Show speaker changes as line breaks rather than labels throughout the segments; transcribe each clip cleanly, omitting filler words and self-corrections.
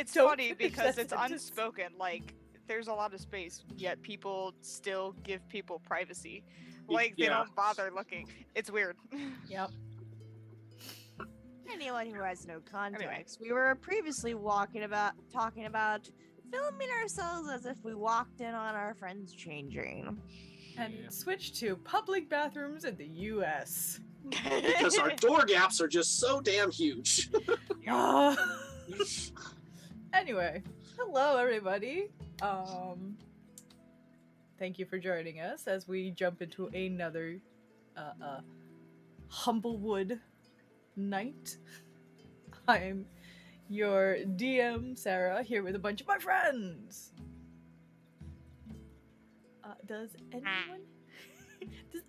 It's
Don't
funny
finish
because
that
it's
sentence.
unspoken. Like, there's a lot of space, yet people still give people privacy. Like, they
Yeah.
don't bother looking. It's weird.
Yep.
Anyone who has no context, we were previously talking about filming ourselves as if we walked in on our friends changing.
And switch to public bathrooms in the U.S.
Because our door gaps are just so damn huge.
Anyway, hello everybody. Thank you for joining us as we jump into another Humblewood night. I'm your DM, Sarah, here with a bunch of my friends. Does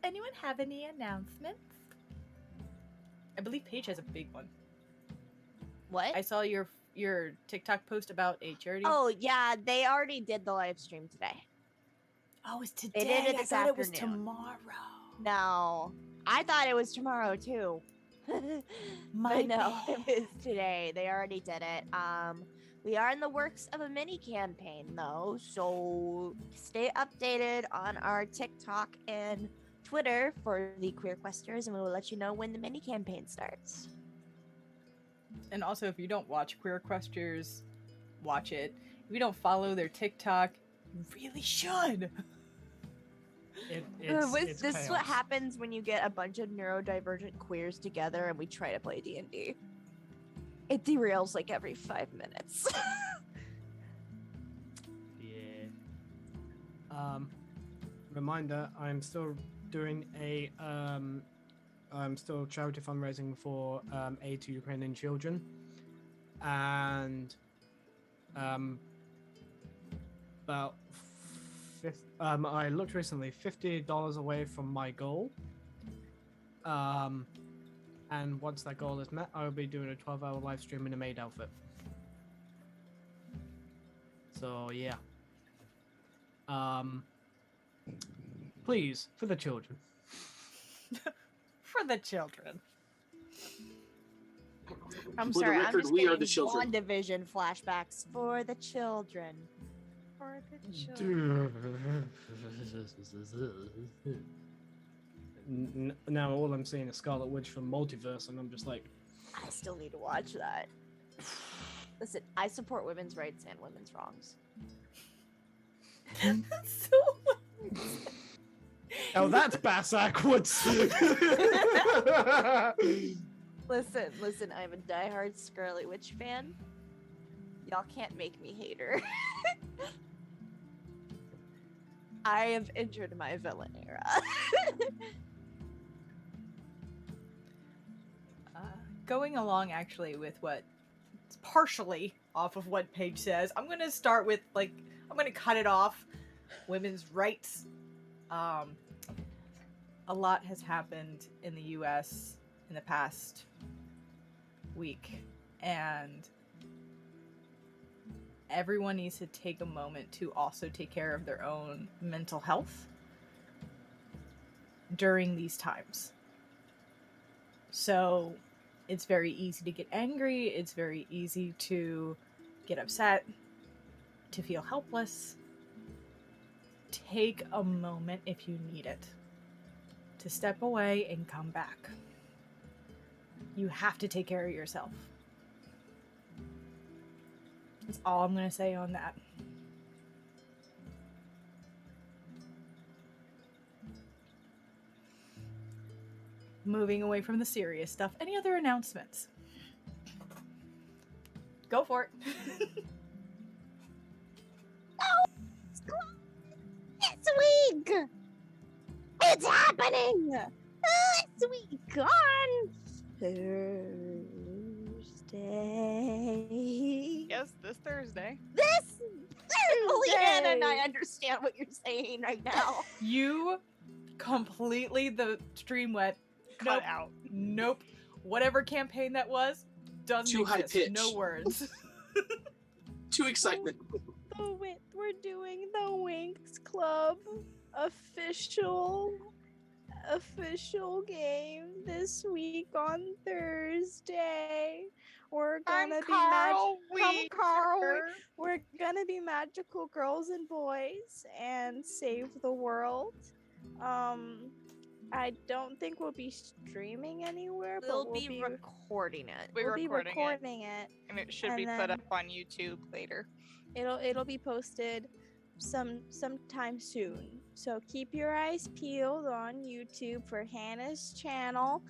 anyone have any announcements? I believe Paige has a big one.
What?
I saw your TikTok post about a charity.
Oh yeah, they already did the live stream today.
Oh, it's today.
They did it this
I thought
afternoon.
it was tomorrow.
No, I thought it was tomorrow too.
My
but no,
bad.
it was today. They already did it. We are in the works of a mini campaign though, so stay updated on our TikTok and Twitter for the Queer Questers, and we will let you know when the mini campaign starts.
And also, if you don't watch Queer Questers, watch it. If you don't follow their TikTok, you really should.
It's
This is what
chaos.
happens when you get a bunch of neurodivergent queers together and we try to play D&D. It derails like every 5 minutes.
Yeah. Reminder, I'm still doing I'm still charity fundraising for aid to Ukrainian children. And about I looked recently, $50 away from my goal. And once that goal is met, I will be doing a 12-hour live stream in a maid outfit. So yeah. Please, for the children.
For the children.
I'm
For the
sorry, I'm
record,
just
we are
getting
the children.
WandaVision flashbacks for the children.
For the children.
Now all I'm seeing is Scarlet Witch from Multiverse, and I'm just like,
I still need to watch that. Listen, I support women's rights and women's wrongs.
So
oh, that's bass backwards.
Listen, I'm a diehard Scarlet Witch fan. Y'all can't make me hate her. I have entered my villain era.
going along actually with what it's partially off of what Paige says, I'm gonna start with I'm gonna cut it off. Women's rights. A lot has happened in the US in the past week, and everyone needs to take a moment to also take care of their own mental health during these times. So it's very easy to get angry, it's very easy to get upset, to feel helpless. Take a moment if you need it to step away and come back. You have to take care of yourself. That's all I'm going to say on that. Moving away from the serious stuff. Any other announcements? Go for it.
This week! It's happening! This week on Thursday.
Yes, this Thursday.
This Leanne and I understand what you're saying right now.
You completely, the stream went,
Cut out.
Nope. Whatever campaign that was, doesn't
Too high
exist.
pitch.
No words.
Too excitement.
We're doing the Winx Club official game this week on Thursday. We're gonna
I'm Carl
Come Carl we're gonna be magical girls and boys and save the world. I don't think we'll be streaming anywhere,
We'll
but
be recording it.
We're
we'll be
recording it,
recording it.
and it should
and
be put
then-
up on YouTube later.
It'll be posted sometime soon. So keep your eyes peeled on YouTube for Hannah's channel,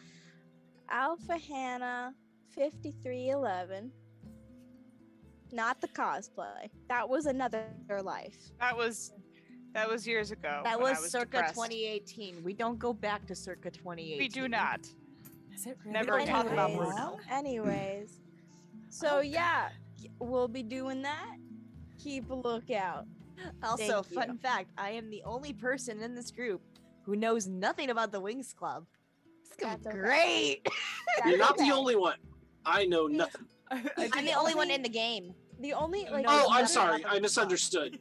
Alpha Hannah 5311. Not the cosplay. That was another life.
That was years ago.
That
when I
was circa
depressed.
2018. We don't go back to circa 2018.
We do not.
Is it really
Never talk about
long?
Bruno.
Anyways, so yeah, we'll be doing that. Keep a lookout.
Also,
Thank
fun fact, I am the only person in this group who knows nothing about the Wings Club. It's gonna be
That's okay.
great.
You're not
okay.
the only one. I know nothing.
I'm the only one in the game.
The only like.
Oh, I'm
the-
sorry. I misunderstood.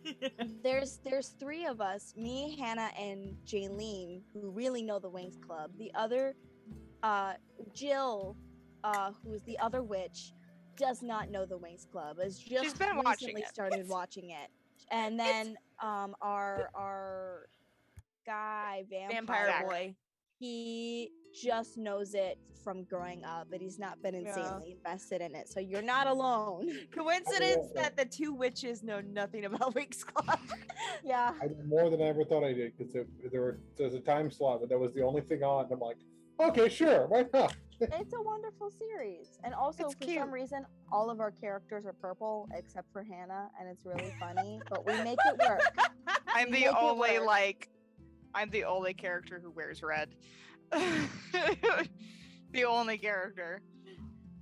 There's three of us, me, Hannah, and Jaylene, who really know the Wings Club. The other, Jill, who's the other witch, does not know the Wings Club. Has just
been watching
recently
it.
started watching it. And then our guy
Vampire
Zach.
Boy.
he just knows it from growing up, but he's not been
Yeah.
insanely invested in it. So you're not alone.
Coincidence that the two witches know nothing about Wings Club.
Yeah.
I did more than I ever thought I did because there's a time slot, but that was the only thing on. And I'm like, okay, sure, why not?
It's a wonderful series. And also,
It's
for
cute.
some reason, all of our characters are purple except for Hannah, and it's really funny, but we make it work.
I'm
We
the
make it
only
work.
I'm the only character who wears red. The only character.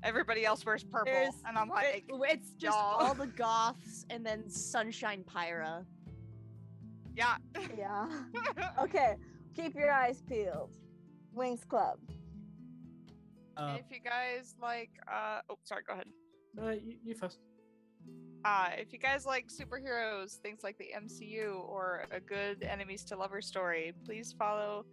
Everybody else wears purple,
There's-
and I'm like,
It's just
y'all.
all the goths and then Sunshine Pyra.
yeah.
Yeah. Okay, keep your eyes peeled. Wings Club.
And if you guys like, oh, sorry, go ahead.
You first.
If you guys like superheroes, things like the MCU, or a good enemies to lovers story, please follow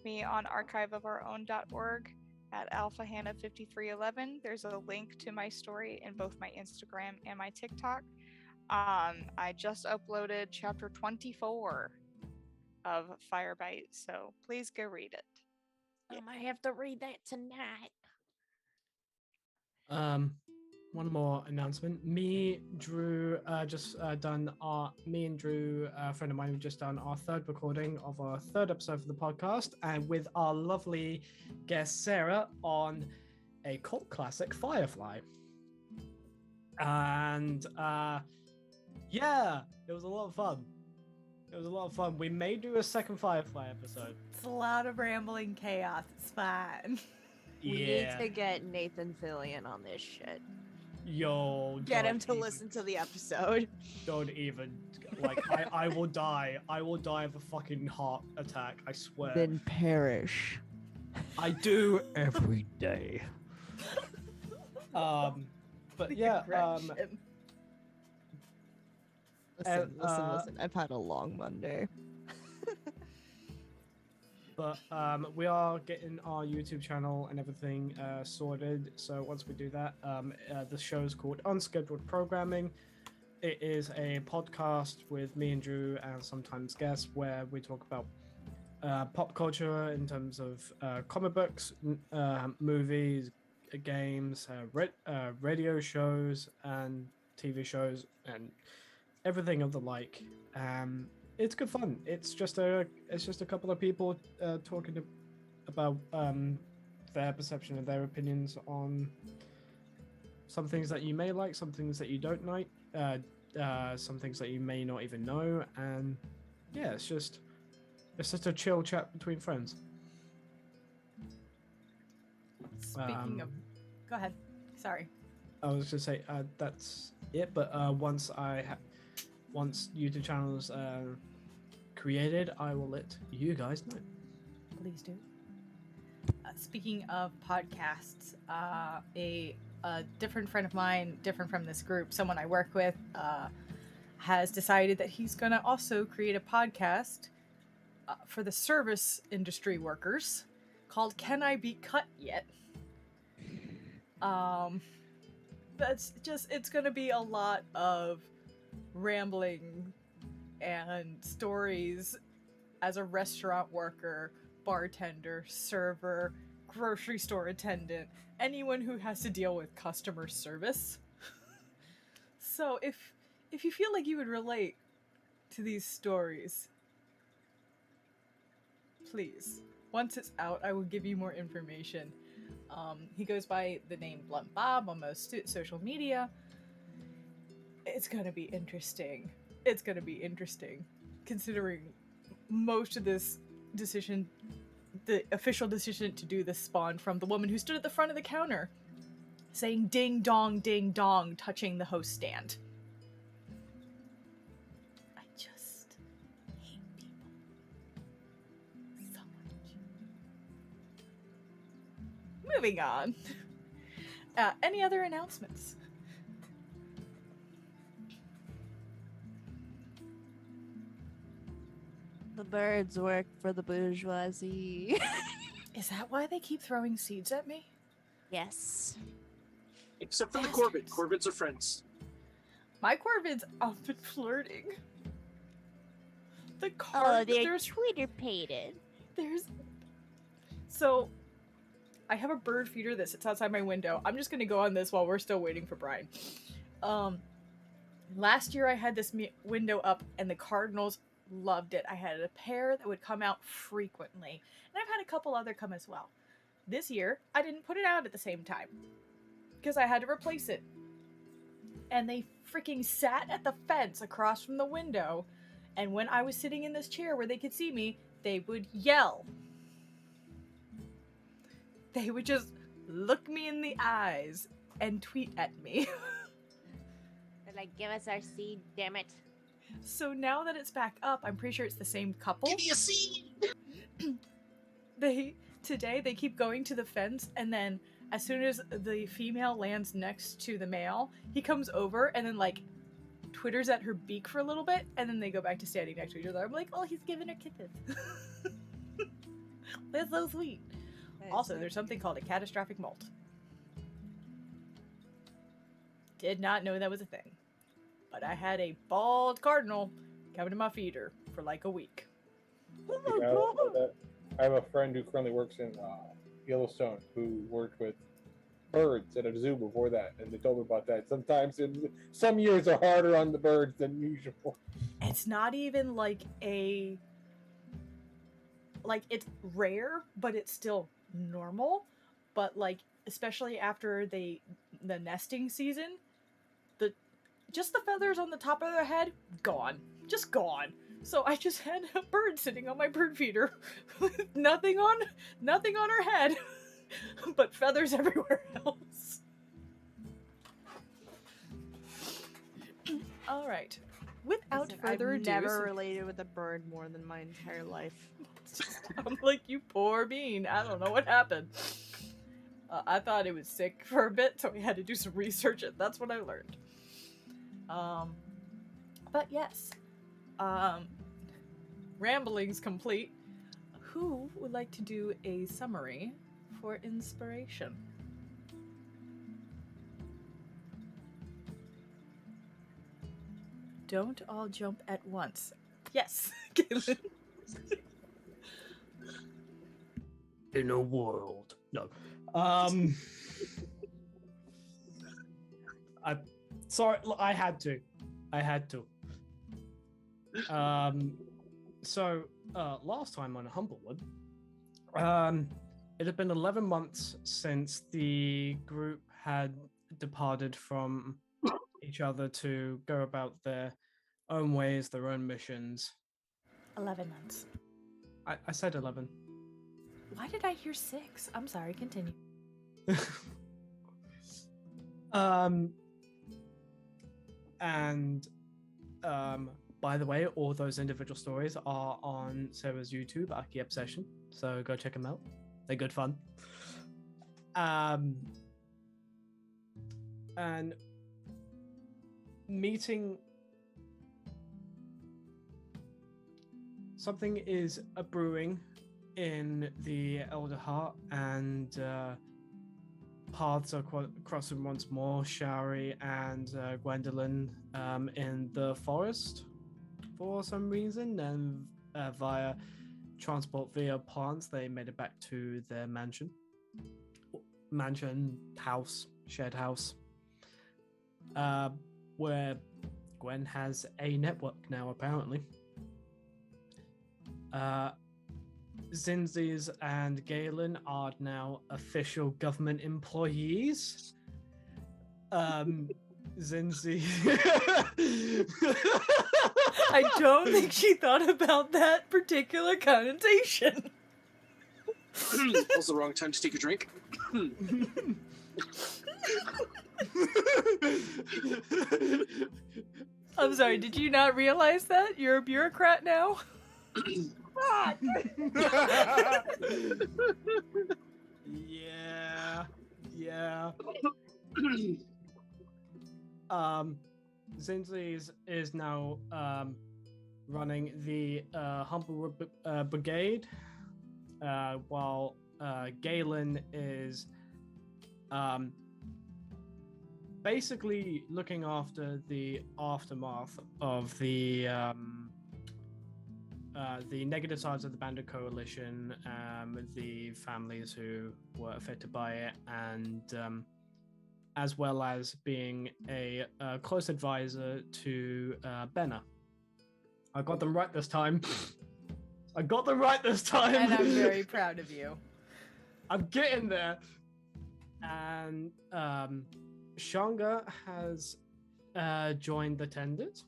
me on archiveofourown.org at alphahannah5311. There's a link to my story in both my Instagram and my TikTok. I just uploaded chapter 24 of Firebite, so please go read it.
I might have to read that tonight.
One more announcement. Me and Drew, a friend of mine, have just done our third recording of our third episode of the podcast, and with our lovely guest Sarah on a cult classic, Firefly. And yeah, it was a lot of fun. We may do a second Firefly episode.
It's a lot of rambling chaos. It's fine.
We need to get Nathan Fillion on this shit.
Yo,
Get him
don't
to
even-
listen to the episode.
Don't even like. I will die. I will die of a fucking heart attack. I swear.
Then perish.
I do every day. But yeah.
Aggression.
Listen,
uh,
listen. I've had a long Monday.
But we are getting our YouTube channel and everything sorted. So once we do that, the show is called Unscheduled Programming. It is a podcast with me and Drew and sometimes guests where we talk about pop culture in terms of comic books, movies, games, radio shows, and TV shows, and everything of the like. It's good fun. It's just a couple of people talking about their perception and their opinions on some things that you may like, some things that you don't like, some things that you may not even know, and yeah, it's just a chill chat between friends.
Speaking of, go ahead. Sorry.
I was gonna say that's it, but once YouTube channels created, I will let you guys know.
Please do. Speaking of podcasts, a different friend of mine, different from this group, someone I work with, has decided that he's going to also create a podcast for the service industry workers called Can I Be Cut Yet? That's just, it's going to be a lot of rambling and stories as a restaurant worker, bartender, server, grocery store attendant, anyone who has to deal with customer service. So if you feel like you would relate to these stories, please, once it's out, I will give you more information. He goes by the name Blunt Bob on most social media. It's gonna be interesting. It's gonna be interesting, considering most of this decision, the official decision to do this spawned from the woman who stood at the front of the counter saying ding dong, touching the host stand. I just hate people so much. Moving on. Any other announcements?
The birds work for the bourgeoisie.
Is that why they keep throwing seeds at me?
Yes.
Except for the
Bastards.
Corvid. Corvids are friends.
My Corvids have been flirting. The
Oh,
card,
they're
there's
Twitter pated.
So I have a bird feeder that sits outside my window. I'm just gonna go on this while we're still waiting for Brian. Last year I had this window up and the cardinals loved it. I had a pair that would come out frequently, and I've had a couple other come as well. This year I didn't put it out at the same time because I had to replace it, and they freaking sat at the fence across from the window, and when I was sitting in this chair where they could see me, they would yell. They would just look me in the eyes and tweet at me.
They're like, give us our seed, damn it.
So now that it's back up, I'm pretty sure it's the same couple.
Give me a seed!
Today they keep going to the fence, and then as soon as the female lands next to the male, he comes over and then like twitters at her beak for a little bit, and then they go back to standing next to each other. I'm like, oh, he's giving her kisses. That's so sweet. Also, there's something called a catastrophic molt. Did not know that was a thing. But I had a bald cardinal coming to my feeder for like a week.
I have a friend who currently works in Yellowstone who worked with birds at a zoo before that, and they told me about that. Sometimes some years are harder on the birds than usual.
It's not even like it's rare, but it's still normal. But like, especially after the nesting season, just the feathers on the top of their head, gone. Just gone. So I just had a bird sitting on my bird feeder with nothing on her head, but feathers everywhere else. All right. Without
Listen,
further
I've
ado,
never related with a bird more than my entire life.
I'm like, you poor bean. I don't know what happened. I thought it was sick for a bit, so we had to do some research, and that's what I learned. But yes. Ramblings complete. Who would like to do a summary for inspiration? Don't all jump at once. Yes, Caitlin.
In a world. No. Sorry, I had to. So last time on Humblewood, it had been 11 months since the group had departed from each other to go about their own ways, their own missions.
11 months.
I said 11.
Why did I hear 6? I'm sorry, continue.
By the way, all those individual stories are on Sarah's YouTube, Aki Obsession, so go check them out. They're good fun. And meeting something is a brewing in the Elder Heart, and paths are crossing once more. Shari and Gwendolyn in the forest for some reason, and via transport via plants, they made it back to their mansion, house, shared house, where Gwen has a network now, apparently. Zinzis and Galen are now official government employees. Zinzi.
I don't think she thought about that particular connotation.
That was the wrong time to take a drink.
I'm sorry, did you not realize that? You're a bureaucrat now?
Yeah. Zinzi is now running the Humblewood Brigade, while Galen is basically looking after the aftermath of the negative sides of the Bandit Coalition, the families who were affected by it, and as well as being a close advisor to Benna. I got them right this time.
And I'm very proud of you.
I'm getting there. And Shanga has joined the tenders.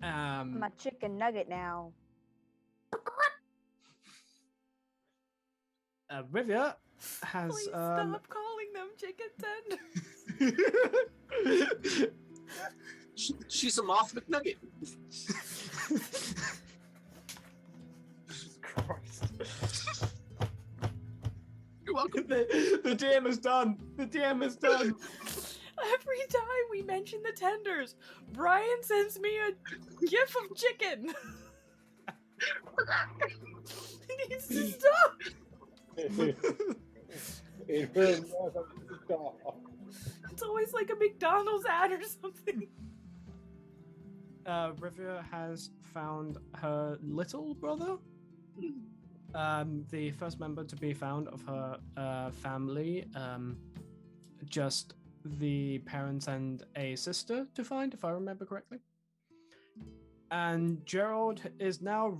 I'm a chicken nugget now.
Rivia has
Please stop calling them chicken tenders.
She's a Moth McNugget.
Jesus Christ.
You're welcome.
The DM is done. The DM is done.
Every time we mention the tenders, Brian sends me a gif of chicken. He needs to stop.
It really was a stop.
It's always like a McDonald's ad or something.
Rivia has found her little brother. The first member to be found of her family. Just the parents and a sister to find, if I remember correctly. And Gerald is now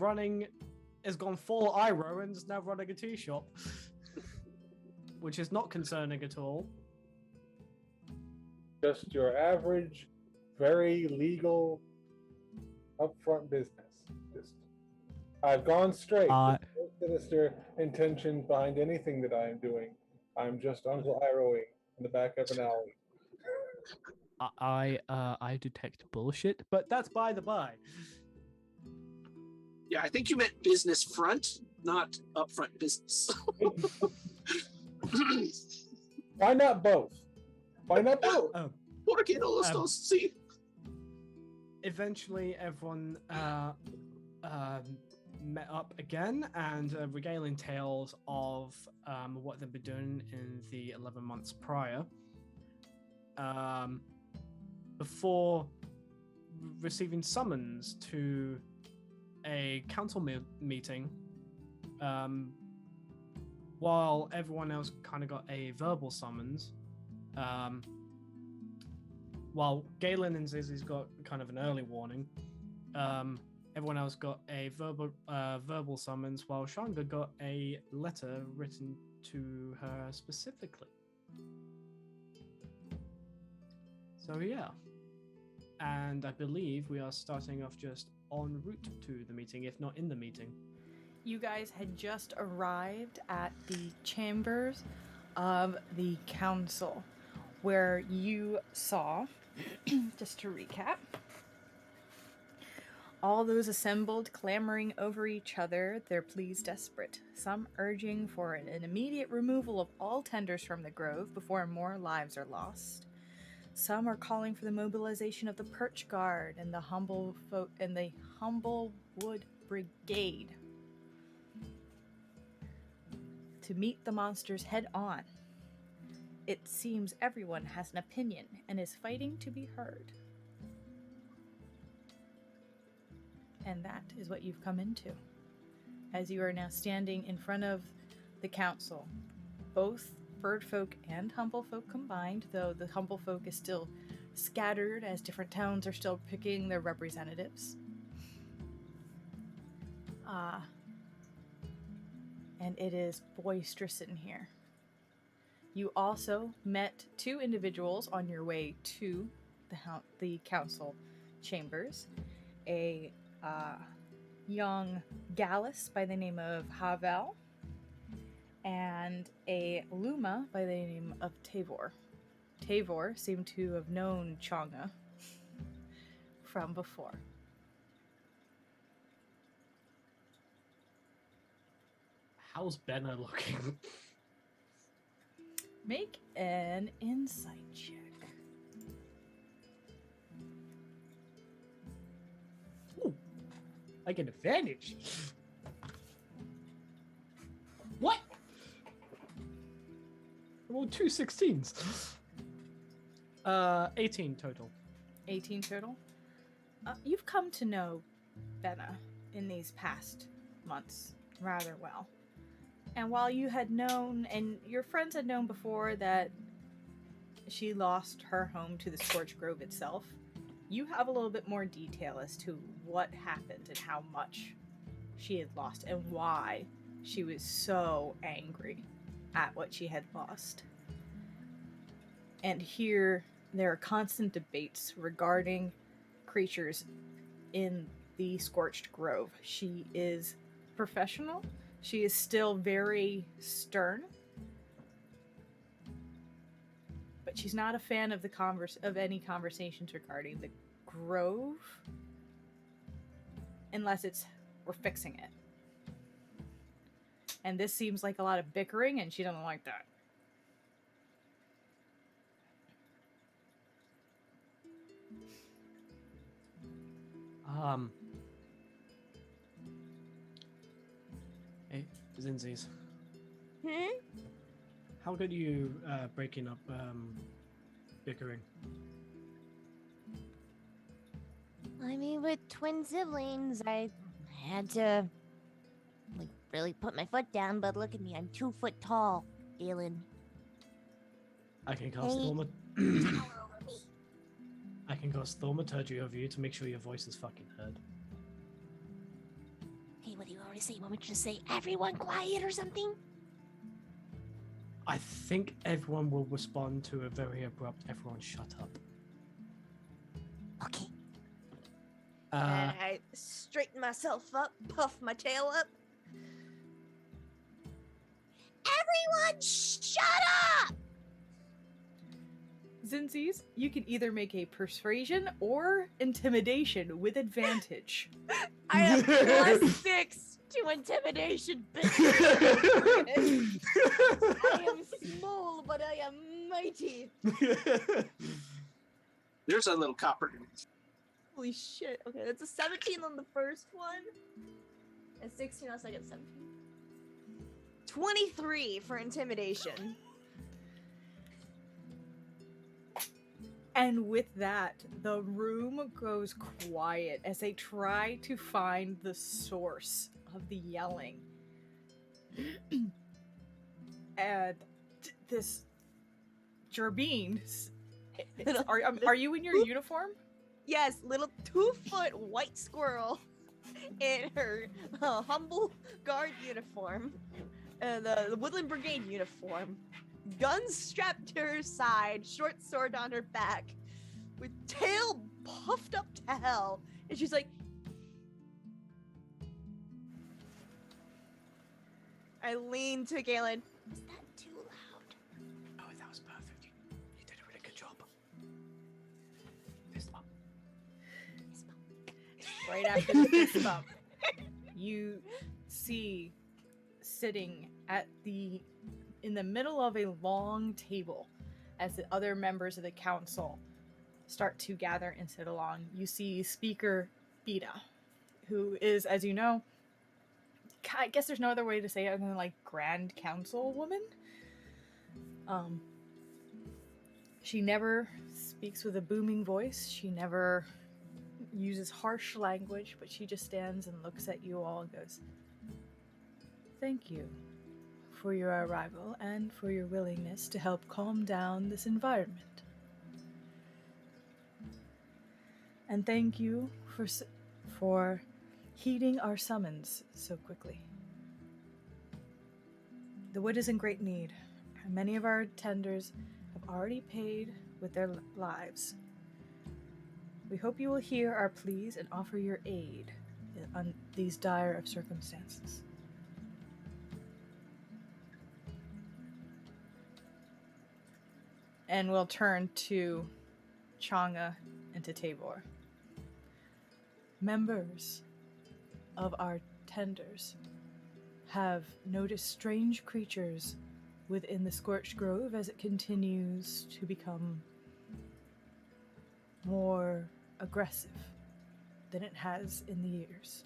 has gone full Iroh and is now running a tea shop. Which is not concerning at all.
Just your average, very legal, upfront business. I've gone straight. There's no sinister intention behind anything that I am doing. I'm just Uncle Irohing in the back of an alley.
I detect bullshit, but that's by the by.
Yeah, I think you meant business front, not upfront business.
Why not both? Why not both?
¿Por qué no los dos? Sí.
Eventually, everyone met up again and regaling tales of what they've been doing in the 11 months prior. Before receiving summons to a council meeting, while everyone else kind of got a verbal summons, while Galen and Zizzy's got kind of an early warning, everyone else got a verbal summons, while Shanga got a letter written to her specifically. So yeah, and I believe we are starting off just en route to the meeting, if not in the meeting.
You guys had just arrived at the chambers of the council, where you saw, just to recap, all those assembled clamoring over each other, their pleas desperate, some urging for an immediate removal of all tenders from the grove before more lives are lost. Some are calling for the mobilization of the Perch Guard and the Humblewood Brigade to meet the monsters head on. it seems everyone has an opinion and is fighting to be heard. And that is what you've come into. As you are now standing in front of the council, both bird folk and humble folk combined, though the humble folk is still scattered as different towns are still picking their representatives. And it is boisterous in here. You also met two individuals on your way to the council chambers. A young Gallus by the name of Havel, and a Luma by the name of Tavor. Tavor seemed to have known Changa from before.
How's Benna looking?
Make an insight check.
Ooh, I get advantage. What? I rolled 2 16s. 18 total.
18 total. You've come to know Benna in these past months rather well. And while you had known, and your friends had known before, that she lost her home to the Scorched Grove itself, you have a little bit more detail as to what happened and how much she had lost and why she was so angry at what she had lost. And here there are constant debates regarding creatures in the Scorched Grove. She is professional. She is still very stern, but she's not a fan of any conversations regarding the Grove, unless it's we're fixing it. And this seems like a lot of bickering, and she doesn't like that.
Hey, Zinzies.
Hmm?
How good are you breaking up bickering?
I mean, with twin siblings, I had to really put my foot down, but look at me, I'm 2 foot tall, Galen.
I can cast
Hey.
Tower
over me.
I can cast Thaumaturgy over you to make sure your voice is fucking heard.
Hey, what do you want me to say? You want me to just say, everyone quiet or something?
I think everyone will respond to a very abrupt everyone shut up.
Okay.
And I straighten myself up, puff my tail up.
Everyone shut up!
Zinzies, you can either make a persuasion or intimidation with advantage.
I have +6 to intimidation, bitch. I am small, but I am mighty.
There's a little copper.
Holy shit. Okay, that's a 17 on the first one. And 16 on the second. 17. 23 for intimidation.
And with that, the room goes quiet as they try to find the source of the yelling. And this Gerbine, are you in your uniform?
Yes, little 2-foot white squirrel in her humble guard uniform, the Woodland Brigade uniform, guns strapped to her side, short sword on her back, with tail puffed up to hell, and she's like, I lean to Galen.
Is that too loud?
Oh, that was perfect. You did a really good job. Fist bump.
Right after the fist bump, you see sitting in the middle of a long table as the other members of the council start to gather and sit along. You see Speaker Beta, who is, as you know, I guess there's no other way to say it other than Grand Council woman. She never speaks with a booming voice. She never uses harsh language, but she just stands and looks at you all and goes, "Thank you for your arrival and for your willingness to help calm down this environment. And thank you for heeding our summons so quickly. The wood is in great need. Many of our tenders have already paid with their lives. We hope you will hear our pleas and offer your aid on these dire of circumstances." And we'll turn to Changa and to Tabor. Members of our tenders have noticed strange creatures within the Scorched Grove as it continues to become more aggressive than it has in the years.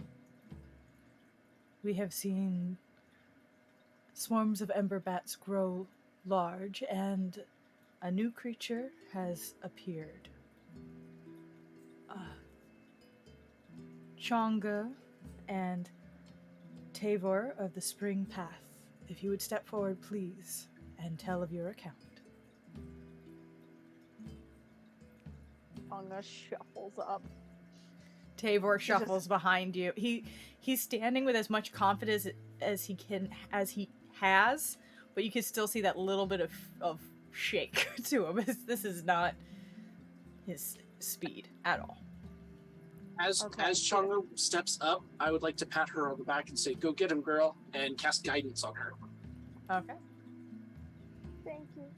We have seen swarms of ember bats grow large, and a new creature has appeared. Changa and Tavor of the Spring Path, if you would step forward, please, and tell of your account.
Tonga shuffles up.
Tavor shuffles behind you. He's standing with as much confidence as he has, but you can still see that little bit of shake to him. This is not his speed at all.
As Chongo steps up, I would like to pat her on the back and say, "Go get him, girl," and cast guidance on her.
Okay.
Thank you.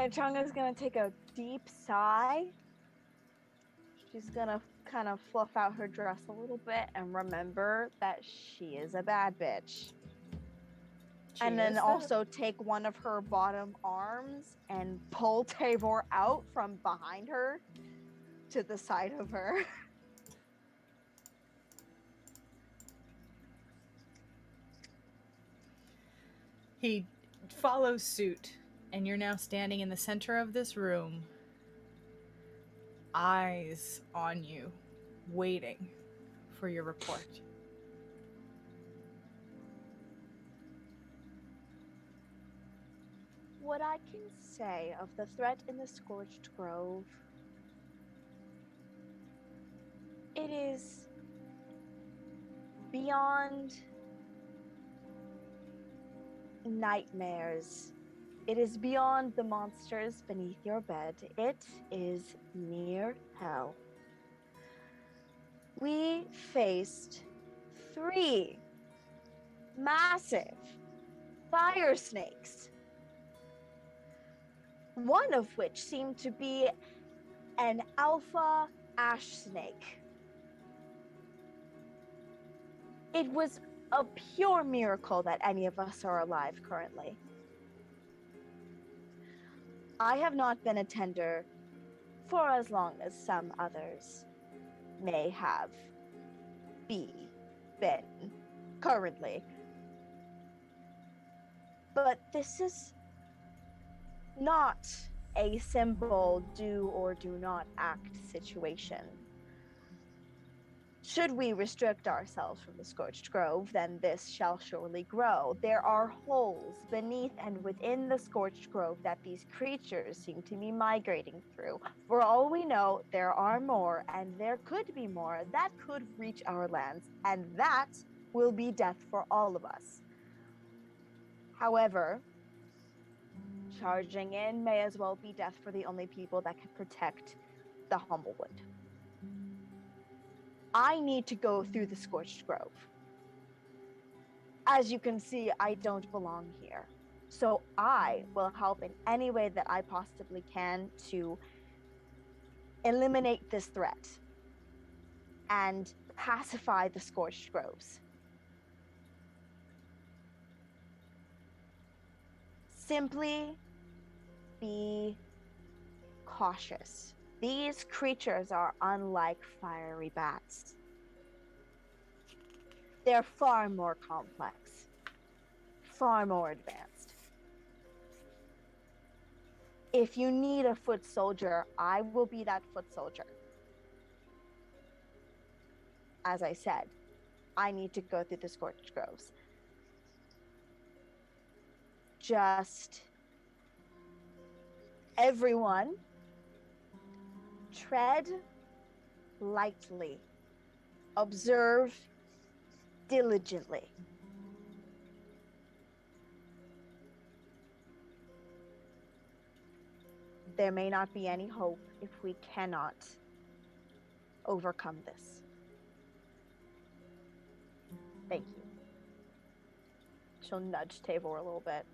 Chonga's gonna take a deep sigh. She's gonna kind of fluff out her dress a little bit and remember that she is a bad bitch. And then also take one of her bottom arms and pull Tabor out from behind her to the side of her.
He follows suit, and you're now standing in the center of this room, eyes on you, waiting for your report.
What I can say of the threat in the Scorched Grove, it is beyond nightmares. It is beyond the monsters beneath your bed. It is near hell. We faced 3 massive fire snakes, one of which seemed to be an alpha ash snake. It was a pure miracle that any of us are alive currently. I have not been a tender for as long as some others may have been currently. But this is not a simple do or do not act situation. Should we restrict ourselves from the Scorched Grove, then this shall surely grow. There are holes beneath and within the Scorched Grove that these creatures seem to be migrating through. For all we know, there are more, and there could be more that could reach our lands, and that will be death for all of us. However, charging in may as well be death for the only people that can protect the Humblewood. I need to go through the Scorched Grove. As you can see, I don't belong here. So I will help in any way that I possibly can to eliminate this threat and pacify the Scorched Groves. Simply be cautious. These creatures are unlike fiery bats. They're far more complex, far more advanced.
If you need a foot soldier, I will be that foot soldier. As I said, I need to go through the Scorched Groves. Just everyone tread lightly. Observe diligently. There may not be any hope if we cannot overcome this. Thank you. She'll nudge Tavor a little bit.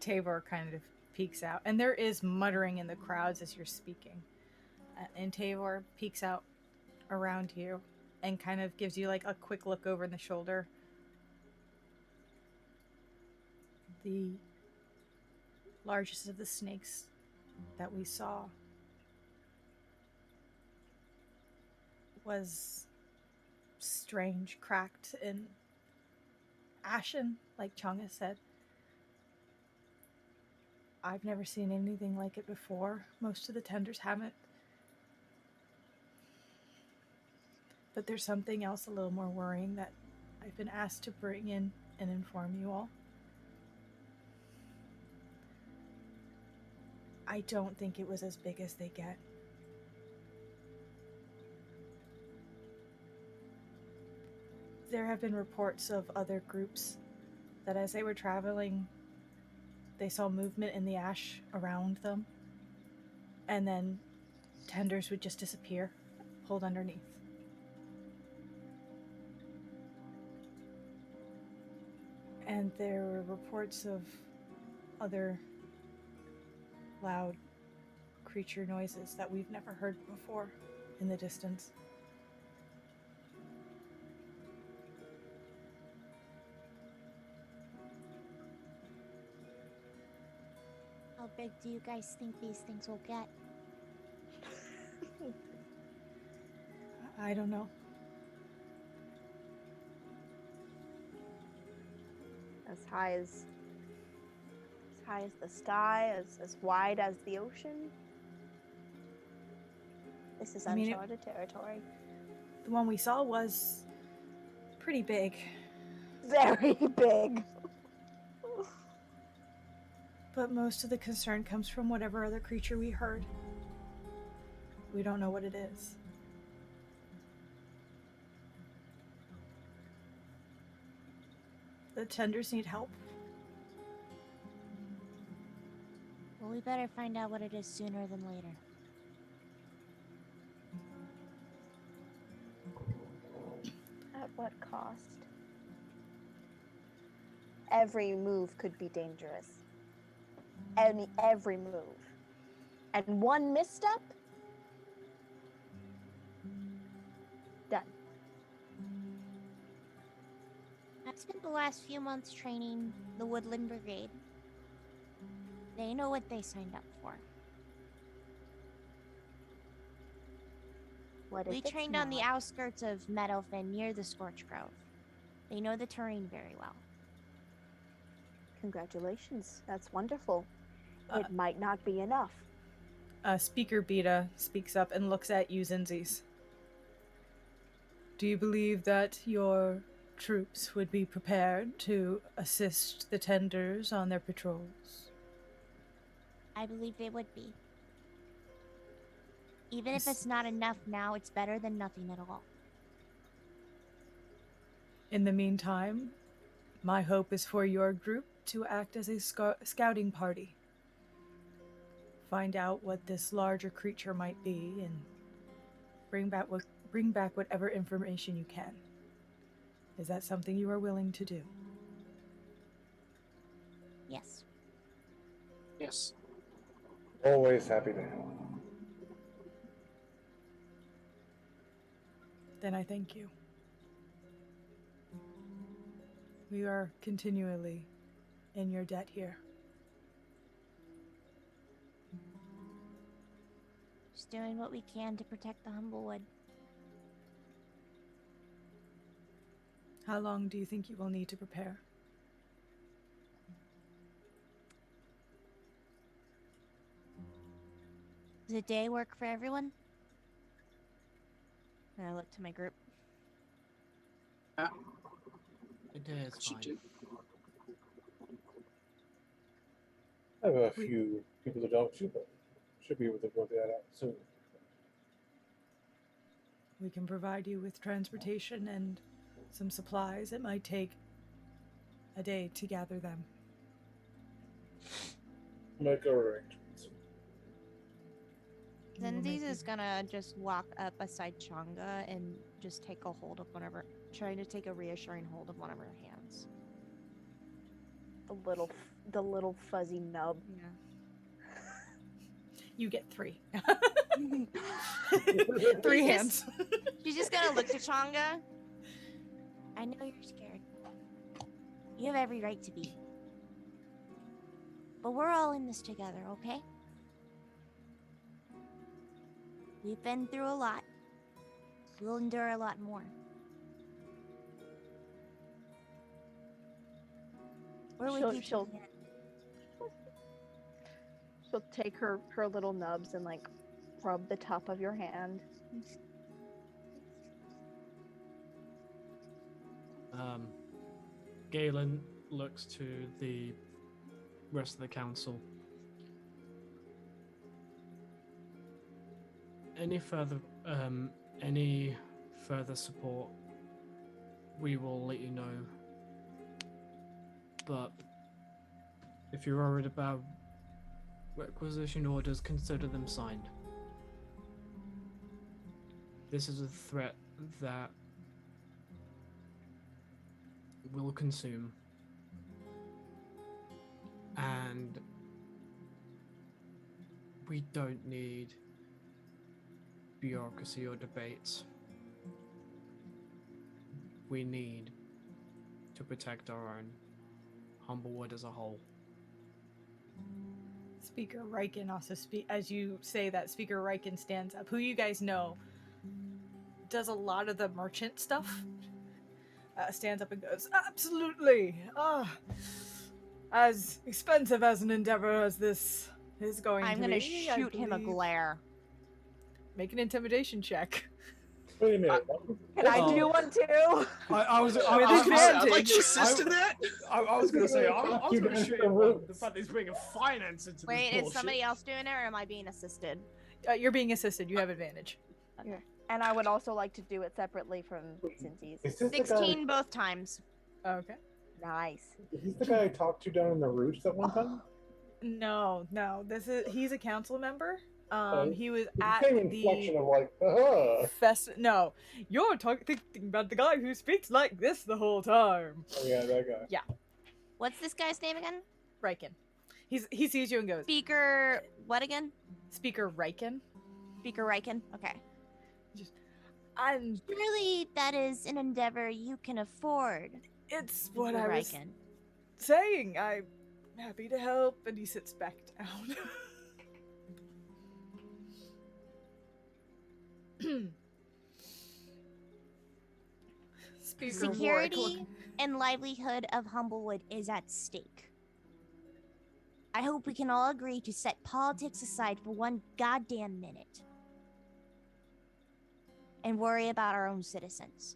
Tavor kind of peeks out, and there is muttering in the crowds as you're speaking. And Tavor peeks out around you and kind of gives you like a quick look over the shoulder. The largest of the snakes that we saw was strange, cracked, and ashen, like Changa said. I've never seen anything like it before. Most of the tenders haven't. But there's something else a little more worrying that I've been asked to bring in and inform you all. I don't think it was as big as they get. There have been reports of other groups that as they were traveling, they saw movement in the ash around them, and then tenders would just disappear, pulled underneath. And there were reports of other loud creature noises that we've never heard before in the distance.
How big do you guys think these things will get?
I don't know.
As high as the sky, as wide as the ocean. This is uncharted territory.
The one we saw was pretty big.
Very big.
But most of the concern comes from whatever other creature we heard. We don't know what it is. The tenders need help.
Well, we better find out what it is sooner than later. At what cost? Every move could be dangerous. Every move. And one misstep? Done. I've spent the last few months training the Woodland Brigade. They know what they signed up for. We trained on the outskirts of Meadowfen near the Scorch Grove. They know the terrain very well. Congratulations. That's wonderful. It might not be enough.
Speaker Beta speaks up and looks at you, Zinzis. Do you believe that your troops would be prepared to assist the tenders on their patrols?
I believe they would be. Even if it's not enough now, it's better than nothing at all.
In the meantime, my hope is for your group to act as a scouting party. Find out what this larger creature might be and bring back whatever information you can. Is that something you are willing to do?
Yes.
Yes.
Always happy to help.
Then I thank you. We are continually in your debt here.
Just doing what we can to protect the Humblewood.
How long do you think you will need to prepare?
Does a day work for everyone? And I look to my group.
It is
Should
fine.
do.
I have a few people to talk to, but should be able to work that out soon.
We can provide you with transportation and some supplies. It might take a day to gather them.
Make arrangements.
Zenzi's is gonna just walk up beside Changa and just take a hold of trying to take a reassuring hold of one of her hands.
The little fuzzy nub.
Yeah.
You get 3.
She's
3
just-
hands.
She's just gonna look to Changa. I know you're scared. You have every right to be. But we're all in this together, okay? We've been through a lot. We'll endure a lot more. We're with you till the end.
She'll take her little nubs and like rub the top of your hand.
Galen looks to the rest of the council. Any further support, we will let you know. But if you're worried about requisition orders, consider them signed. This is a threat that will consume, and we don't need bureaucracy or debates. We need to protect our own, Humblewood as a whole.
Speaker Riken also as you say that, Speaker Riken stands up, who you guys know does a lot of the merchant stuff. Stands up and goes, absolutely! As expensive as an endeavor as this is going
I'm
to
gonna
be, I
shoot him a
believe-
glare.
Make an intimidation check.
Wait a minute.
Can I do one too?
I was
With
I'd like
advantage.
to assist in that.
I was gonna say I was
You
gonna
guys
shoot
are
him
rude.
on the fact that he's bringing finance into
Wait,
this
is
bullshit.
somebody else doing it or am I being assisted?
You're being assisted. You have advantage.
And I would also like to do it separately from Cincy's.
Is this
16 both times.
Okay.
Nice.
Is this the guy I talked to down in the roost at one time?
No. He's a council member.
Oh,
He was
The
at
same inflection
the
of like, oh
No, you're thinking about the guy who speaks like this the whole time.
yeah, that guy.
What's this guy's name again?
Riken. He sees you and goes,
Speaker. What again?
Speaker Riken.
Speaker Riken. Okay.
And
Surely that is an endeavor you can afford.
it's what
Speaker
I was
Riken.
saying. I'm happy to help. And he sits back down. Speaker
Security
Warwick,
and livelihood of Humblewood is at stake. I hope we can all agree to set politics aside for one goddamn minute and worry about our own citizens.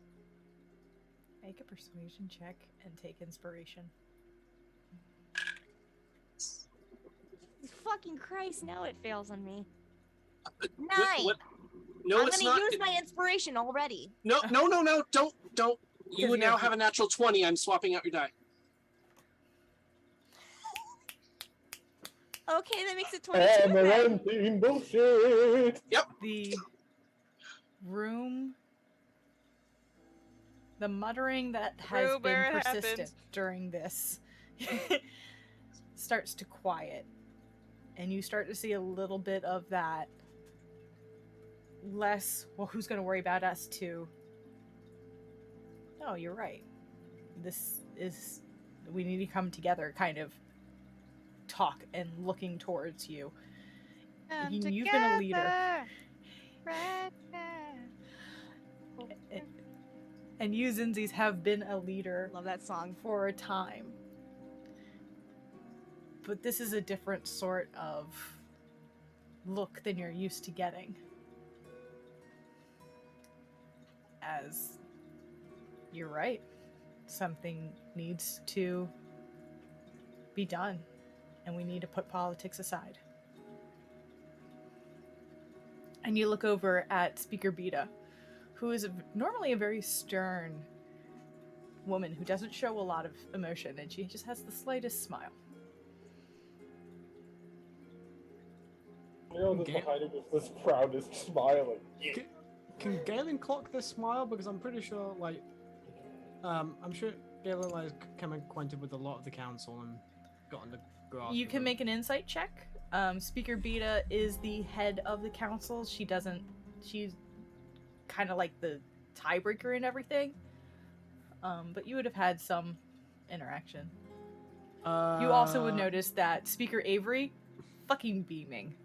make a persuasion check and take inspiration.
Fucking Christ, now it fails on me.
What-
9!
what- No,
I'm
it's
gonna
not.
use my inspiration already.
No, don't. You
Because
would
you
now
have-
have a natural 20. I'm swapping out your die.
Okay, that makes it 22 then.
Amaranthine bullshit.
The room, the muttering that has
Rumor
been
it
persistent
happened.
during this starts to quiet, and you start to see a little bit of that less, well, who's going to worry about us too? No, you're right. We need to come together, kind of talk and looking towards you.
Come
You've been a leader.
together right now.
And you, Zinzis, have been a leader
Love that song.
for a time. But this is a different sort of look than you're used to getting. As you're right, something needs to be done, and we need to put politics aside. And you look over at Speaker Beta, who is normally a very stern woman who doesn't show a lot of emotion, and she just has the slightest smile.
This behind him is this proudest smiling.
Can Galen clock this smile? Because I'm pretty sure, like, I'm sure Galen like came acquainted with a lot of the council and got on the grasp.
You can make an insight check. Speaker Beta is the head of the council. She's kind of like the tiebreaker and everything. But you would have had some interaction. You also would notice that Speaker Avery, fucking beaming.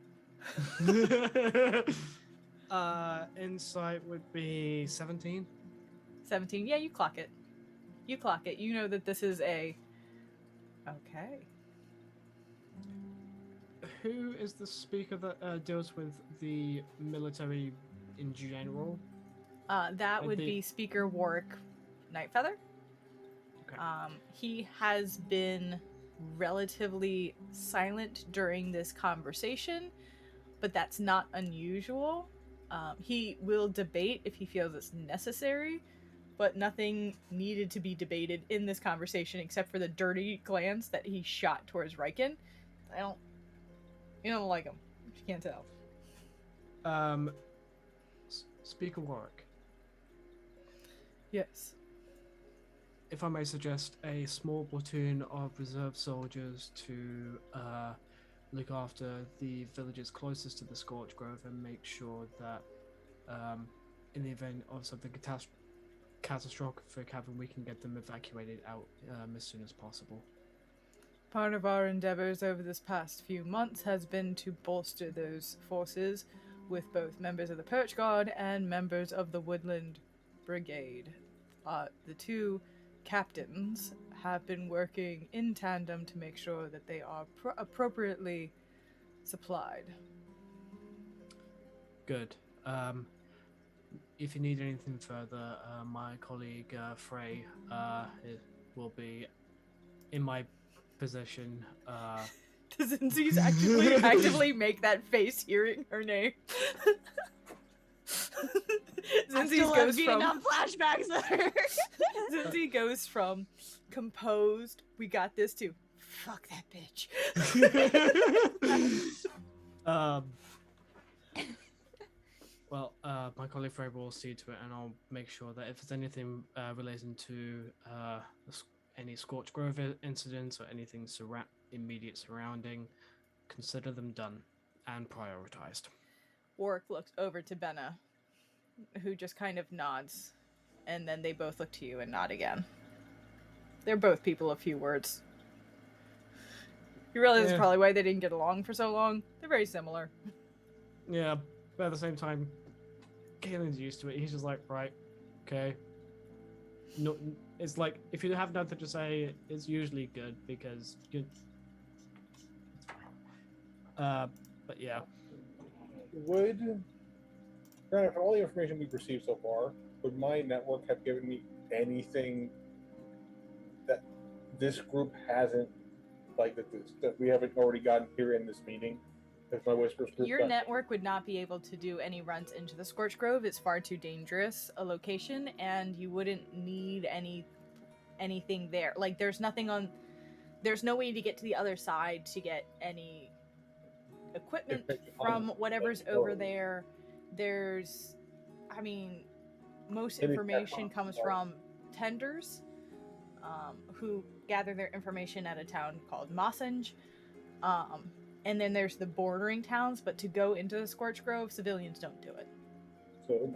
Insight would be 17.
17. Yeah, you clock it. You clock it. You know that this is a... Okay.
Who is the speaker that deals with the military in general?
That would be Speaker Warwick Nightfeather.
Okay.
He has been relatively silent during this conversation, but that's not unusual. He will debate if he feels it's necessary, but nothing needed to be debated in this conversation except for the dirty glance that he shot towards Riken. You don't like him. You can't tell.
Speaker Warwick.
Yes.
If I may suggest, a small platoon of reserve soldiers to look after the villages closest to the Scorch Grove and make sure that in the event of something catastrophic happen, we can get them evacuated out as soon as possible.
Part of our endeavors over this past few months has been to bolster those forces with both members of the Perch Guard and members of the Woodland Brigade. The two captains have been working in tandem to make sure that they are appropriately supplied.
Good. If you need anything further, my colleague Frey will be in my position.
Does Zinzi's actively make that face hearing her name? Zinzi goes from
flashbacks there.
Zinzi goes from composed, we got this, to fuck that bitch.
Well, my colleague Frey will see to it, and I'll make sure that if there's anything relating to any Scorch Grove incidents or anything immediate surrounding, consider them done and prioritized.
Warwick looks over to Benna, who just kind of nods, and then they both look to you and nod again. They're both people of few words. You realize that's probably why they didn't get along for so long. They're very similar.
Yeah, but at the same time, Galen's used to it. He's just like, right, okay. No, it's like, if you have nothing to say, it's usually good, because you... but yeah.
Granted, from all the information we've received so far, would my network have given me anything that this group hasn't, like, that we haven't already gotten here in this meeting? If my Whispers group
Your network would not be able to do any runs into the Scorch Grove. It's far too dangerous a location, and you wouldn't need anything there. Like, there's no way to get to the other side to get any equipment from whatever's over there. Most information comes from tenders, who gather their information at a town called Mossange. And then there's the bordering towns, but to go into the Scorch Grove, civilians don't do it.
So,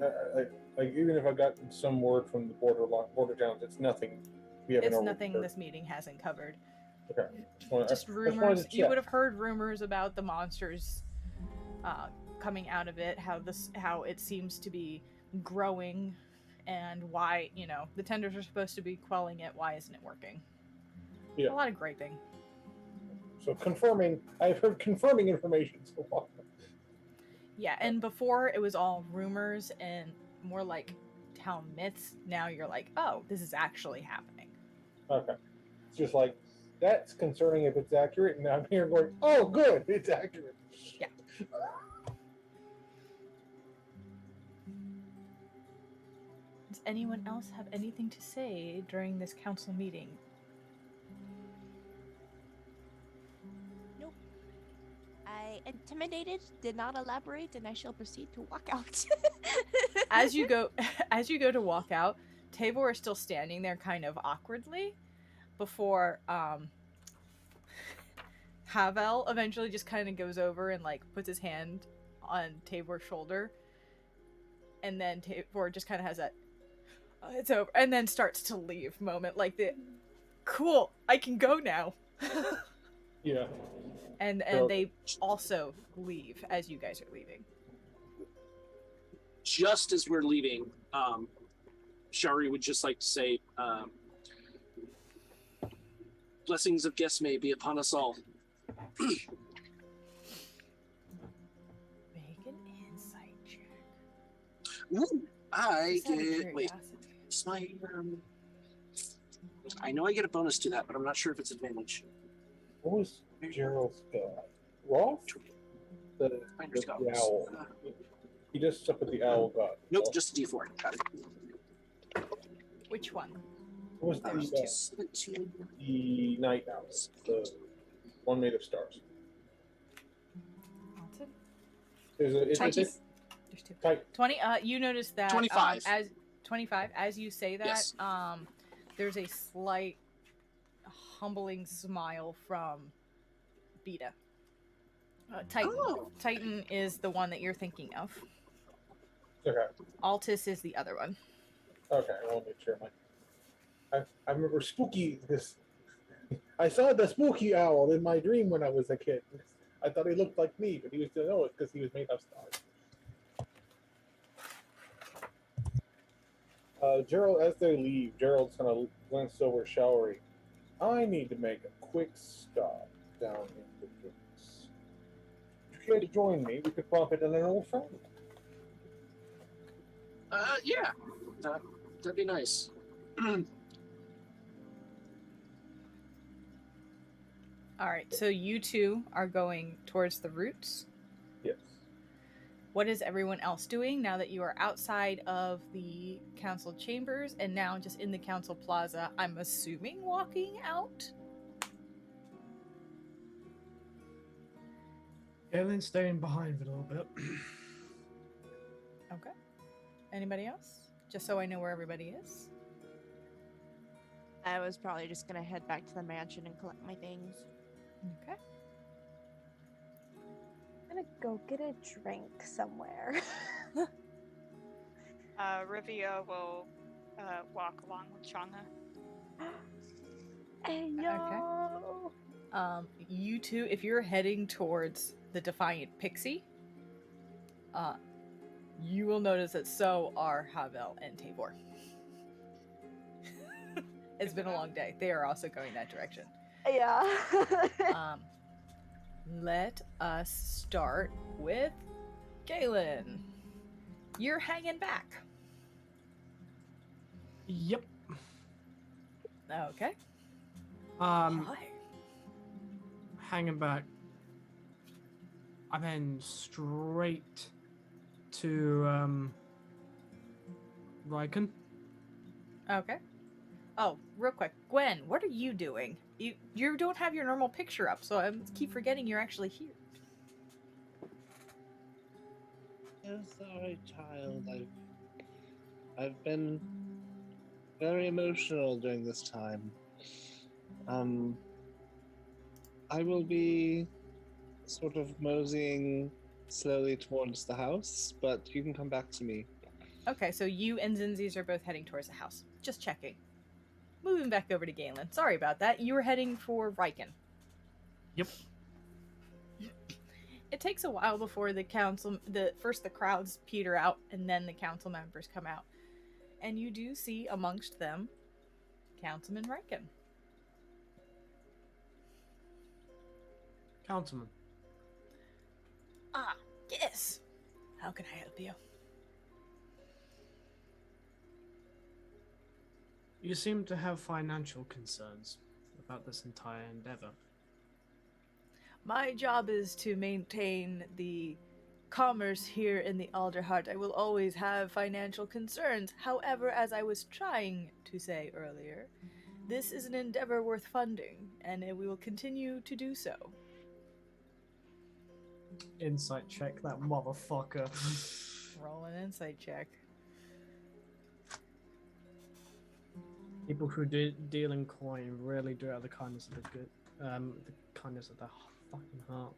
even if I got some word from the border towns, it's nothing.
It's nothing this meeting hasn't covered.
Okay.
Just rumors. You would have heard rumors about the monsters coming out of it, how it seems to be growing, and why, the tenders are supposed to be quelling it. Why isn't it working?
Yeah.
A lot of griping.
So I've heard confirming information so far.
Yeah, and before it was all rumors and more like town myths. Now you're like, oh, this is actually happening.
Okay. It's just like, that's concerning if it's accurate, and I'm here going, oh, good, it's accurate.
Yeah. Does anyone else have anything to say during this council meeting?
Nope. I intimidated, did not elaborate, and I shall proceed to walk out.
As you go to walk out, Tabor is still standing there kind of awkwardly before Havel eventually just kind of goes over and like puts his hand on Tabor's shoulder, and then Tabor just kind of has that it's over, and then starts to leave moment, like the cool, I can go now.
Yeah.
And
So-
they also leave as you guys are leaving.
Just as we're leaving, Shari would just like to say, blessings of Gesme be upon us all.
Make an insight check.
Ooh, I
Just out of
get, wait,
curiosity.
it's my, I know I get a bonus to that, but I'm not sure if it's advantage.
What was Gerald's guy? Rolf? The
Finder's goggles.
owl. He just stuck with the owl god.
Nope,
Rolf?
just a D4. Got it.
Which one?
What was the
17.
night owl? The one made of stars.
Alton?
It's a
There's two.
type.
20. You notice that
25.
as 25 as you say that,
Yes.
there's a slight humbling smile from Beta. Titan.
Oh.
Titan is the one that you're thinking of.
Okay.
Altus is the other one.
Okay, I want to make sure. I remember spooky this. I saw the spooky owl in my dream when I was a kid. I thought he looked like me, but he was still know it because he was made of stars. Gerald, as they leave, Gerald's gonna glance over Showery. I need to make a quick stop down in the woods. If you care to join me, we could bump it in an old friend.
Yeah, that'd be nice.
All right, so you two are going towards the roots.
Yes.
What is everyone else doing now that you are outside of the council chambers and now just in the council plaza? I'm assuming walking out?
Galen's staying behind for a little bit.
Okay. Anybody else? Just so I know where everybody is.
I was probably just gonna head back to the mansion and collect my things.
Okay.
I'm gonna go get a drink somewhere.
Rivia will walk along with Changa.
Hey, no.
You two, if you're heading towards the Defiant Pixie, you will notice that so are Havel and Tabor. It's been a long day. They are also going that direction.
Yeah.
Let us start with Galen. You're hanging back.
Yep.
Okay.
Um,
Hi.
hanging back. I'm heading straight to Riken.
Okay. Oh, real quick, Gwen, what are you doing? You don't have your normal picture up, so I keep forgetting you're actually here.
I'm sorry, child. I've been very emotional during this time. I will be sort of moseying slowly towards the house, but you can come back to me.
Okay, so you and Zinzi's are both heading towards the house. Just checking. Moving back over to Galen. Sorry about that. You were heading for Riken.
Yep.
It takes a while before the crowds peter out, and then the council members come out. And you do see amongst them Councilman Riken.
Councilman.
Ah, yes. How can I help you?
You seem to have financial concerns about this entire endeavor.
My job is to maintain the commerce here in the Alderheart. I will always have financial concerns. However, as I was trying to say earlier, this is an endeavor worth funding, and we will continue to do so.
Insight check that motherfucker.
Roll an insight check.
People who deal in coin really do it out of the kindness of the good, the kindness of their fucking heart.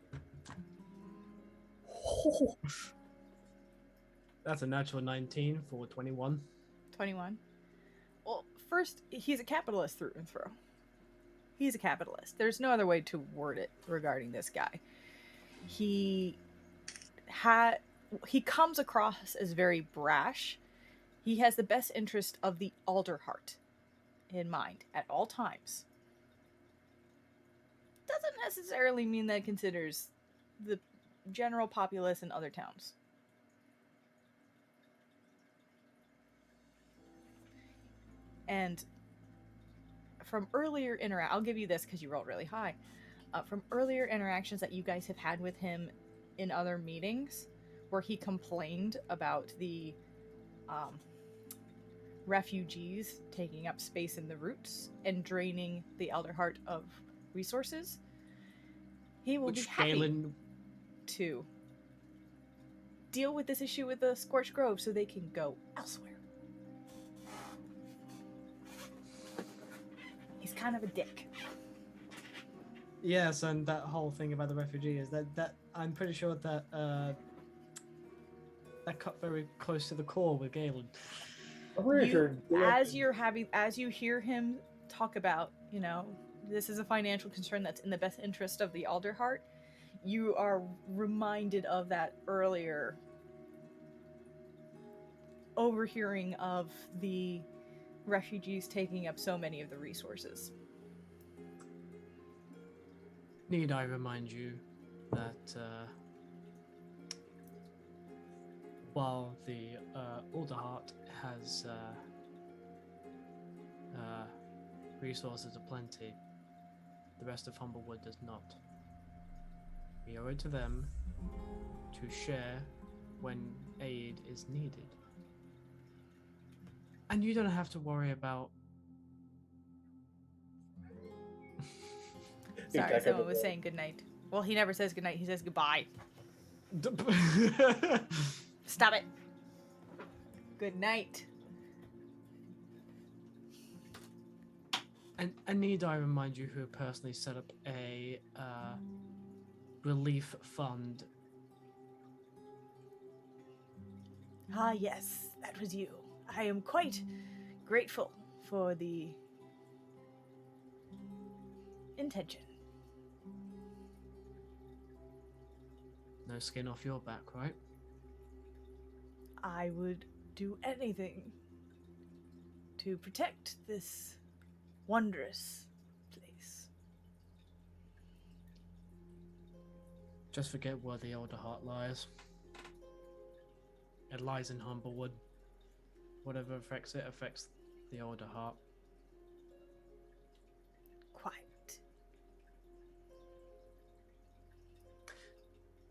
That's a natural 19 for 21.
21. Well, first, he's a capitalist through and through. He's a capitalist. There's no other way to word it regarding this guy. He comes across as very brash. He has the best interest of the Alderheart in mind at all times. Doesn't necessarily mean that considers the general populace in other towns. And from earlier I'll give you this because you rolled really high. From earlier interactions that you guys have had with him in other meetings, where he complained about the refugees taking up space in the roots and draining the Alderheart of resources, he will be happy to deal with this issue with the Scorched Grove so they can go elsewhere. He's kind of a dick.
Yes, and that whole thing about the refugee is that I'm pretty sure that that cut very close to the core with Galen.
As you hear him talk about, this is a financial concern that's in the best interest of the Alderheart, you are reminded of that earlier overhearing of the refugees taking up so many of the resources.
Need I remind you that while the Alderheart has resources aplenty, the rest of Humblewood does not. We owe it to them to share when aid is needed. And you don't have to worry about...
Sorry, someone was saying goodnight. Well, he never says goodnight, he says goodbye. Stop it. Good night.
And need I remind you who personally set up a relief fund?
Ah, yes, that was you. I am quite grateful for the intention.
No skin off your back, right?
I would do anything to protect this wondrous place.
Just forget where the Alderheart lies. It lies in Humblewood. Whatever affects it affects the Alderheart.
Quite.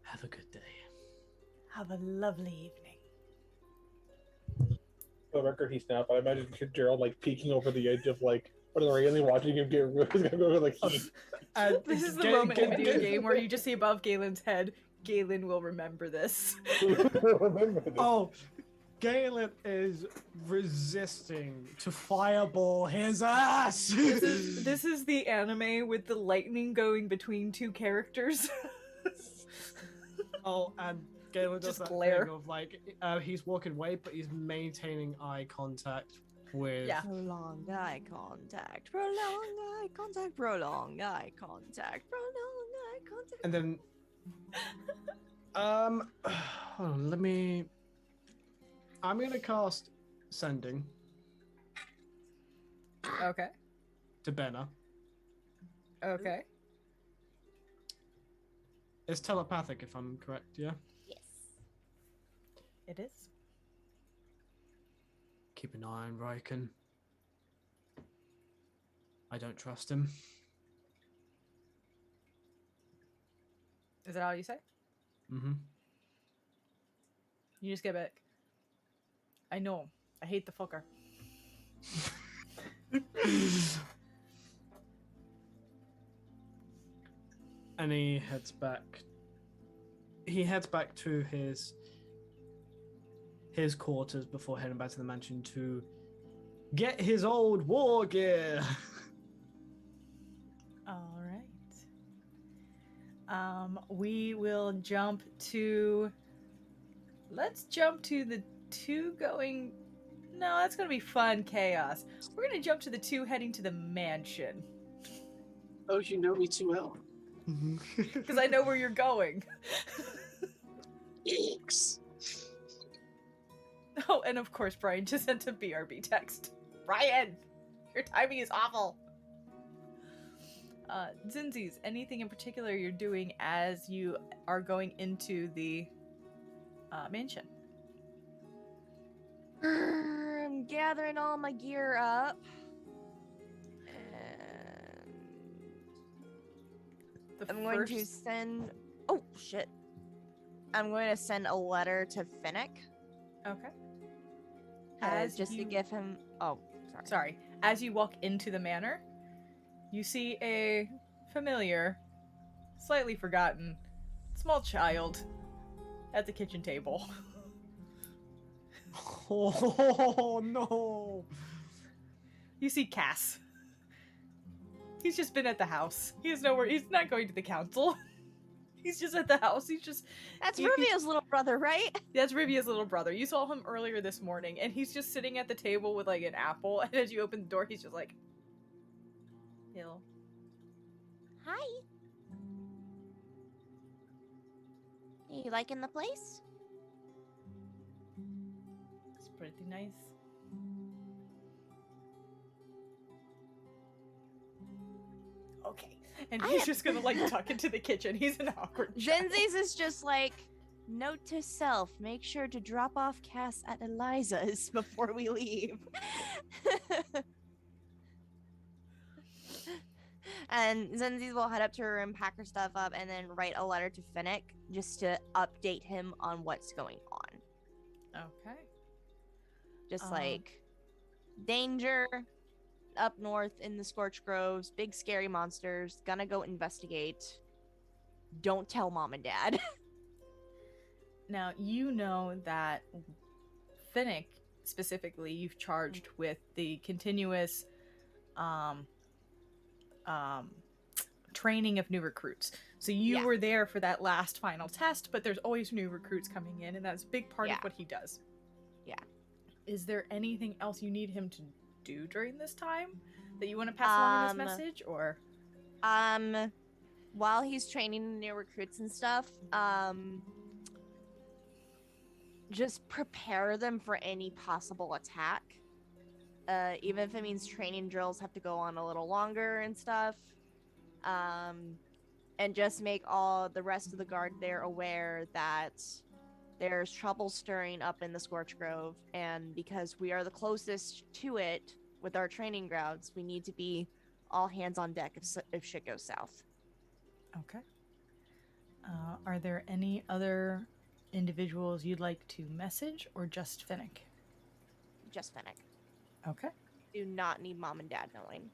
Have a good day.
Have a lovely evening.
For the record, he's not, but I imagine Gerald like peeking over the edge of like what are the railing, watching him get he's gonna go like
this is the moment in a video game where you just see above Galen's head, Galen will remember this.
Oh, Galen is resisting to fireball his ass.
This is the anime with the lightning going between two characters.
Oh, and Galen does
Just
that
glare.
thing of like he's walking away, but he's maintaining eye contact with.
Yeah.
Prolonged eye contact. Prolonged eye contact. Prolonged eye contact. Prolonged eye contact.
And then, hold on, I'm gonna cast Sending
Okay.
to Benna.
Okay.
It's telepathic, if I'm correct, yeah?
Yes.
It is.
Keep an eye on Riken. I don't trust him.
Is that all you say?
Mm-hmm.
You just get back. I know. I hate the fucker.
And he heads back. He heads back to his quarters before heading back to the mansion to get his old war gear.
All right. We will jump to. Let's jump to the two going. No, that's gonna be fun chaos. We're gonna jump to the two heading to the mansion
Oh, you know me too well.
because I know where you're going.
Yikes.
Oh, and of course, Brian just sent a BRB text. Brian, your timing is awful. Zinzies, anything in particular you're doing as you are going into the mansion?
I'm gathering all my gear up. And I'm going to send. Oh, shit. I'm going to send a letter to Finnick.
Okay.
To give him. Oh,
Sorry. As you walk into the manor, you see a familiar, slightly forgotten, small child at the kitchen table.
Oh no!
You see Cass. He's just been at the house. He's nowhere. He's not going to the council. He's just at the house.
That's Rubio's little brother, right?
That's Rivia's little brother. You saw him earlier this morning, and he's just sitting at the table with like an apple. And as you open the door, he's just like, "Hello."
Hi. You liking the place?
It's pretty nice. Okay. And he's just gonna like tuck into the kitchen. He's an awkward child.
Zenzi's is just like, note to self, make sure to drop off Cass at Eliza's before we leave. And Zenzi's will head up to her room, pack her stuff up, and then write a letter to Finnick just to update him on what's going on.
Okay.
Just like, danger up north in the Scorch Groves, big scary monsters, gonna go investigate. Don't tell mom and dad.
Now, you know that Finnick, specifically, you've charged with the continuous training of new recruits. So you were there for that last final test, but there's always new recruits coming in, and that's a big part of what he does.
Yeah.
Is there anything else you need him to do during this time that you want to pass along in this message, or?
While he's training the new recruits and stuff, just prepare them for any possible attack. Even if it means training drills have to go on a little longer and stuff. And just make all the rest of the guard there aware that there's trouble stirring up in the Scorch Grove, and because we are the closest to it with our training grounds, we need to be all hands on deck if shit goes south.
Okay. Are there any other individuals you'd like to message, or just Finnick?
Just Finnick.
Okay.
Do not need mom and dad knowing.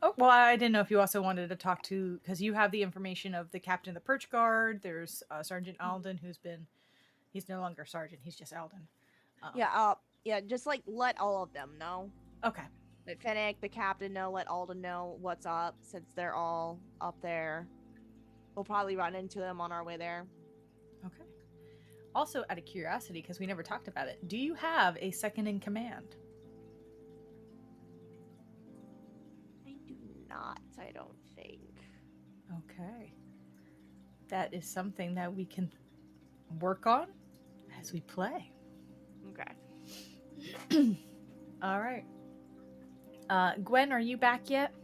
Oh, well, I didn't know if you also wanted to talk to, because you have the information of the captain of the Perch Guard. There's Sergeant Alden, he's no longer sergeant, he's just Alden.
Just like let all of them know.
Okay.
Let Finnick, the captain, know, let Alden know what's up, since they're all up there. We'll probably run into them on our way there.
Okay. Also, out of curiosity, because we never talked about it, do you have a second in command?
I do not, I don't think.
Okay. That is something that we can work on as we play.
Okay.
All right. Gwen, are you back yet?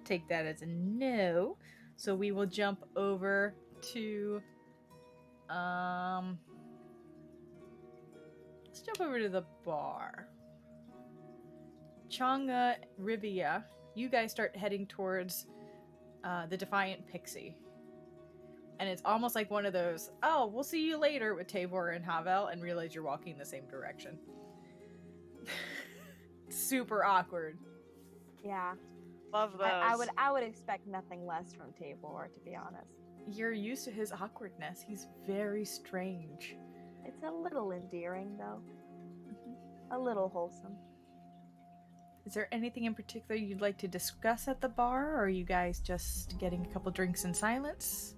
Take that as a no. So we will jump over to Let's jump over to the bar. Changa, Rivia, you guys start heading towards the Defiant Pixie. And it's almost like one of those, oh, we'll see you later with Tabor and Havel, and realize you're walking the same direction. Super awkward.
Yeah.
Love those.
I would expect nothing less from Tabor, to be honest.
You're used to his awkwardness. He's very strange.
It's a little endearing, though. A little wholesome.
Is there anything in particular you'd like to discuss at the bar, or are you guys just getting a couple drinks in silence?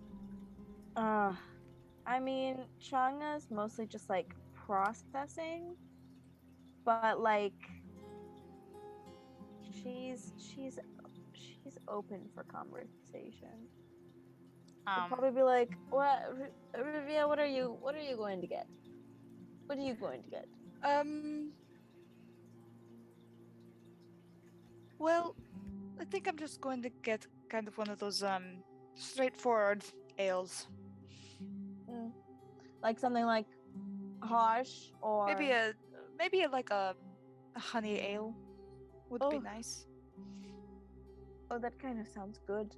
I mean, Changa's mostly just like processing, but like she's open for conversation. She'll probably be like, "What, Rivia? What are you going to get? What are you going to get?"
Well, I think I'm just going to get kind of one of those straightforward ales.
Like something like harsh, or
maybe like a honey ale would be nice.
Oh, that kind of sounds good.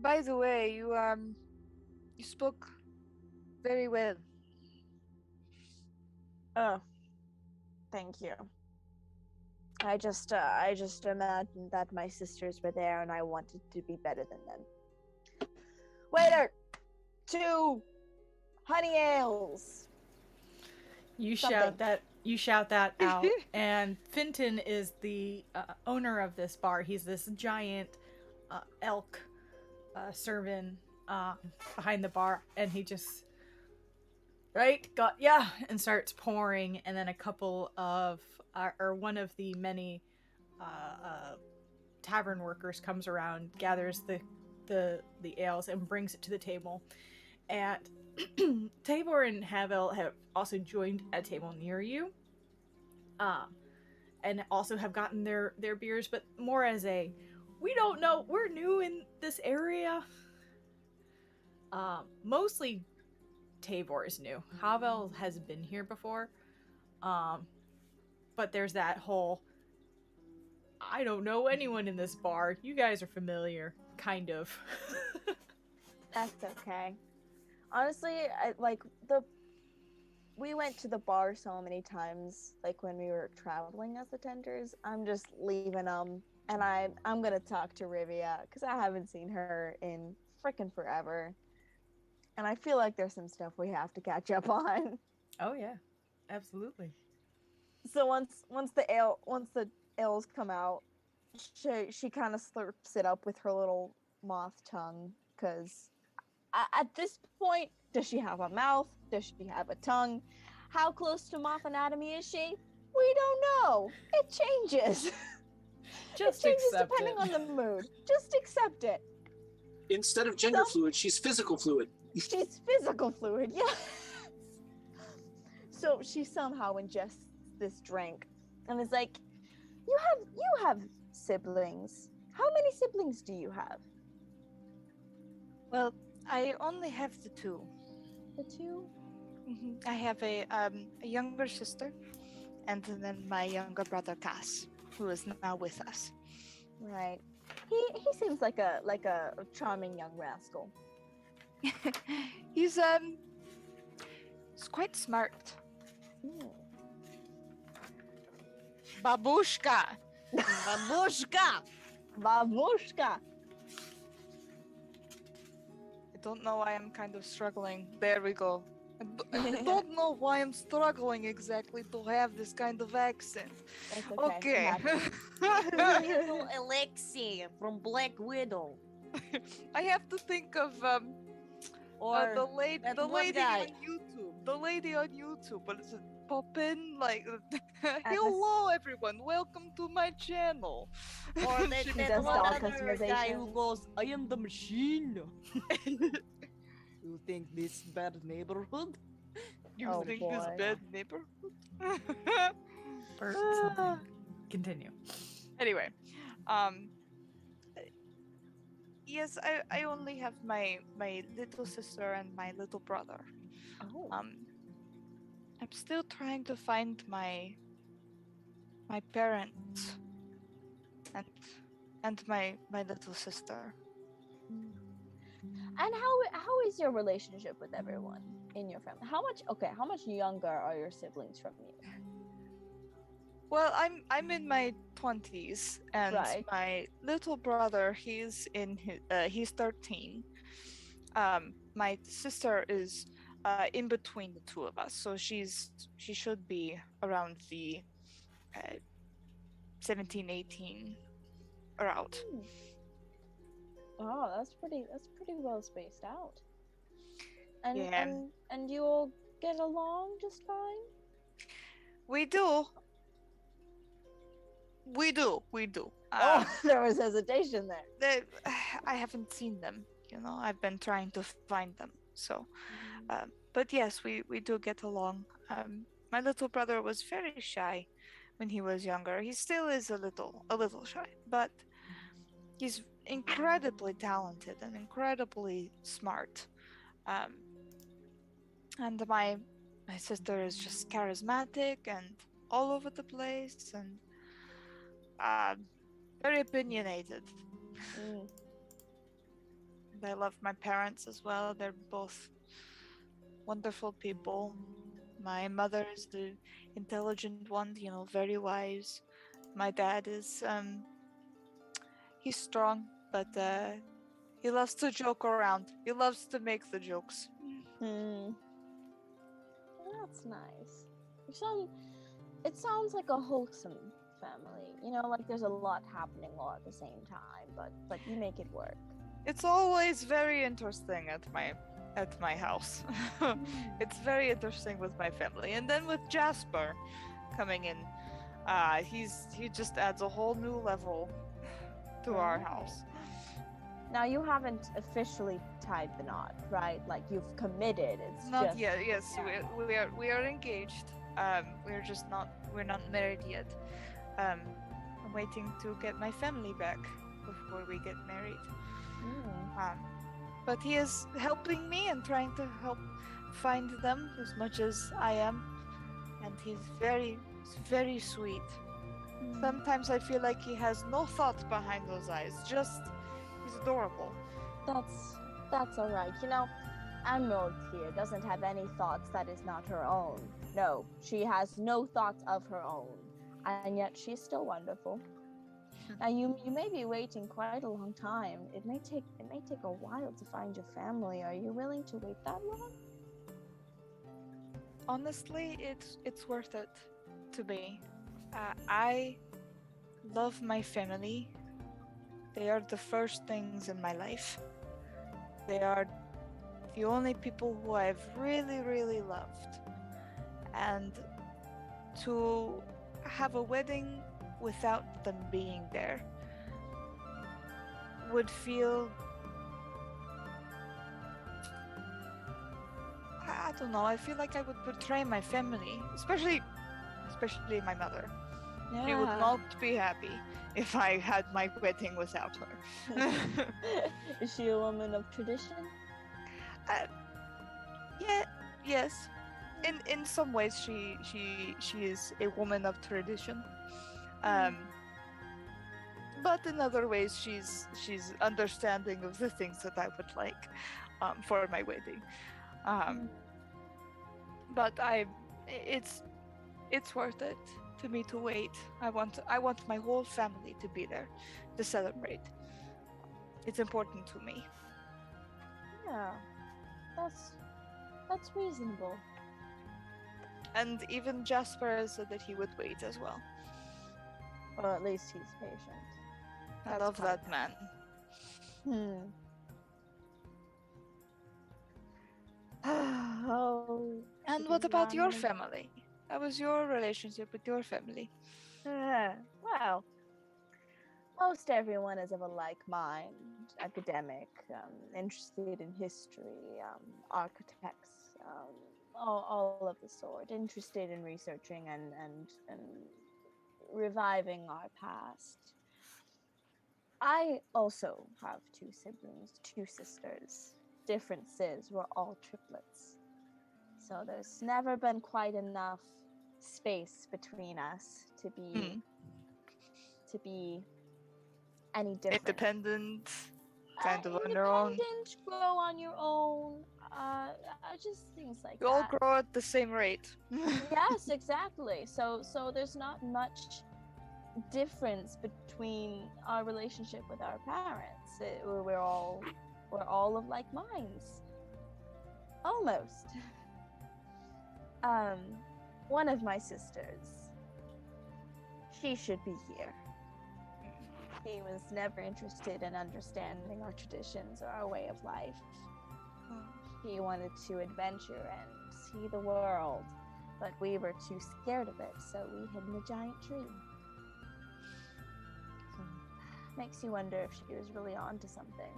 By the way, you spoke very well.
Oh, thank you. I just imagined that my sisters were there and I wanted to be better than them. Waiter, 2 honey ales.
You shout that out, and Finton is the owner of this bar. He's this giant elk servant behind the bar, and he just and starts pouring, and then a couple of or one of the many tavern workers comes around, gathers the ales, and brings it to the table. And Tabor and Havel have also joined a table near you, and also have gotten their beers, but more as a, we don't know, we're new in this area. Mostly Tabor is new. Havel has been here before, but there's that whole, I don't know anyone in this bar. You guys are familiar, kind of.
That's okay. Honestly, we went to the bar so many times, like when we were traveling as attenders. I'm just leaving them, and I'm gonna talk to Rivia because I haven't seen her in frickin' forever, and I feel like there's some stuff we have to catch up on.
Oh yeah, absolutely.
So once the ales come out, she kind of slurps it up with her little moth tongue, because at this point, does she have a mouth? Does she have a tongue? How close to moth anatomy is she? We don't know. It changes.
Just
it changes
accept
depending on the mood. Just accept it.
Instead of gender fluid, she's physical fluid.
She's physical fluid, yes. So she somehow ingests this drink and is like, you have siblings. How many siblings do you have?
Well, I only have the 2.
The 2?
Mm-hmm. I have a younger sister, and then my younger brother Cass, who is now with us.
Right. He seems like a charming young rascal.
He's quite smart. Babushka.
Babushka.
Babushka.
I don't know why I'm kind of struggling. There we go. I don't know why I'm struggling exactly to have this kind of accent.
That's
Okay.
Little Alexei from Black Widow.
I have to think of
Or
the lady
that one
on
guy.
YouTube. The lady on YouTube. But is it Poppin? Like, hello everyone, welcome to my channel.
Or that,
She
that
does
one
all
other guy who
customization.
goes, I am the machine. You think this bad neighborhood?
You
Oh,
think this
boy.
bad neighborhood?
Or something. Continue.
Anyway, Yes, I only have my little sister and my little brother.
Oh.
I'm still trying to find my parents and my little sister.
And how is your relationship with everyone in your family? How much younger are your siblings from you?
Well, I'm in my 20s, and
Right.
my little brother, he's 13. My sister is in between the two of us, so she should be around the uh, 17, 18 around.
Hmm. Oh, that's pretty well spaced out. And
Yeah,
and and you all get along just fine?
we do. We do.
Oh, there was hesitation there.
They, I haven't seen them. I've been trying to find them. So, but yes, we do get along. My little brother was very shy when he was younger. He still is a little shy, but he's incredibly talented and incredibly smart. Um, and my sister is just charismatic and all over the place and uh, very opinionated.
Mm.
And I love my parents as well. They're both wonderful people. My mother is the intelligent one, very wise. My dad is he's strong, but he loves to joke around. He loves to make the jokes.
Hmm. That's nice. You sound. It sounds like a wholesome family. Like there's a lot happening all at the same time, but you make it work.
It's always very interesting at my house. It's very interesting with my family, and then with Jasper coming in, he just adds a whole new level to our house.
Now you haven't officially tied the knot, right? Like you've committed. It's
Not
just
yet. Yes, we are engaged. We're not married yet. Um, I'm waiting to get my family back before we get married. But he is helping me and trying to help find them as much as I am, and he's very sweet. Sometimes I feel like he has no thought behind those eyes. Just he's adorable.
that's all right. Emerald here doesn't have any thoughts that is not her own. No, she has no thoughts of her own, and yet she's still wonderful. Now you may be waiting quite a long time. It may take a while to find your family. Are you willing to wait that long?
Honestly, it's worth it to me. I love my family. They are the first things in my life. They are the only people who I've really, really loved. And to have a wedding without them being there would feel, I don't know, I feel like I would betray my family, especially my mother. She would not be happy if I had my wedding without her.
Is she a woman of tradition?
Yeah, yes. In some ways, she is a woman of tradition. But in other ways, she's understanding of the things that I would like for my wedding. But it's worth it to me to wait. I want my whole family to be there to celebrate. It's important to me.
Yeah, that's reasonable.
And even Jasper said that he would wait as well.
Or at least he's patient.
I love that man.
Oh.
And what about your family? How was your relationship with your family?
Well, most everyone is of a like mind, academic, interested in history, architects, all of the sort, interested in researching and reviving our past. I also have two siblings, two sisters. Differences, we're all triplets. So there's never been quite enough space between us to be any different.
Independent, kind of on your own.
Independent, grow on your own. Just things like
You all
that.
grow at the same rate.
Yes, exactly. So there's not much difference between our relationship with our parents. We're all of like minds, almost. One of my sisters, she should be here. She was never interested in understanding our traditions or our way of life. She wanted to adventure and see the world, but we were too scared of it, so we hid in a giant tree. Makes you wonder if she was really on to something.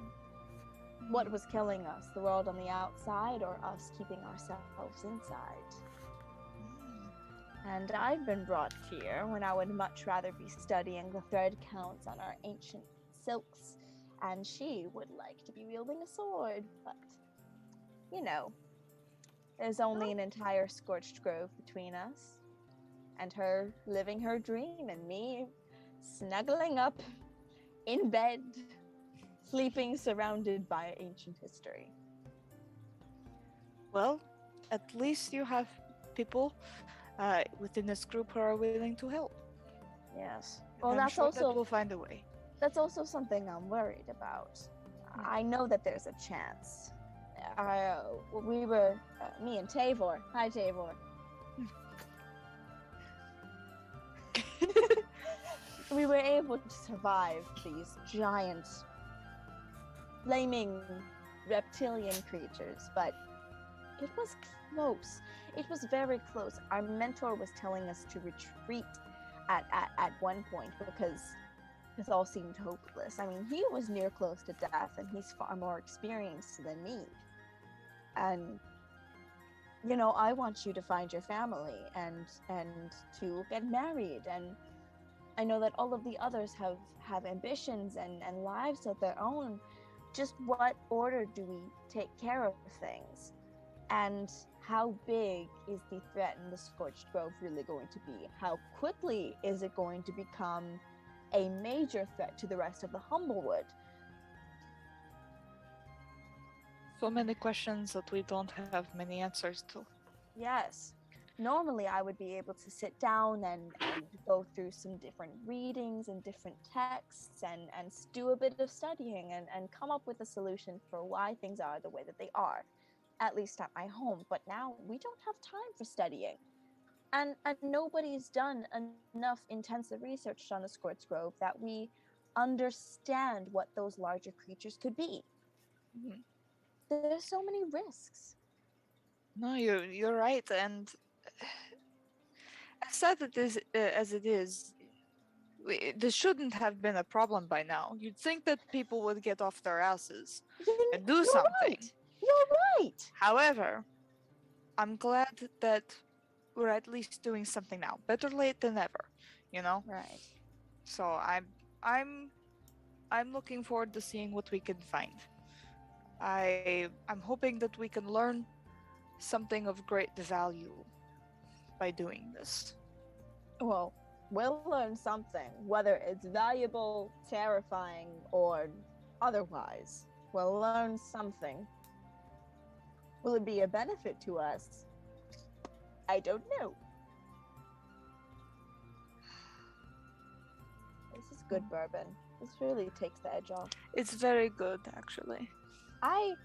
What was killing us, the world on the outside or us keeping ourselves inside? And I've been brought here when I would much rather be studying the thread counts on our ancient silks, and she would like to be wielding a sword, but, you know, there's only an entire scorched grove between us, and her living her dream, and me snuggling up in bed, sleeping surrounded by ancient history.
Well, at least you have people within this group who are willing to help.
Yes.
And
Well,
I'm
that's
sure
also
that we'll find a way.
That's also something I'm worried about. I know that there's a chance. We were me and Tavor. Hi, Tavor. We were able to survive these giant, flaming reptilian creatures, but it was close. It was very close. Our mentor was telling us to retreat at one point because it all seemed hopeless. I mean, he was near close to death, and he's far more experienced than me. And you know, I want you to find your family and to get married, and I know that all of the others have ambitions and lives of their own. Just what order do we take care of things? And how big is the threat in the Scorched Grove really going to be? How quickly is it going to become a major threat to the rest of the Humblewood?
So many questions that we don't have many answers to.
Yes. Normally I would be able to sit down and go through some different readings and different texts and do a bit of studying and come up with a solution for why things are the way that they are, at least at my home. But now we don't have time for studying. And nobody's done enough intensive research on the Scorched Grove that we understand what those larger creatures could be.
Mhm.
There's so many risks.
No, you're right, and as sad as it is, this shouldn't have been a problem by now. You'd think that people would get off their asses and do something.
Right. You're right.
However, I'm glad that we're at least doing something now. Better late than never, you know?
Right.
So I'm looking forward to seeing what we can find. I'm hoping that we can learn something of great value by doing this.
Well, we'll learn something, whether it's valuable, terrifying, or otherwise. We'll learn something. Will it be a benefit to us? I don't know. This is good bourbon. This really takes the edge off.
It's very good, actually.
I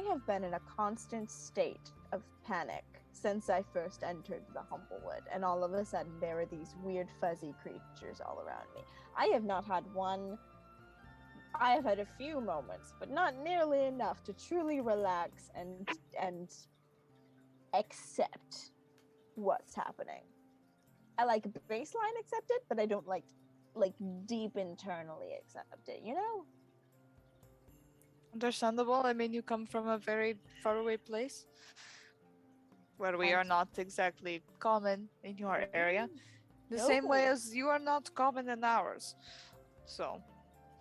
have been in a constant state of panic since I first entered the Humblewood, and all of a sudden there are these weird fuzzy creatures all around me. I have not had one. I have had a few moments, but not nearly enough to truly relax and accept what's happening. I like baseline accept it, but I don't like deep internally accept it, you know?
Understandable. I mean, you come from a very faraway place where we are not exactly common in your area. The same way as you are not common in ours. So,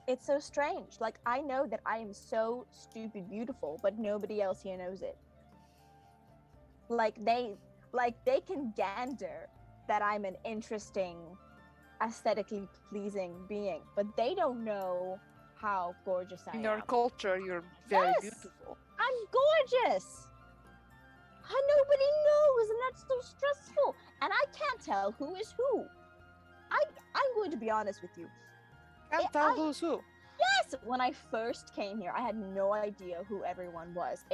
it's so strange. Like, I know that I am so stupid beautiful, but nobody else here knows it. Like they can gander that I'm an interesting, aesthetically pleasing being, but they don't know how gorgeous I
In your
am.
culture, you're very
Yes!
beautiful.
I'm gorgeous. Nobody knows, and that's so stressful. And I can't tell who is who. I'm going to be honest with you.
Can't tell who's who.
Yes, when I first came here, I had no idea who everyone was.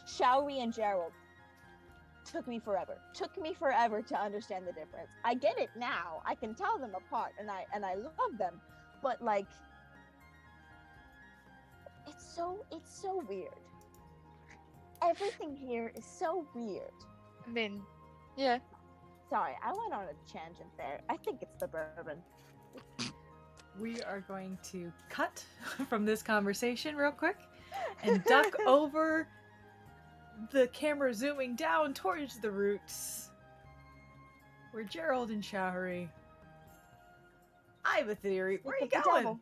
Showery and Gerald took me forever to understand the difference. I get it now. I can tell them apart, and I love them. But like, it's so weird. Everything here is so weird.
I mean, yeah.
Sorry, I went on a tangent there. I think it's the bourbon.
We are going to cut from this conversation real quick and duck over the camera zooming down towards the roots where Gerald and Showery. I have a theory. Where are you
Look at the
going?
devil.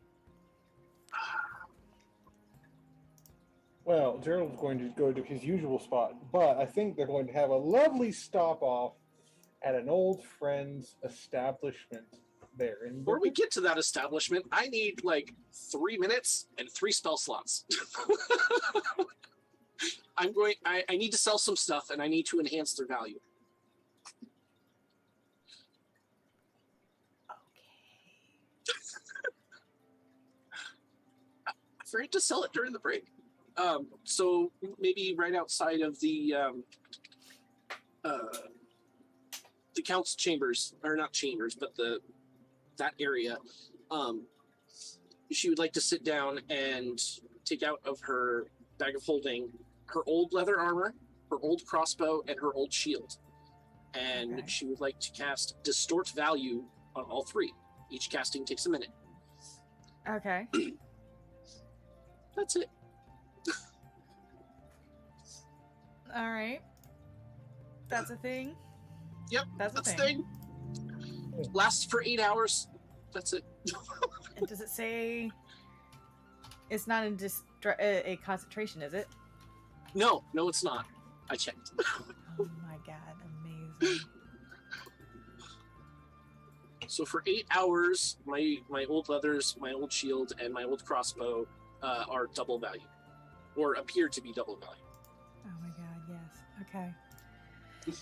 Well, Gerald's going to go to his usual spot, but I think they're going to have a lovely stop off at an old friend's establishment there. And
Before we get to that establishment, I need like 3 minutes and 3 spell slots. I need to sell some stuff and I need to enhance their value. I forgot to sell it during the break. So maybe right outside of the council chambers, or not chambers, but that area. She would like to sit down and take out of her bag of holding her old leather armor, her old crossbow, and her old shield. And
Okay.
she would like to cast Distort Value on all 3. Each casting takes a minute.
Okay.
That's it.
All right. That's a thing.
Yep,
That's a
that's
thing.
thing. Lasts for 8 hours. That's it.
And does it say it's not a concentration, is it?
No, it's not. I checked.
Oh my god, amazing.
So for 8 hours, my old leathers, my old shield, and my old crossbow are double value, or appear to be double value.
Oh my god, yes. Okay.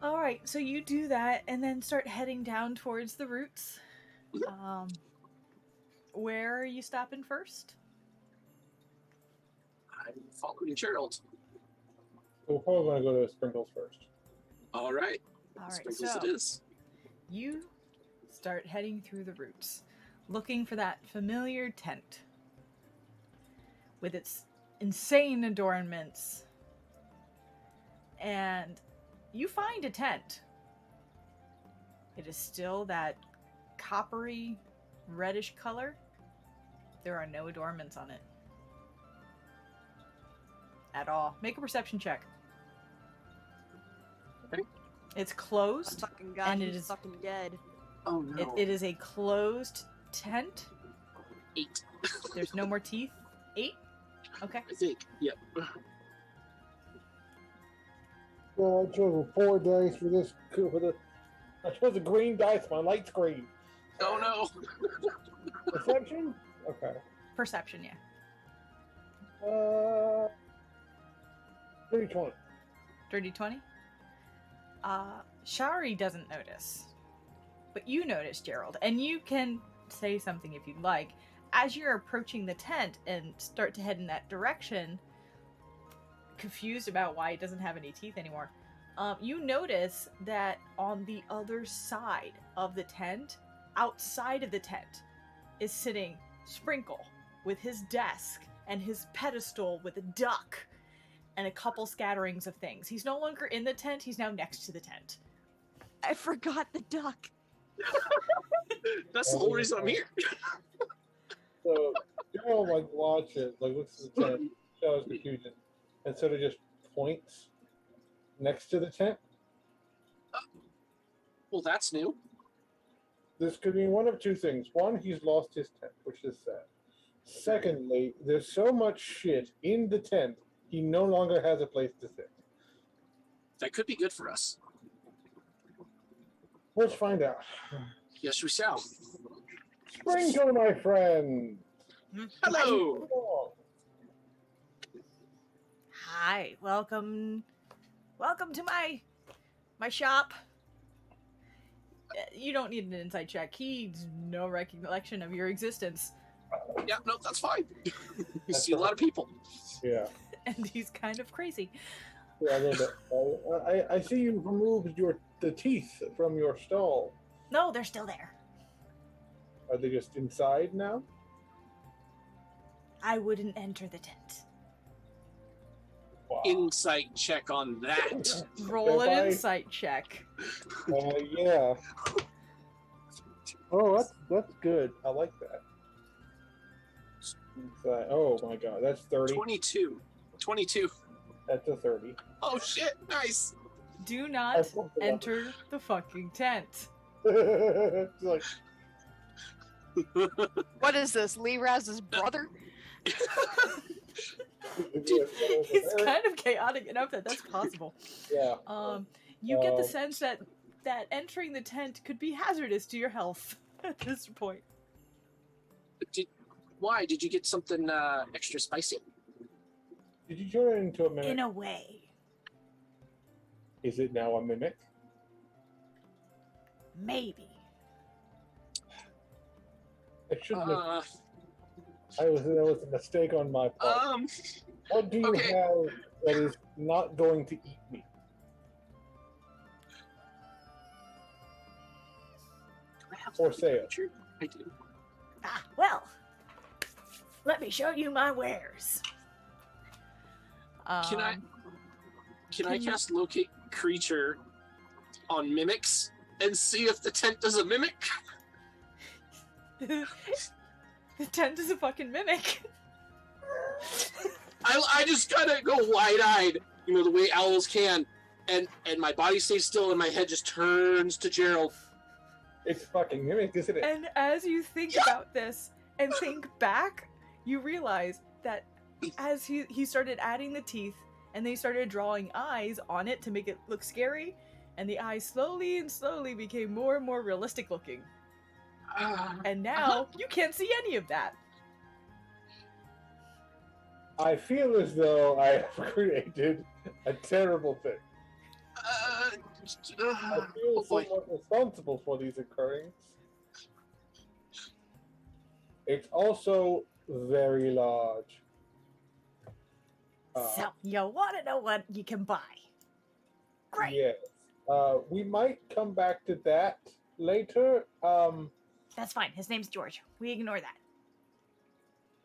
All right, so you do that and then start heading down towards the roots. Where are you stopping first?
I'm following Gerald.
we're probably going to go to Sprinkles first.
All right.
All right,
Sprinkles
so
it is.
you start heading through the roots, looking for that familiar tent with its insane adornments. And you find a tent. It is still that coppery, reddish color. There are no adornments on it. At all. Make a perception check.
Okay.
It's closed.
Fucking god,
And it
he's
is-
fucking dead.
Oh no.
It is a closed tent.
8.
There's no more teeth. 8? Okay.
I think. Yep.
I chose 4 dice for this. I chose a green dice. My light's green.
Oh no.
Perception? Okay.
Perception, yeah.
320.
Dirty 20? Shari doesn't notice. But you notice, Gerald. And you can say something if you'd like. As you're approaching the tent and start to head in that direction, confused about why it doesn't have any teeth anymore, you notice that on the other side of the tent, outside of the tent, is sitting Sprinkle with his desk and his pedestal with a duck and a couple scatterings of things. He's no longer in the tent, he's now next to the tent.
I forgot the duck.
That's the whole reason I'm here.
So Gerald watches, looks at the tent, shows confusion, and sort of just points next to the tent.
Well, that's new.
This could mean one of 2 things. One, he's lost his tent, which is sad. Secondly, there's so much shit in the tent, he no longer has a place to sit.
That could be good for us.
Let's find out.
Yes, we shall.
Sprinkle, my friend.
Hello.
Hi, welcome to my shop. You don't need an insight check. He's no recollection of your existence.
Yeah, no, that's fine. You see a lot of people.
Yeah.
And he's kind of crazy.
Yeah, a little bit. I see you removed the teeth from your stall.
No, they're still there.
Are they just inside now?
I wouldn't enter the tent.
Wow.
Insight check on that.
Roll an insight check.
Yeah. Oh, that's good. I like that. Inside. Oh my god, that's 30.
22.
That's a 30.
Oh shit, nice.
Do not enter the fucking tent.
It's like,
What is this? Lee Raz's brother?
He's kind of chaotic enough that that's possible.
Yeah.
You get the sense that entering the tent could be hazardous to your health at this point.
Why? Did you get something extra spicy?
Did you turn it into a mimic?
In a way.
Is it now a mimic?
Maybe.
I shouldn't have. That was a mistake on my part. What do you have that is not going to eat me? For sale.
Sure, I do.
Well, let me show you my wares.
Can I cast locate creature on mimics and see if the tent does a mimic?
The tent is a fucking mimic.
I just gotta go wide-eyed, the way owls can, and my body stays still and my head just turns to Gerald.
It's fucking mimic, isn't it?
And as you think about this and think back, you realize that as he started adding the teeth and they started drawing eyes on it to make it look scary, and the eyes slowly and slowly became more and more realistic looking. And now you can't see any of that.
I feel as though I have created a terrible thing. I feel somewhat responsible for these occurrences. It's also very large.
So, you want to know what you can buy? Great.
Yes. We might come back to that later.
That's fine. His name's George. We ignore that.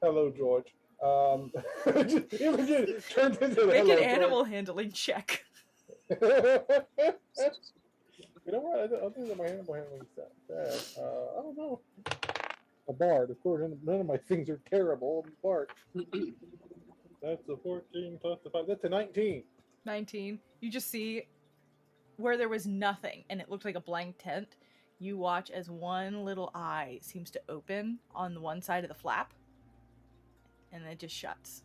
Hello, George. Imogen turns into
Make
hello,
an animal handling check.
You know what? I don't think that my animal handling is that bad. I don't know. A bard, of course. None of my things are terrible. I'm a bard. That's a 14 plus the 5. That's a 19.
19. You just see where there was nothing and it looked like a blank tent. You watch as one little eye seems to open on the one side of the flap, and then it just shuts.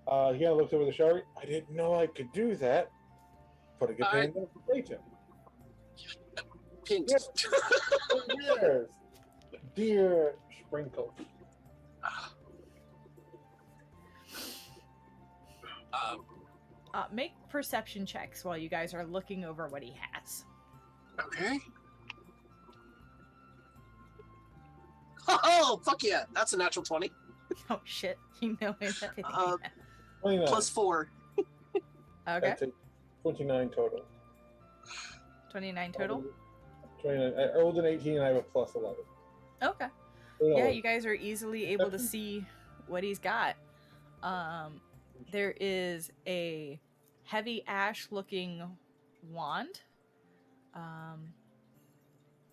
He kind of looks over the shower. I didn't know I could do that. Put a good hand up for later.
Pint.
Yes. Yes. Dear Sprinkle.
Make perception checks while you guys are looking over what he has.
Okay. Oh, fuck yeah. That's a natural 20.
Oh shit, you know everything.
29.
Plus 4.
Okay.
That's a 29 total.
29 total?
29. I rolled an 18 and I have a plus 11.
Okay.
So no,
Yeah, you guys are easily able to see what he's got. There is a heavy ash looking wand.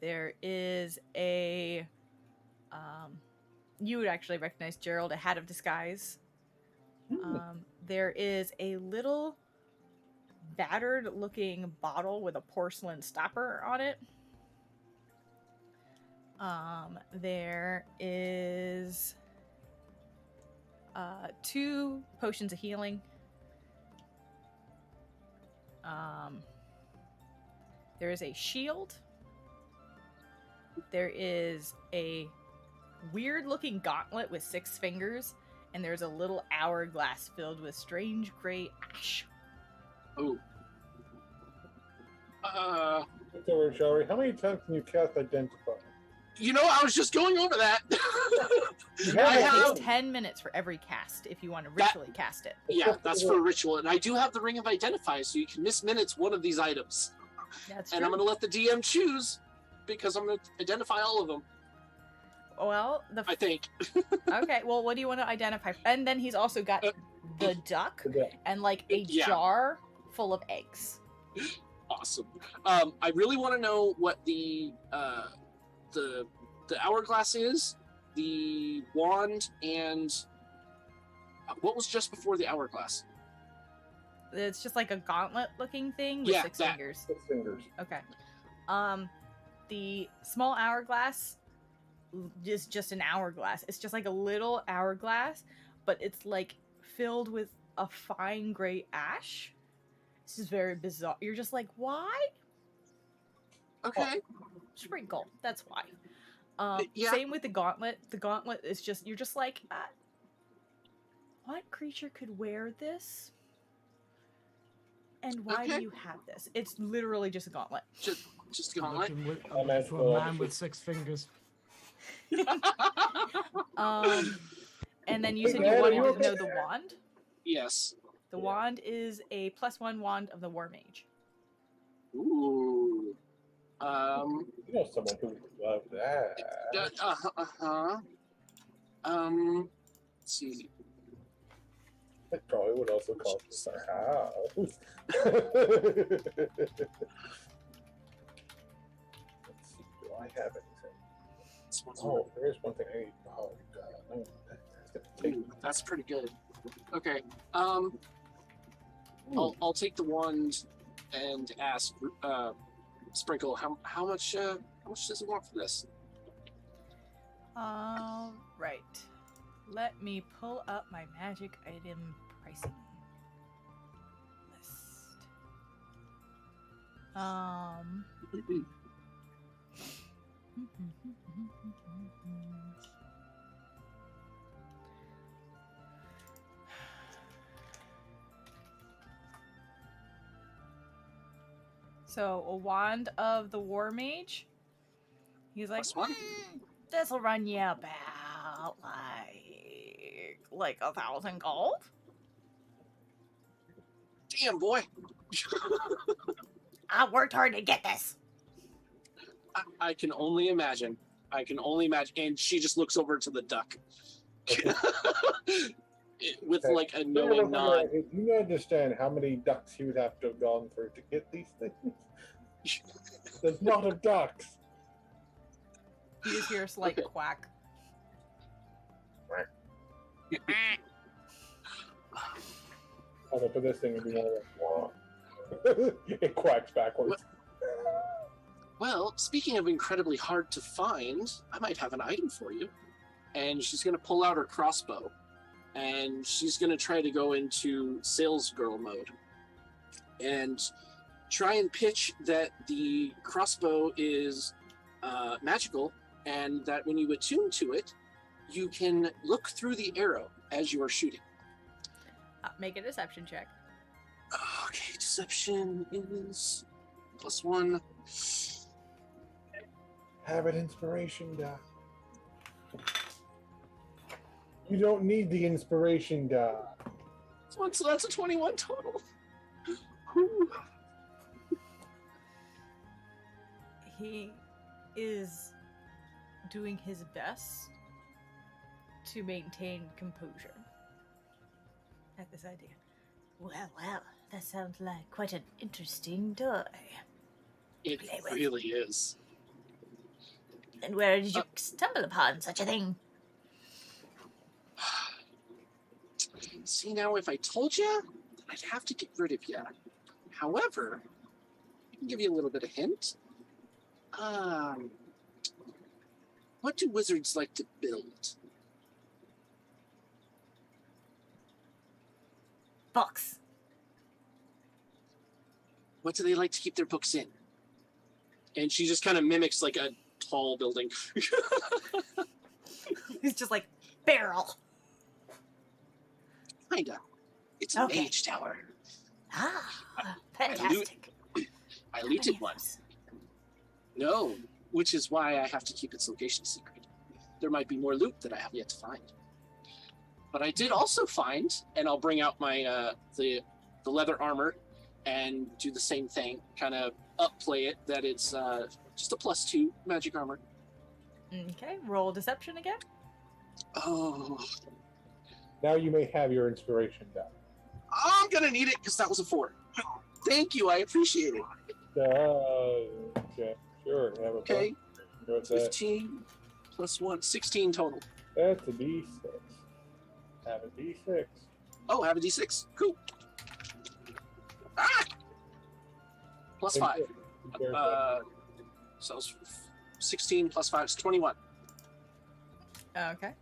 There is a you would actually recognize Gerald, a hat of disguise. There is a little battered looking bottle with a porcelain stopper on it. There is 2 potions of healing. There is a shield. There is a weird-looking gauntlet with 6 fingers, and there's a little hourglass filled with strange gray ash.
Oh.
So, shall we? How many times can you cast Identify?
You know, I was just going over that.
You
I
have
It
have-
takes 10 minutes for every cast if you want to ritually cast it.
Yeah, that's for a ritual, and I do have the Ring of Identify, so you can miss minutes one of these items.
That's
And
true.
I'm going to let the DM choose, because I'm going to identify all of them,
Well,
I think.
okay, well, what do you want to identify? And then he's also got the duck
Yeah.
and like a
Yeah.
jar full of eggs.
Awesome. I really want to know what the hourglass is, the wand, and what was just before the hourglass?
It's just like a gauntlet looking thing with
Yeah,
6
that.
fingers.
6 fingers.
Okay. The small hourglass is just an hourglass. It's just like a little hourglass, but it's like filled with a fine gray ash. This is very bizarre. You're just like, why?
Okay.
Sprinkle. That's why.
Yeah.
Same with the gauntlet. The gauntlet is just, you're just like, what creature could wear this? And why
Okay.
do you have this? It's literally just a gauntlet.
Just gauntlet.
I'm looking for a man with 6 fingers.
And then you said
Hey,
you
Dad, are
wanted
you
to
okay?
know the wand.
Yes.
The wand is a +1 wand of the War Mage.
Ooh.
You know someone who would love that.
Let's see.
That probably would also cost us our house. Let's see, do I have anything?
This one's
Oh, there is one thing I need. Oh, God. No, that's gonna take
Ooh, that's pretty good. Okay. I'll take the wand and ask Sprinkle how much does it want for this?
All right. Let me pull up my magic item pricing list. So a wand of the War Mage. He's like,
+1?
This'll run you about like 1,000 gold.
Damn, boy.
I worked hard to get this.
I can only imagine. And she just looks over to the duck. With
Okay.
like a knowing nod.
Do you understand how many ducks he would have to have gone through to get these things? There's not a ducks.
You just hear a slight
Okay.
quack.
Okay, but this thing would be more like, it quacks backwards.
Well, speaking of incredibly hard to find, I might have an item for you. And she's going to pull out her crossbow. And she's going to try to go into sales girl mode. And try and pitch that the crossbow is magical. And that when you attune to it, you can look through the arrow as you are shooting.
Make a deception check.
Okay, deception is +1.
Have an inspiration die. You don't need the inspiration die.
So that's a 21 total. Whew.
He is doing his best to maintain composure at this idea. Well, that sounds like quite an interesting toy.
It
Play with.
really is.
And where did you stumble upon such a thing?
See, now if I told you, I'd have to get rid of you. However, I can give you a little bit of hint. What do wizards like to build?
Books.
What do they like to keep their books in? And she just kind of mimics like a tall building.
He's just like, barrel.
Kinda. It's a
Okay.
mage tower.
Ah, fantastic.
I looted one. No, which is why I have to keep its location secret. There might be more loot that I have yet to find. But I did also find, and I'll bring out my the leather armor and do the same thing, kind of upplay it that it's just a +2 magic armor.
Okay, roll deception again.
Oh,
Now you may have your inspiration down.
I'm gonna need it because that was a 4. Thank you, I appreciate it.
Okay, sure. Have a
Okay,
What's that?
15 +1, 16 total.
That's a D6. Have a D6.
Oh, have a D6. Cool. Ah! +5. So it's 16 +5 is 21.
Okay.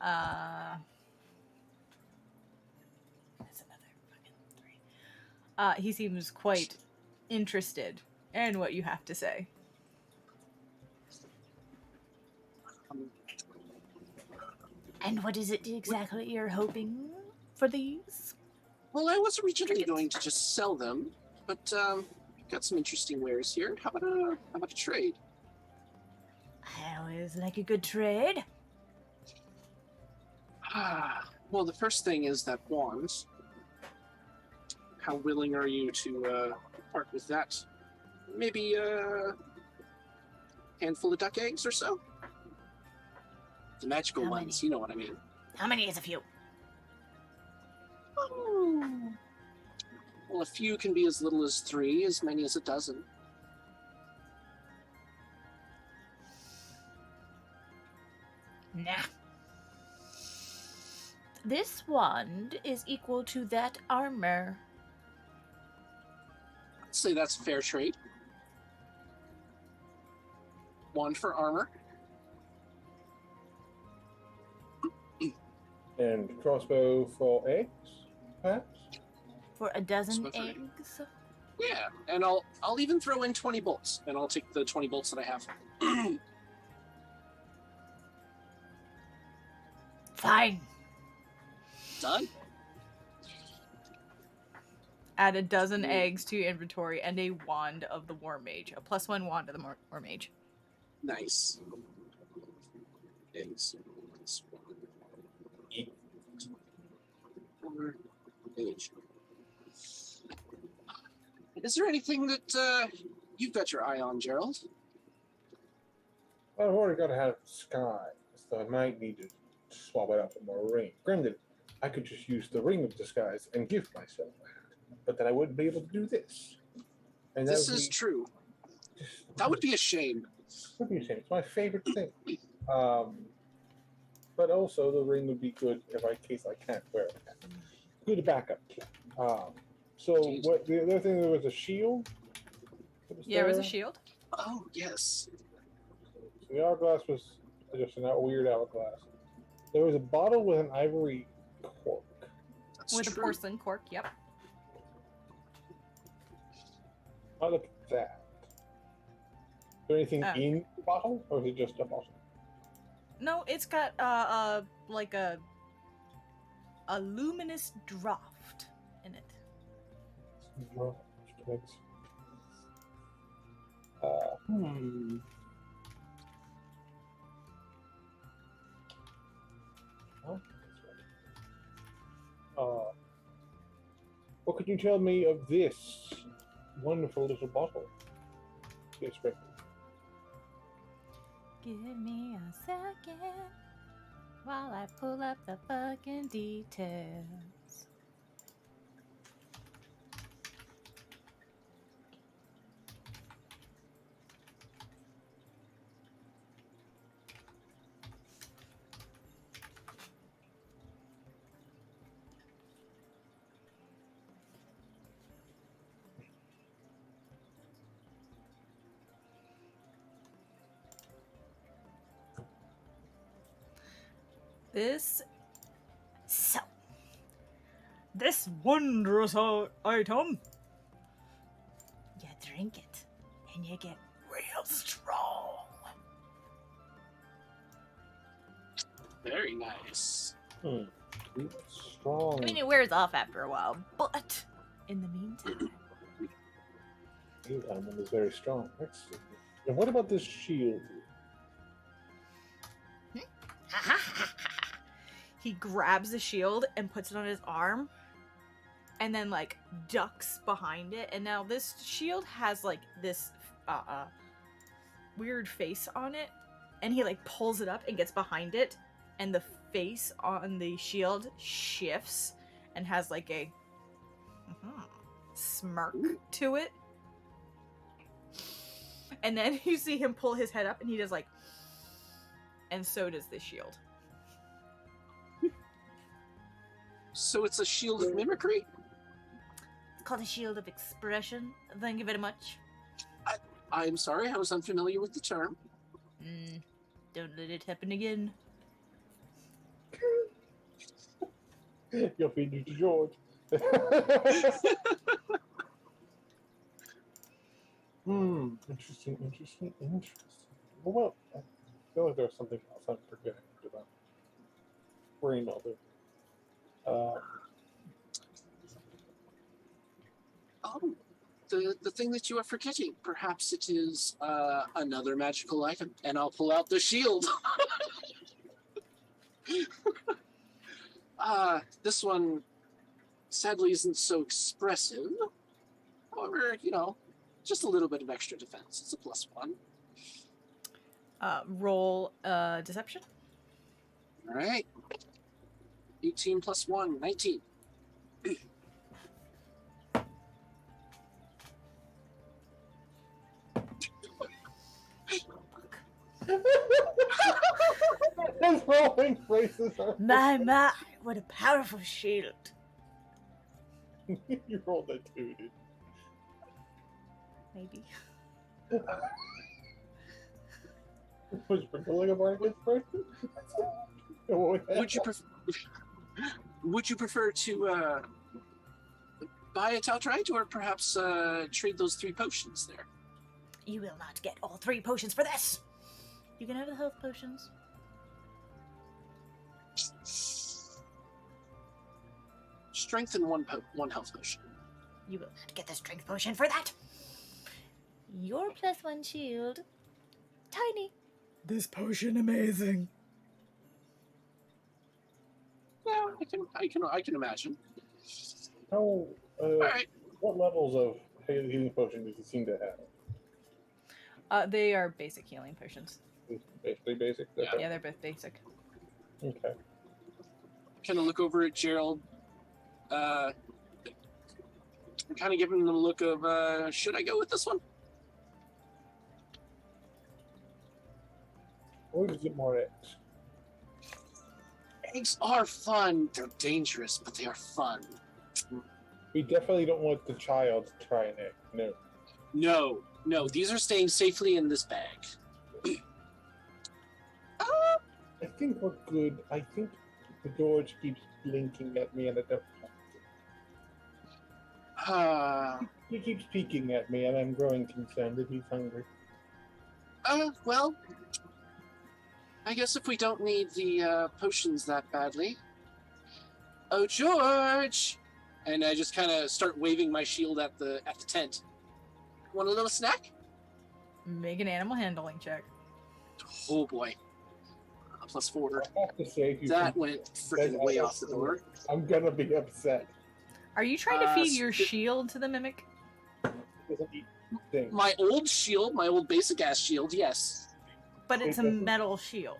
That's another fucking 3. He seems quite interested in what you have to say. And what is it exactly you're hoping for these?
Well, I was originally going to just sell them, but got some interesting wares here. How about a trade?
I always like a good trade.
Well, the first thing is that wand. How willing are you to part with that? Maybe a handful of duck eggs or so? The magical
How
ones,
many?
you know what I mean.
How many is a few?
Oh. Well, a few can be as little as 3, as many as a dozen.
Nah. This wand is equal to that armor.
I'd say that's a fair trade. Wand for armor.
And crossbow for eggs, perhaps?
For a dozen
That's what
eggs?
Yeah, and I'll even throw in 20 bolts, and I'll take the 20 bolts that I have.
Fine.
Done.
Add a dozen eggs to your inventory and a wand of the War Mage. A +1 wand of the War Mage.
Nice. Eggs. Age. Is there anything that you've got your eye on, Gerald?
I've already got to have sky, so I might need to swap it out for more ring. Granted, I could just use the ring of disguise and give myself that, but then I wouldn't be able to do this. And that
This
would
is
be,
true. That would be a shame.
would be a shame. It's my favorite thing. But also the ring would be good in case I can't wear it. Good backup. So what? The other thing, there was a shield.
Yeah, it was a shield.
Oh, yes.
The hourglass was just a weird hourglass. There was a bottle with an ivory cork.
That's
With
true.
a porcelain cork, yep.
I look at that. Is there anything
Oh.
in the bottle, or is it just a bottle?
No, it's got like a luminous draft in it.
Hmm.
What could you tell me of this wonderful little bottle? Yes, Rick.
Give me a second while I pull up the fucking details. This. So. This wondrous item. You drink it, and you get real strong.
Very nice.
Strong.
I mean, it wears off after a while, but in the meantime.
New animal is very strong. Excellent. And what about this shield?
He grabs the shield and puts it on his arm, and then like ducks behind it. And now this shield has like this weird face on it, and he like pulls it up and gets behind it, and the face on the shield shifts and has like a smirk to it. And then you see him pull his head up, and he does like, and so does the shield.
So it's a shield of mimicry?
It's called a shield of expression. Thank you very much.
I'm sorry, I was unfamiliar with the term.
Don't let it happen again.
You'll feed you to George. Interesting. Well, I feel like there's something else I'm forgetting about. Brain melted.
The thing that you are forgetting. Perhaps it is another magical item, and I'll pull out the shield. This one sadly isn't so expressive. However, just a little bit of extra defense. It's a +1.
Roll deception.
All right. 18 + 1, 19.
His rolling faces are.
My, what a powerful shield.
You rolled a 2, dude.
Maybe.
Was Brickling a bardic inspiration?
Would you prefer to buy it outright, or perhaps trade those 3 potions there?
You will not get all 3 potions for this. You can have the health potions.
Strengthen one health potion.
You will not get the strength potion for that. Your +1 shield. Tiny. This potion amazing.
Yeah, I can imagine.
How?
All right.
What levels of healing potion does it seem to have?
They are basic healing potions.
Basically basic.
Yeah.
Yeah, they're both basic.
Okay.
Kind of look over at Gerald. I'm kind of giving him a look of, should I go with this one?
Or is it more eggs?
Eggs are fun. They're dangerous, but they are fun.
We definitely don't want the child to try an egg. No.
No. These are staying safely in this bag.
I think we're good. I think the George keeps blinking at me, and I don't. He keeps peeking at me, and I'm growing concerned that he's hungry.
Well, I guess if we don't need the potions that badly. Oh, George! And I just kind of start waving my shield at the tent. Want a little snack?
Make an animal handling check.
Oh boy. +4.
I have to say, if you
That went freaking way off the door.
I'm gonna be upset.
Are you trying to feed your shield to the mimic?
It doesn't eat things.
My old shield, my old basic ass shield, yes.
But it's a metal shield.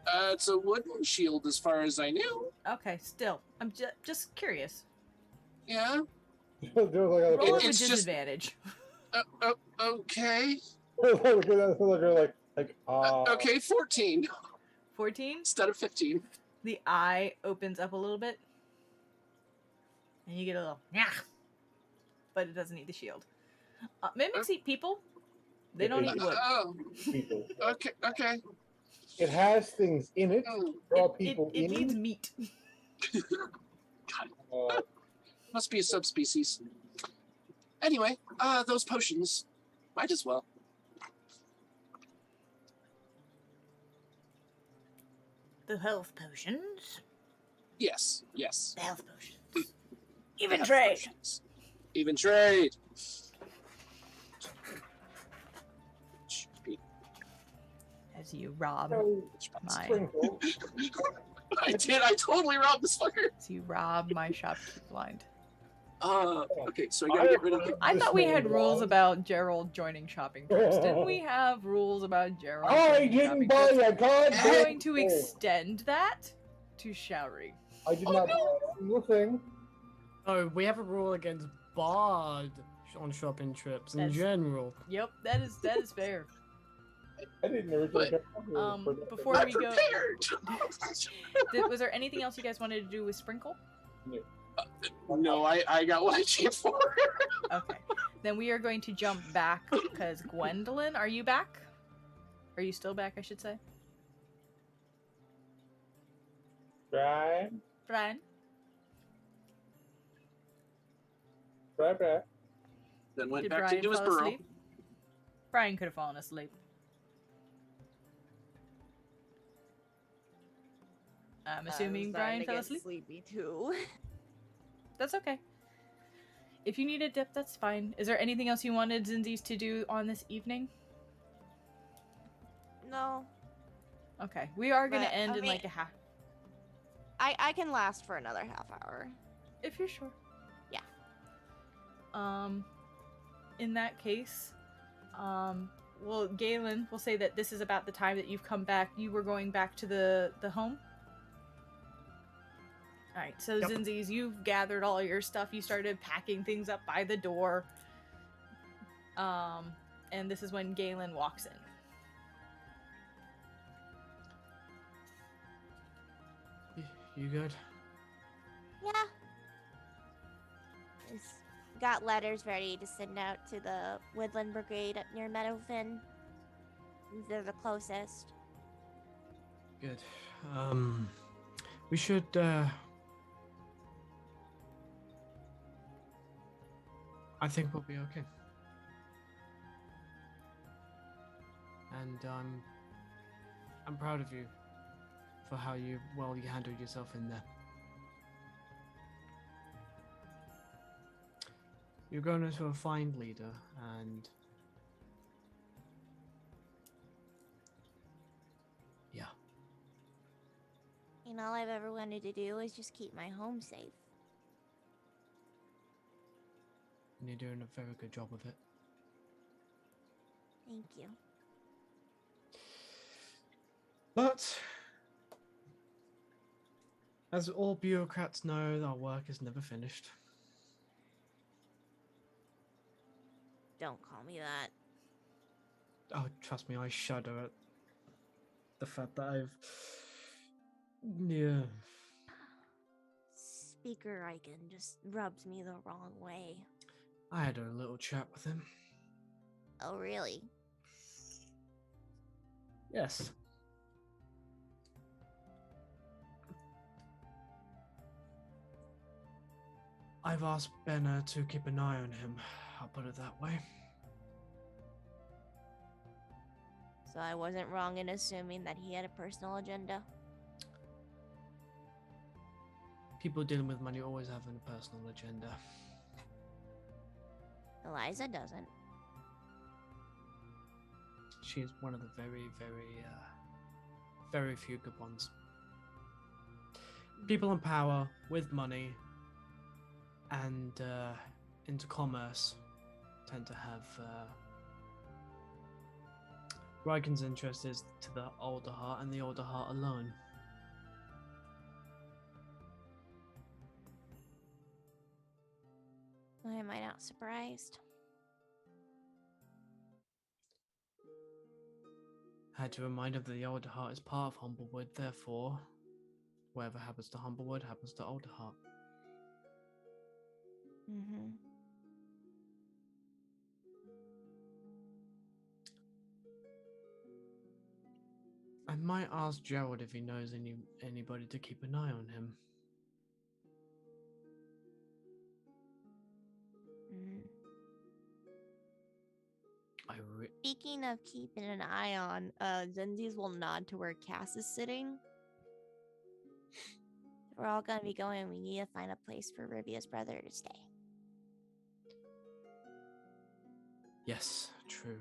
It's a wooden shield as far as I knew.
Okay, still. I'm just curious.
Yeah.
There's like a
Roll it with
It's just-
disadvantage.
Okay. Okay, 14
14?
instead of 15.
The eye opens up a little bit. And you get a little, yeah. But it doesn't eat the shield. Mimics eat people. They don't eat wood.
Oh,
people.
okay.
It has things in it to draw people
it
in.
needs meat.
Must be a subspecies. Anyway, those potions, might as well.
The health potions.
Yes.
The health potions. Even
Health
trade.
potions. Even trade.
As you rob my.
Sprinkle.
I did. I totally robbed this fucker.
As you rob my shopkeep blind.
Okay, so I gotta get rid of the...
I thought we had rules about Gerald joining shopping trips. Didn't we have rules about Gerald?
I
joining
didn't
shopping
buy
trips?
a goddamn
I'm going to
thing.
extend that to Showry.
I did not buy a single thing.
Oh, we have a rule against Bard on shopping trips in
That's-
general.
Yep, that is fair.
I didn't originally get
Before
I'm
we go,
prepared!
was there anything else you guys wanted to do with Sprinkle?
No, I got what I came for.
Okay, then we are going to jump back because Gwendolyn, are you back? Are you still back? I should say.
Brian.
Brian.
Brian.
Then went
Did
back
Brian
into his
fall
burrow.
asleep? Brian could have fallen asleep. I'm assuming Brian fell asleep.
Sleepy too.
That's okay. If you need a dip, that's fine. Is there anything else you wanted Zinzi's to do on this evening?
No,
Okay, we are gonna
But,
end
I
in
mean-
like a half.
I can last for another half hour.
If you're sure.
Yeah.
In that case, well, Galen, we'll say that this is about the time that you've come back. You were going back to the home? Alright, so
Yep.
Zinzi's, you've gathered all your stuff. You started packing things up by the door. And this is when Galen walks in.
You good?
Yeah. Just got letters ready to send out to the Woodland Brigade up near Meadowfen. They're the closest.
Good. We should, I think we'll be okay. And I'm proud of you for how you handled yourself in there. You're going into a fine leader, and yeah,
And all I've ever wanted to do is just keep my home safe.
and you're doing a very good job of it.
Thank you.
But as all bureaucrats know, our work is never finished.
Don't call me that.
Oh, trust me, I shudder at the fact that I've... Yeah.
Speaker Icon just rubs me the wrong way.
I had a little chat with him.
Oh, really?
Yes. I've asked Benna to keep an eye on him. I'll put it that way.
So I wasn't wrong in assuming that he had a personal agenda?
People dealing with money always have a personal agenda.
Eliza doesn't.
She is one of the very few good ones. People in power with money and into commerce tend to have Riken's interest is to the older heart and the older heart alone.
Why am I not surprised?
I had to remind him that the older heart is part of Humblewood, therefore, whatever happens to Humblewood happens to older heart.
Mm-hmm.
I might ask Gerald if he knows anybody to keep an eye on him.
Mm.
I
Speaking of keeping an eye on, Zenzi's will nod to where Cass is sitting. If we're all gonna be going, we need to find a place for Rivia's brother to stay.
Yes, true.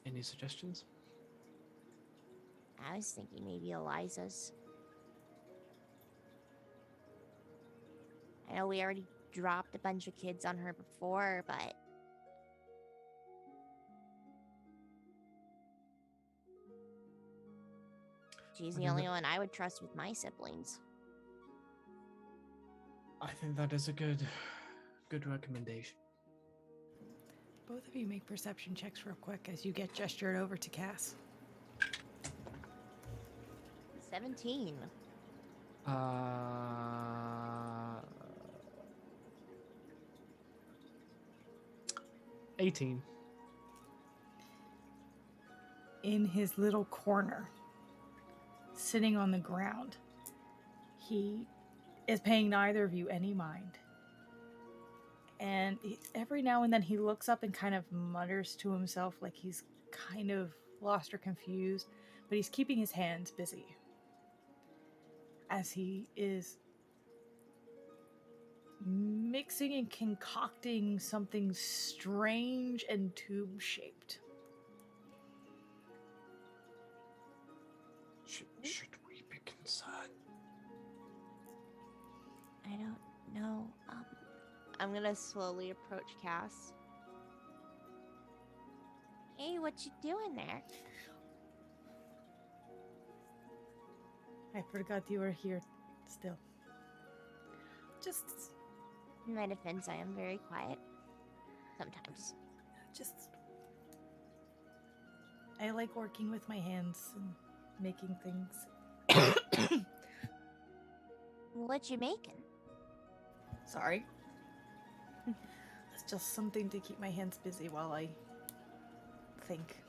Any suggestions?
I was thinking maybe Eliza's. I know we already dropped a bunch of kids on her before, but she's the only one I would trust with my siblings.
I think that is a good recommendation.
Both of you make perception checks real quick as you get gestured over to Cass.
17.
18.
In his little corner, sitting on the ground, he is paying neither of you any mind. And every now and then he looks up and kind of mutters to himself like he's kind of lost or confused, but he's keeping his hands busy as he is mixing and concocting something strange and tube-shaped.
Should we be concerned?
I don't know. I'm gonna slowly approach Cass. Hey, what you doing there?
I forgot you were here still. Just
In my defense, I am very quiet. Sometimes.
I like working with my hands and making things.
What you making?
Sorry. It's just something to keep my hands busy while I think.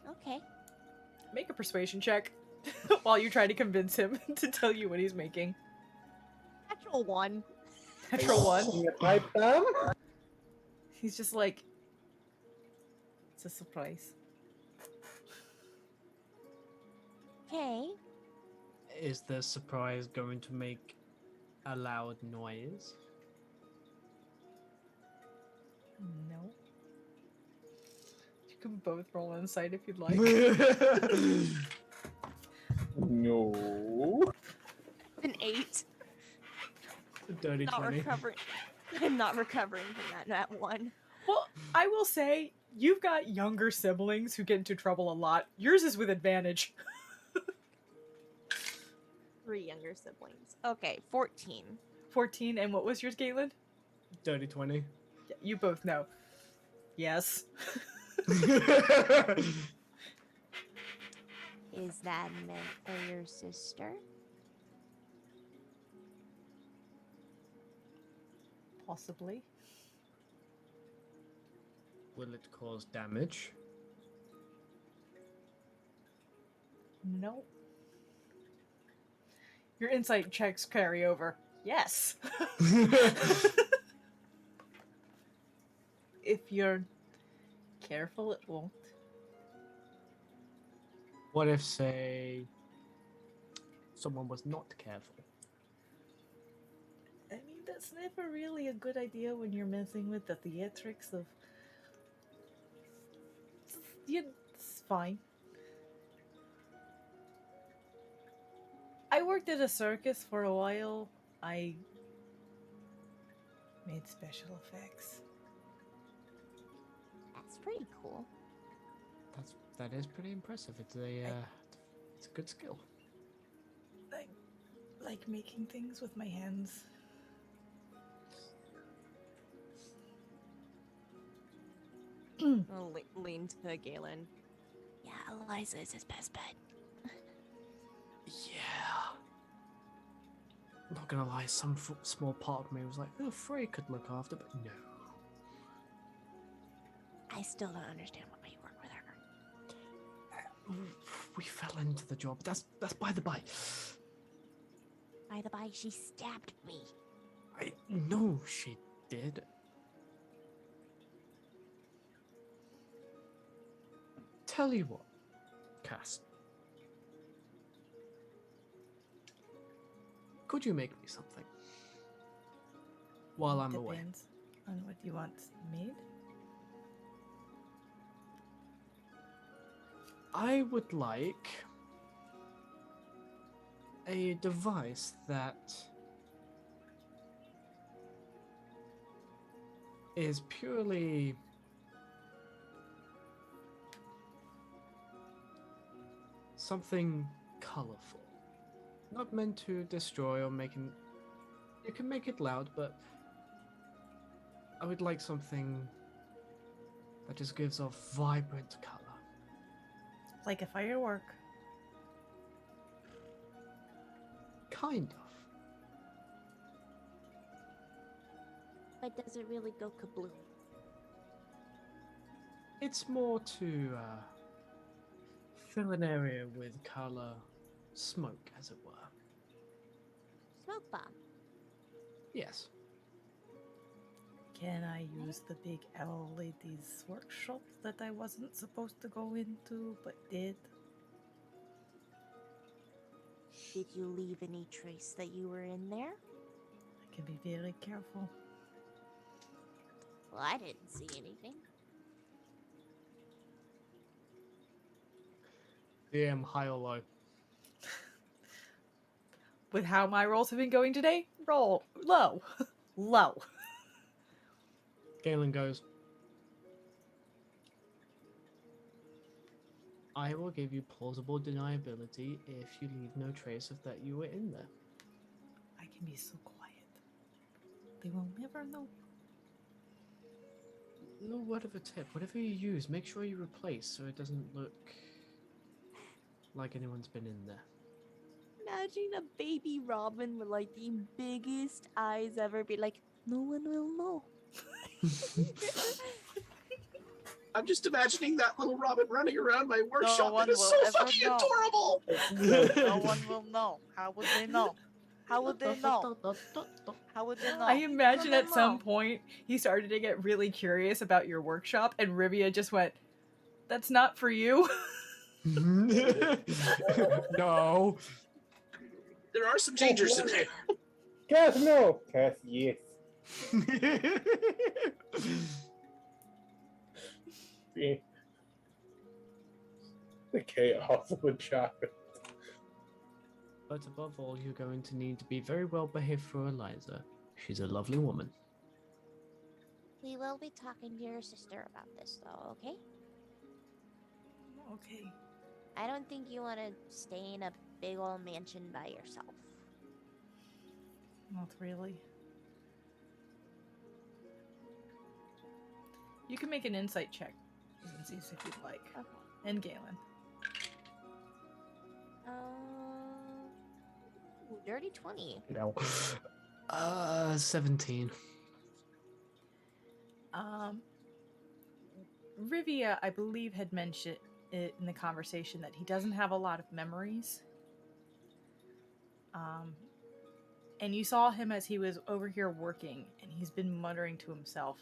Okay.
Make a persuasion check while you try to convince him to tell you what he's making.
Natural 1.
Natural 1.
Can you pipe them?
He's just like, it's a surprise.
Okay.
Is the surprise going to make a loud noise?
No. You can both roll insight if you'd like.
No.
An 8.
Dirty
Not
20.
recovering. I'm not recovering from that 1.
Well, I will say, you've got younger siblings who get into trouble a lot. Yours is with advantage.
3 younger siblings. Okay, 14.
14, and what was yours, Galen?
Dirty 20.
Yeah, you both know. Yes.
Is that meant for your sister?
Possibly.
Will it cause damage?
No. Your insight checks carry over. Yes. If you're careful, it won't.
What if, say, someone was not careful?
I mean, that's never really a good idea when you're messing with the theatrics of... It's fine. I worked at a circus for a while. I made special effects.
That's pretty cool.
That is pretty impressive. It's a good skill.
I like making things with my hands.
I'll lean to Galen.
Yeah, Eliza is his best bet.
Yeah. I'm not gonna lie, some small part of me was like, oh, Frey could look after, but no.
I still don't understand what my
we fell into the job. That's by the by.
By the by, she stabbed me.
I know she did. Tell you what, Cass. Could you make me something while I'm away?
Depends on what you want made.
I would like a device that is purely something colorful. Not meant to destroy or making. You can make it loud, but I would like something that just gives off vibrant color.
Like a firework.
Kind of.
But does it really go kablooey?
It's more to fill an area with color, smoke, as it were.
Smoke bomb.
Yes.
Can I use the big owl lady's workshop that I wasn't supposed to go into, but did?
Did you leave any trace that you were in there?
I can be very careful.
Well, I didn't see anything.
DM, high or low?
With how my rolls have been going today, roll low. Low.
Galen goes, I will give you plausible deniability if you leave no trace of that you were in there.
I can be so quiet. They will never know.
A little word of a tip, whatever you use, make sure you replace so it doesn't look like anyone's been in there.
Imagine a baby robin with like the biggest eyes ever be like, no one will know.
I'm just imagining that little Robin running around my workshop.
one
It is
will
so
ever
fucking
know.
adorable.
No one will know. How would they know? How would they know? How would they know?
I imagine
How
at
would
some
they know?
point he started to get really curious about your workshop, and Rivia just went, "That's not for you."
No.
There are some dangers in there.
Cass, no. Cass, yes. See? The chaos of a child.
But above all, you're going to need to be very well behaved for Eliza. She's a lovely woman.
We will be talking to your sister about this, though, okay?
Okay.
I don't think you want to stay in a big old mansion by yourself.
Not really. You can make an insight check, Lindsay's, if you'd like.
Okay.
And Galen.
Dirty 20.
No. 17.
Rivia, I believe, had mentioned it in the conversation that he doesn't have a lot of memories. And you saw him as he was over here working, and he's been muttering to himself.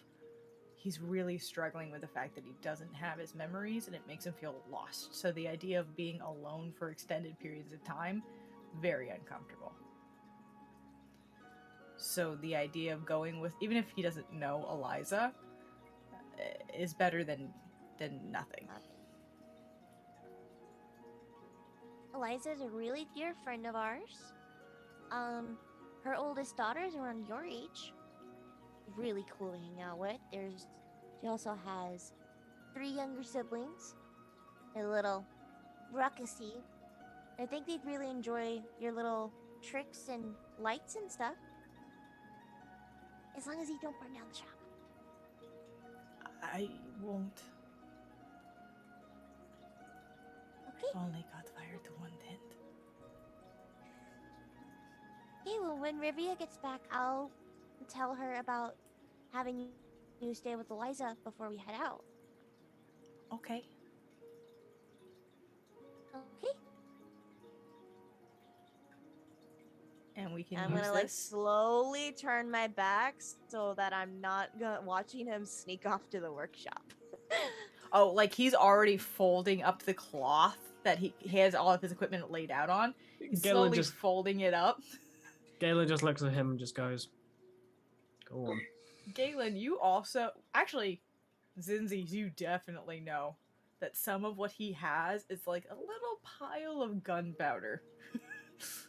He's really struggling with the fact that he doesn't have his memories, and it makes him feel lost. So the idea of being alone for extended periods of time, very uncomfortable. So the idea of going with, even if he doesn't know Eliza, is better than nothing.
Eliza's a really dear friend of ours. Her oldest daughter is around your age. Really cool to hang out with. She also has 3 younger siblings. They're a little ruckusy. I think they'd really enjoy your little tricks and lights and stuff. As long as you don't burn down the shop.
I won't.
Okay.
Only got fired to 1 tent.
Okay, well, when Rivia gets back, I'll tell her about having you stay with Eliza before we head out.
Okay.
Okay.
And we can
I'm
use
gonna like
this.
slowly turn my back so that I'm not watching him sneak off to the workshop.
Oh, like he's already folding up the cloth that he has all of his equipment laid out on. He's
Galen
slowly folding it up.
Galen just looks at him and just goes, "Go on."
Galen, you also actually, Zinzi, you definitely know that some of what he has is like a little pile of gunpowder.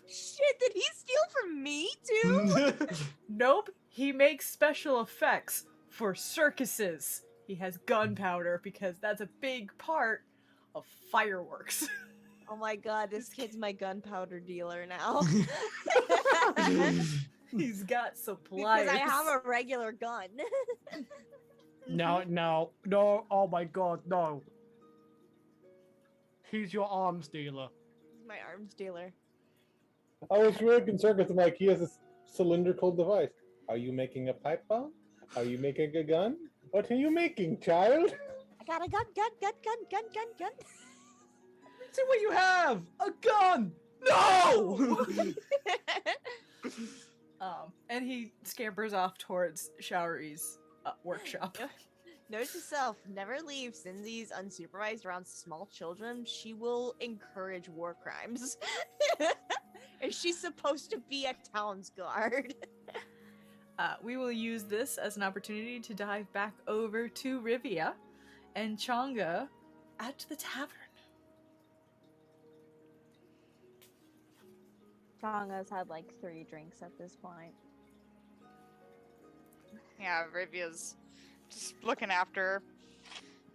Shit, did he steal from me too?
Nope, he makes special effects for circuses. He has gunpowder because that's a big part of fireworks.
Oh my god, this kid's my gunpowder dealer now.
He's got suppliers.
Because I have a regular gun.
No, oh my god, no. He's your arms dealer.
He's my arms dealer.
I was really concerned because I'm like, he has a cylindrical device. Are you making a pipe bomb? Are you making a gun? What are you making, child?
I got a gun.
See what you have! A gun! No!
And he scampers off towards Showery's workshop.
Note to self, never leave Cindy's unsupervised around small children. She will encourage war crimes. And she's supposed to be a town's guard.
We will use this as an opportunity to dive back over to Rivia and Changa at the tavern.
Changa's had like 3 drinks at this point.
Yeah, Rivia's just looking after her.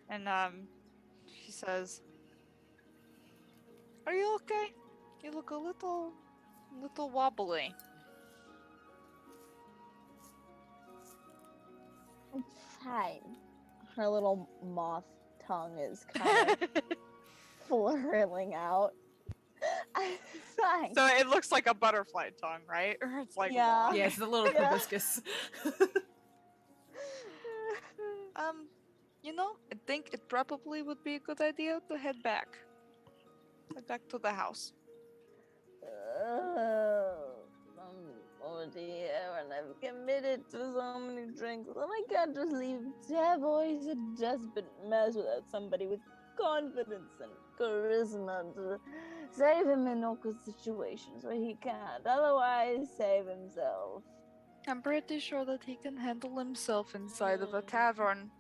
And she says, "Are you okay? You look a little wobbly."
I'm fine. Her little moth tongue is kind of flailing out. I'm fine.
So it looks like a butterfly tongue, right? Or it's like
Yeah.
long.
Yeah, it's a little
Yeah.
proboscis.
You know, I think it probably would be a good idea to head back. Head back to the house.
Oh dear, and I've committed to so many drinks, and I can't just leave Tavo. He's a desperate mess without somebody with confidence and charisma to save him in awkward situations where he can't otherwise save himself.
I'm pretty sure that he can handle himself inside of a tavern.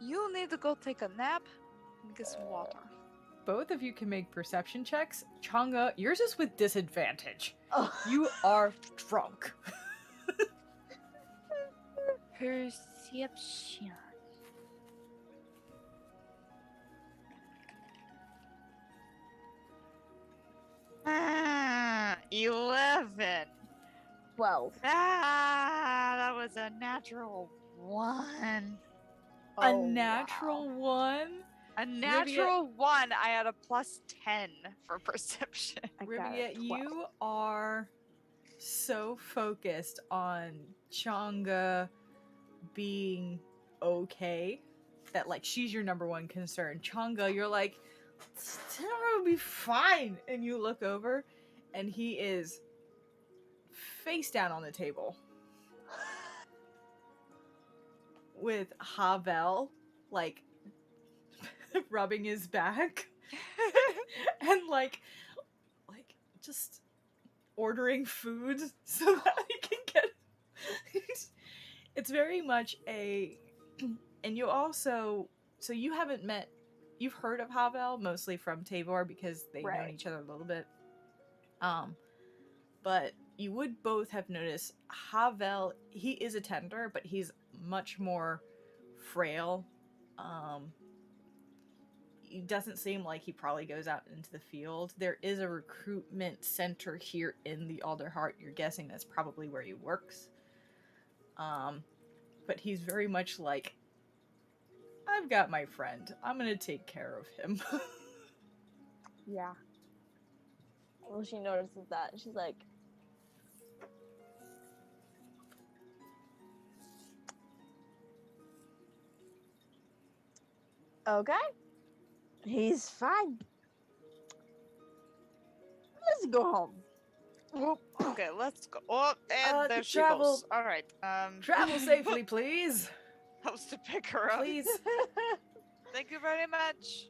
You need to go take a nap and get some water.
Both of you can make perception checks. Changa, yours is with disadvantage.
Oh.
You are drunk.
Perception. Ah, 11.
12.
Ah, that was a natural 1.
A
Oh,
natural one?
A natural 1. I had a plus 10 for perception.
I got
Rivia,
a 12.
you are so focused on Changa being okay that like she's your number one concern. Changa, you're like, Tara will be fine. And you look over and he is face down on the table with Havel like rubbing his back and like just ordering food so that he can get it's very much a and you also so you haven't met you've heard of Havel mostly from Tavor because they've known
Right.
each other a little bit but you would both have noticed Havel, he is a tender, but he's much more frail. It doesn't seem like he probably goes out into the field. There is a recruitment center here in the Alderheart. You're guessing that's probably where he works. But he's very much like, I've got my friend. I'm gonna take care of him.
Yeah. Well, she notices that. She's like, okay. He's fine. let's go home.
Whoop. Okay, let's go. Oh, and there she
travel-
goes. All right.
Travel safely, please.
Helps to pick her up.
Please.
Thank you very much.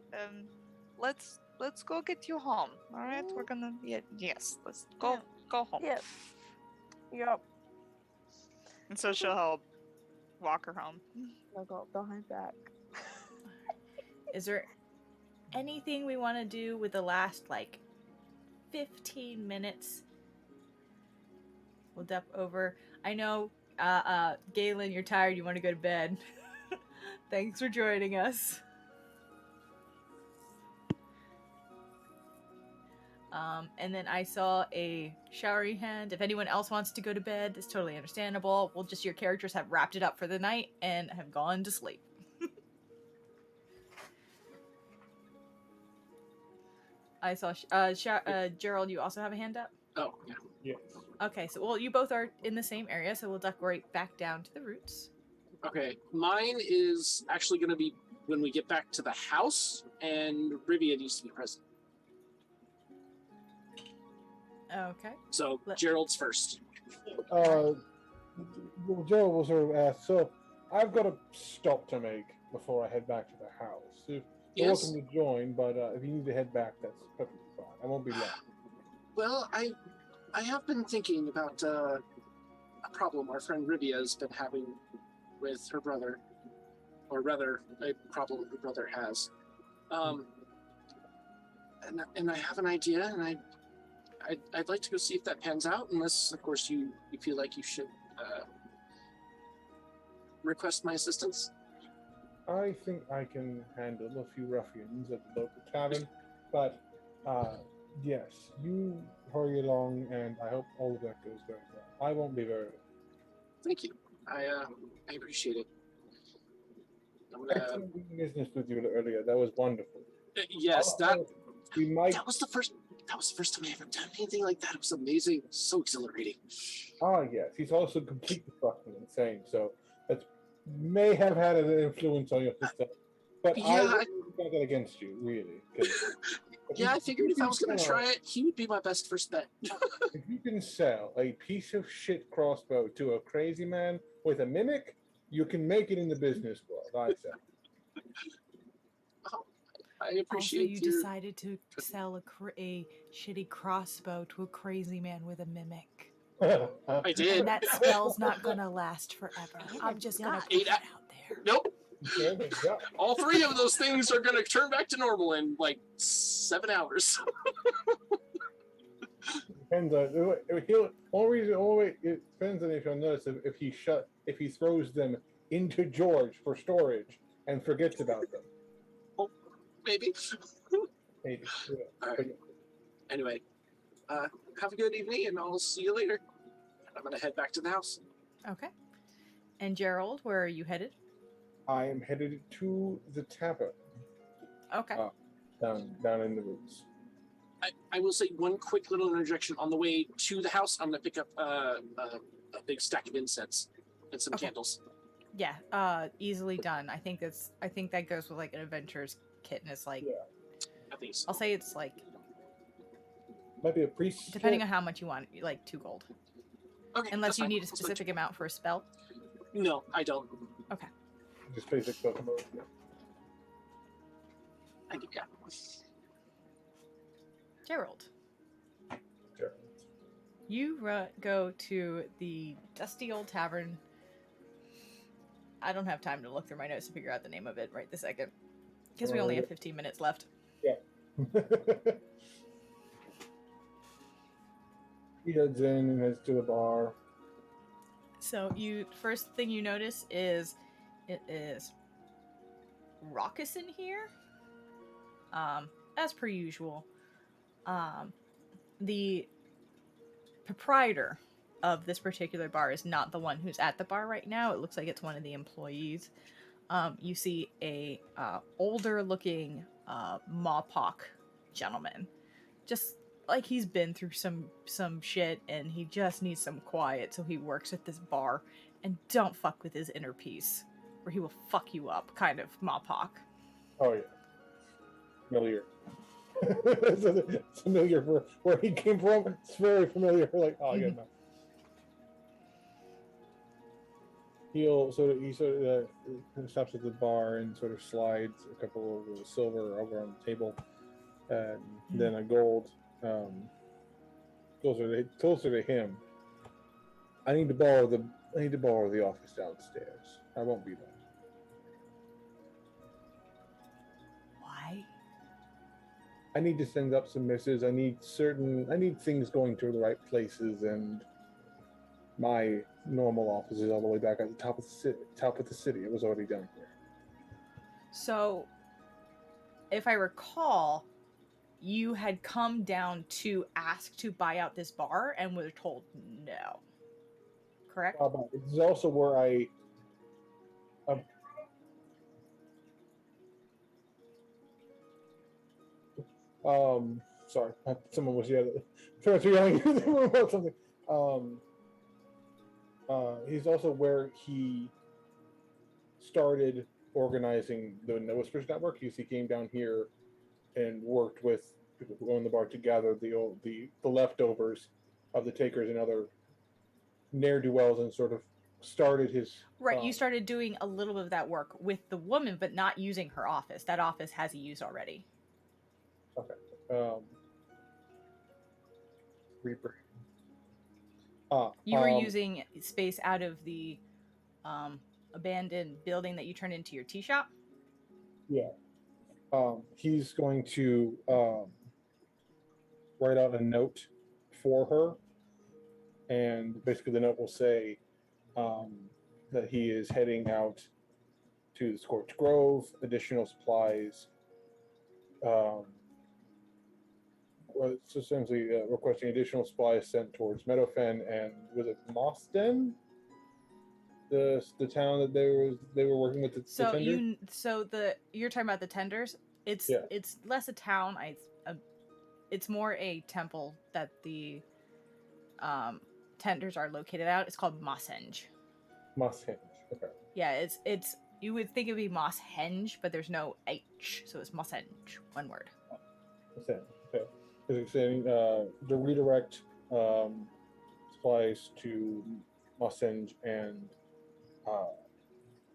Let's go get you home. All right, we're gonna. Yes. Let's go.
Yeah.
Go home.
Yep. Yep.
And so she'll help walk her home.
I'll go behind back.
Is there anything we want to do with the last, like, 15 minutes? We'll dip over. I know, Galen, you're tired. You want to go to bed. Thanks for joining us. And then I saw a showery hand. If anyone else wants to go to bed, it's totally understandable. Well, just your characters have wrapped it up for the night and have gone to sleep. I saw Gerald, you also have a hand up?
Oh, yeah.
Yes.
Okay, so well, you both are in the same area, so we'll duck right back down to the roots.
Okay, mine is actually going to be when we get back to the house, and Rivia needs to be present.
Okay.
So
Let-
Gerald's first.
Well, Joe will sort of ask, so I've got a stop to make before I head back to the house. You're
Yes.
welcome to join, but if you need to head back, that's perfectly fine. I won't be long.
Well, I have been thinking about a problem our friend Rivia has been having with her brother, or rather, a problem her brother has. And I have an idea, and I'd like to go see if that pans out, unless, of course, you feel like you should request my assistance.
I think I can handle a few ruffians at the local tavern, but yes, you hurry along, and I hope all of that goes very well. I won't be very long.
Thank you. I appreciate it. I'm
Excellent doing business with you earlier. That was wonderful.
yes, that
We might.
that was the first time I ever done anything like that. It was amazing, so exhilarating.
Ah, yes. He's also completely fucking insane, so that may have had an influence on your system. But I
Yeah,
wouldn't got that against you, really. 'Cause
Yeah, I figured if I was going to try it, he would be my best first bet.
If you can sell a piece of shit crossbow to a crazy man with a mimic, you can make it in the business world, I'd say.
I
Also,
appreciate
you
your...
decided to sell a shitty crossbow to a crazy man with a mimic.
I did.
And that spell's not gonna last forever. I'm just gonna put
Eight
it out there.
Nope.
Yeah.
All three of those things are going to turn back to normal in like 7 hours.
Depends on it depends on if you'll notice if he throws them into George for storage and forgets about them.
Maybe.
Maybe. Yeah.
All right.
But yeah.
Anyway, have a good evening, and I'll see you later. I'm going to head back to the house.
Okay. And Gerald, where are you headed?
I am headed to the tavern
Okay.
down in the roots.
I will say one quick little interjection. On the way to the house, I'm going to pick up a big stack of incense and some
Okay.
candles.
Yeah. Easily done. I think that goes with like an adventurer's kit, and it's like
Yeah.
I think so.
I'll say it's like
Might be a priest.
depending on how much you want, like 2 gold.
Okay,
Unless
that's
you
fine.
need a
I'll switch.
specific amount for a spell.
No, I don't.
Just basic Pokemon. Yeah.
I think, yeah.
Gerald,
Sure.
you go to the dusty old tavern. I don't have time to look through my notes to figure out the name of it right this second, because we only have 15 minutes left.
He heads in and heads to the bar.
So first thing you notice is it is raucous in here. As per usual. The proprietor of this particular bar is not the one who's at the bar right now. It looks like it's one of the employees. You see a older looking Mawpock gentleman. Just like he's been through some shit and he just needs some quiet, so he works at this bar. And don't fuck with his inner peace, or he will fuck you up, kind of Mawpock.
Oh yeah. Familiar. It's familiar for where he came from. It's very familiar. Like, oh, yeah, no. He stops at the bar and sort of slides a couple of silver over on the table, and then a gold closer to him. I need to borrow the office downstairs. I won't be long.
Why?
I need to send up some misses. I need things going to the right places, and my normal office is all the way back at the top of the city. It was already down here.
So, if I recall, you had come down to ask to buy out this bar and were told no. Correct?
This is also where I. Sorry, someone was yelling. Parents were yelling about something. He's also where he started organizing the No Whispers Network. He came down here and worked with people who own the bar to gather the leftovers of the takers and other ne'er-do-wells, and sort of started his.
Right, you started doing a little bit of that work with the woman, but not using her office. That office has he used already.
Okay. Reaper.
You were using space out of the abandoned building that you turned into your tea shop?
Yeah. He's going to write out a note for her, and basically the note will say that he is heading out to the Scorched Grove, additional supplies. It's essentially requesting additional supplies sent towards Meadowfen, and was it Mossden? The town that they were working with the tenders?
You're talking about the tenders. It's less a town. It's more a temple that the tenders are located at. It's called Mosshenge.
Mosshenge. Okay.
Yeah, it's you would think it would be Mosshenge, but there's no H, so it's Mosshenge. One word.
Okay. It's saying to redirect supplies to Mosshenge and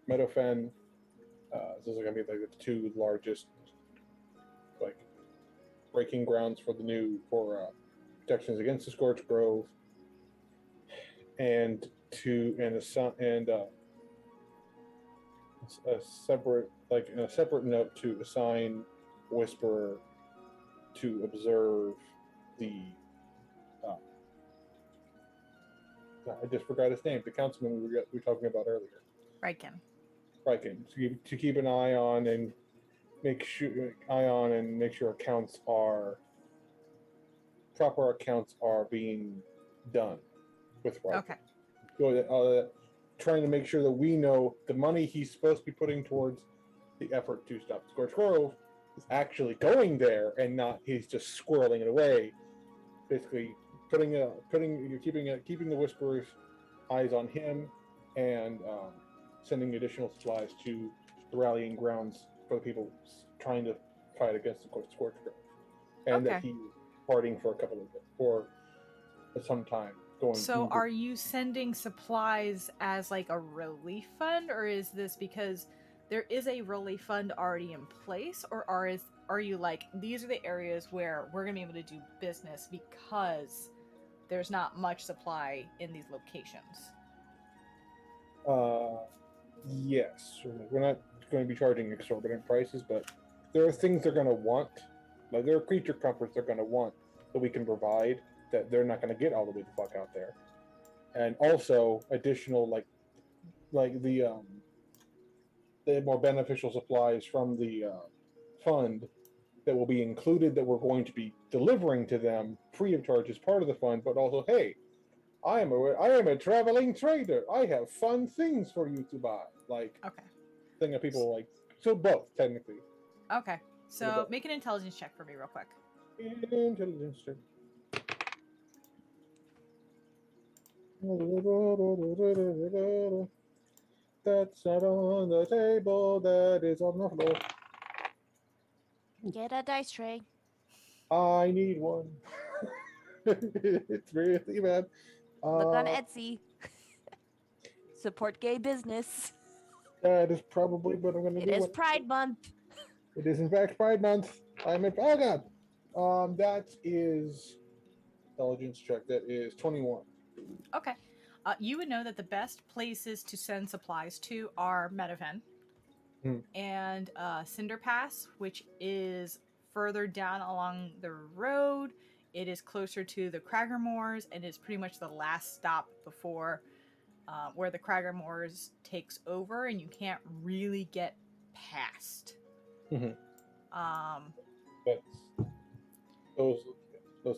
Meadowfen. Those are going to be like the two largest breaking grounds for protections against the Scorched Grove, and a separate note to assign Whisperer to observe the. I just forgot his name. The councilman we were talking about earlier. Riken. To keep an eye on and make sure proper accounts are being done with Riken. Okay. Trying to make sure that we know the money he's supposed to be putting towards the effort to stop Scorched Grove is actually going there, and not he's just squirreling it away. Basically, keeping the Whisperer's eyes on him, and sending additional supplies to the rallying grounds for the people trying to fight against the Scorched Grove, and that he's partying for some time.
So are you sending supplies as like a relief fund, or is this because there is a relief fund already in place, or are you like, these are the areas where we're going to be able to do business because there's not much supply in these locations?
Yes. We're not going to be charging exorbitant prices, but there are things they're going to want. Like, there are creature comforts they're going to want that we can provide that they're not going to get all the way the fuck out there. And also additional, like the more beneficial supplies from the fund that will be included, that we're going to be delivering to them free of charge as part of the fund, but also, hey, I am a traveling trader. I have fun things for you to buy. Thing that people like. So both, technically.
Okay. So make an intelligence check for me real quick.
Intelligence check. That's not on the table, that is on the floor.
Get a dice tray.
I need one. It's really bad.
Look on Etsy. Support gay business.
That is probably what I'm going to
It
do.
is Pride Month.
It is in fact Pride Month. I'm in. Oh God. That is intelligence check. That is 21.
Okay. You would know that the best places to send supplies to are Metaven and Cinder Pass, which is further down along the road. It is closer to the Craggermoors and is pretty much the last stop before where the Craggermoors takes over, and you can't really get past.
Mm-hmm.
That's
those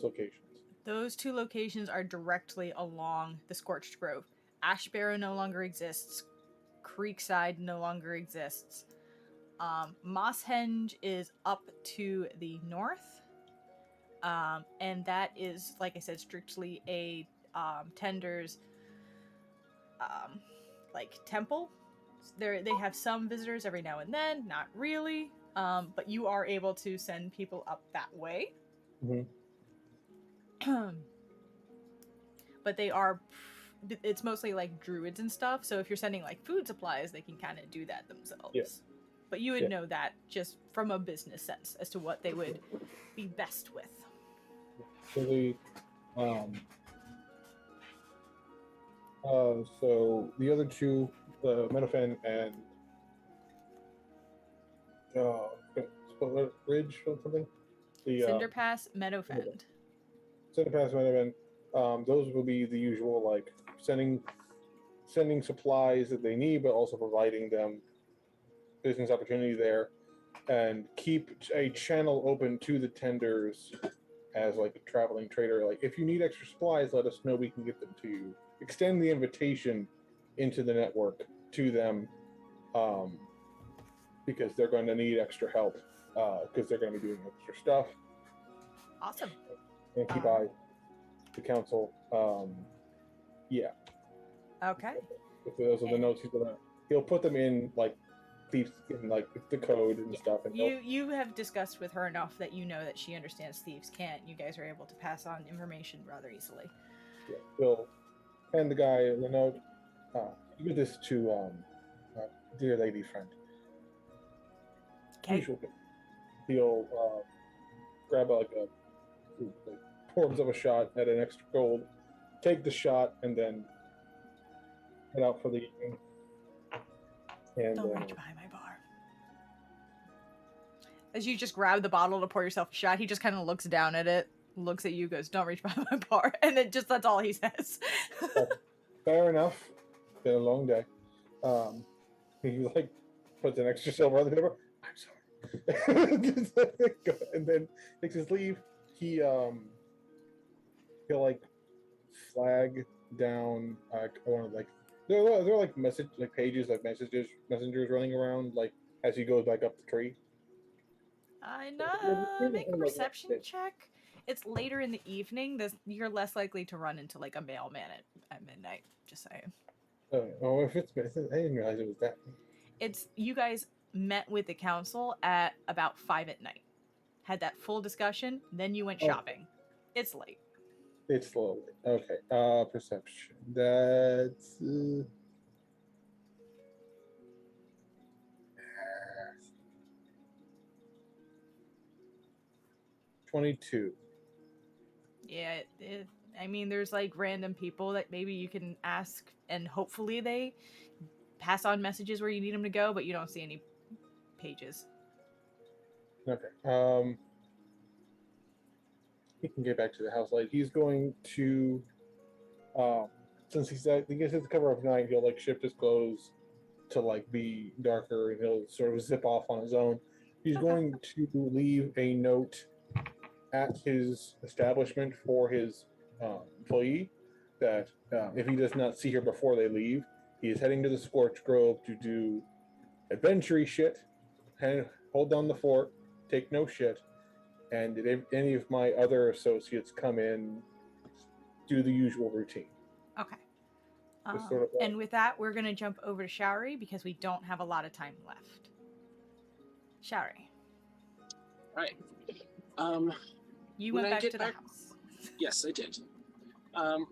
locations.
Those two locations are directly along the Scorched Grove. Ashbarrow no longer exists. Creekside no longer exists. Mosshenge is up to the north. And that is, like I said, strictly a tender's temple. They have some visitors every now and then, not really. But you are able to send people up that way.
Mm-hmm.
But it's mostly like druids and stuff, so if you're sending like food supplies, they can kind of do that themselves.
Yeah.
But you would know that just from a business sense as to what they would be best with.
So the other two, Metafen and Ridge or something.
Cinder Pass, Meadowfen.
Cinder Pass, Meadowfen. Those will be the usual, like sending supplies that they need, but also providing them business opportunity there, and keep a channel open to the tenders as like a traveling trader. Like, if you need extra supplies, let us know. We can get them to you. Extend the invitation into the network to them, because they're going to need extra help, because they're going to be doing extra stuff.
Awesome.
And keep eye the council. Yeah.
Okay.
If those are the notes he'll put them in like thieves, in like the code and stuff. And
you have discussed with her enough that you know that she understands thieves can't. You guys are able to pass on information rather easily.
Yeah. He'll hand the guy the note. Give this to dear lady friend.
Okay.
He'll grab like forms of a shot at an extra gold, take the shot, and then head out for the evening. And
don't reach behind my bar. As you just grab the bottle to pour yourself a shot, he just kind of looks down at it, looks at you, goes, "Don't reach behind my bar," and then that's all he says.
Fair enough. Been a long day. He like puts an extra silver on the table. I'm sorry. And then takes his leave. He'll like flag down one of like there are like pages, like messengers running around like as he goes back up the tree.
I know. Make a perception check. It's later in the evening. You're less likely to run into like a mailman at midnight. Just saying.
Oh, if it's I didn't realize it was that.
It's you guys met with the council at about 5 at night. Had that full discussion. Then you went shopping. It's late.
It's slowly. Okay. Perception. That's 22.
Yeah, I mean, there's like random people that maybe you can ask, and hopefully they pass on messages where you need them to go, but you don't see any pages.
Okay. He can get back to the house late. He's going to, since he gets at the cover of night, he'll like shift his clothes to like be darker, and he'll sort of zip off on his own. He's going to leave a note at his establishment for his employee that if he does not see her before they leave, he is heading to the Scorched Grove to do adventure shit, and hold down the fort, take no shit, and if any of my other associates come in, do the usual routine.
Okay. And with that, we're going to jump over to Showery because we don't have a lot of time left. Showery.
Right.
You
When
went
I
back
get
to the
back-
house.
Yes, I did.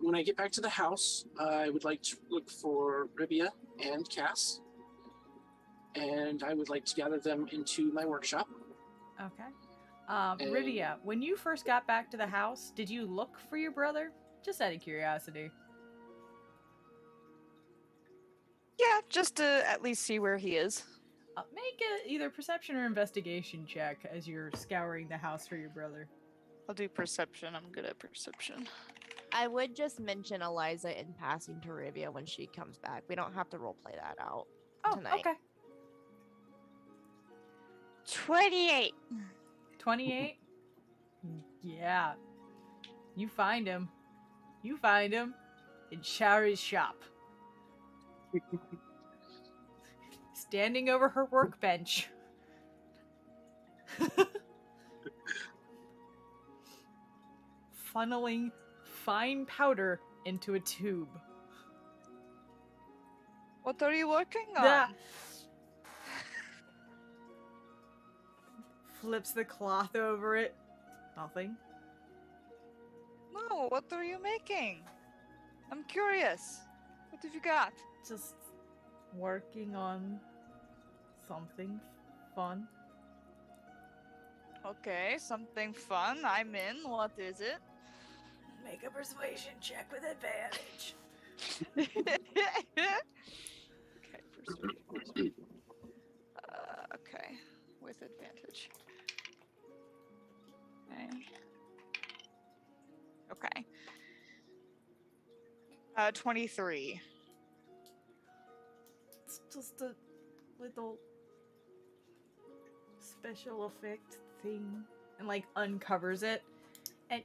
When I get back to the house, I would like to look for Ribia and Cass, and I would like to gather them into my workshop.
Okay.
And-
Rivia, when you first got back to the house, did you look for your brother? Just out of curiosity.
Yeah, just to at least see where he is.
Make a either perception or investigation check as you're scouring the house for your brother.
I'll do perception. I'm good at perception.
I would just mention Eliza in passing to Rivia when she comes back. We don't have to roleplay that out
Oh,
tonight.
okay.
28.
28? Yeah. You find him. You find him in Shari's shop. Standing over her workbench. Funneling fine powder into a tube.
What are you working on?
Yeah. Flips the cloth over it. Nothing.
No, what are you making? I'm curious. What have you got?
Just working on something fun.
Okay, something fun. I'm in. What is it?
Make a persuasion check with advantage.
Okay, persuasion. Okay, with advantage. Okay. 23.
It's just a little special effect thing, and like uncovers it. And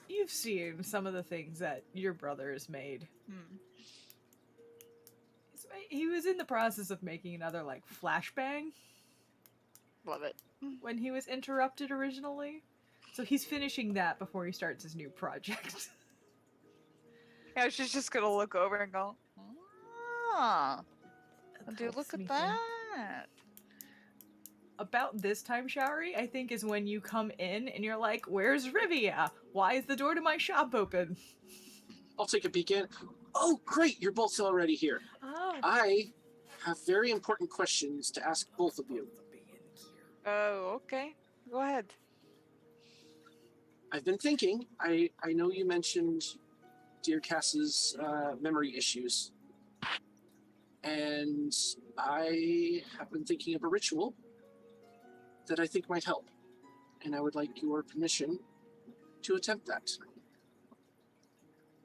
you've seen some of the things that your brother has made. He was in the process of making another like flashbang
Love it.
when he was interrupted originally. So he's finishing that before he starts his new project.
Yeah, she's just gonna look over and go, ah, dude, look
Helps me
at
think.
that.
About this time, Shari, I think is when you come in and you're like, where's Rivia? Why is the door to my shop open?
I'll take a peek in. Oh, great! You're both already here.
Oh.
I have very important questions to ask both of you.
Oh, okay. Go ahead.
I've been thinking. I know you mentioned dear Cass's memory issues, and I have been thinking of a ritual that I think might help, and I would like your permission to attempt that.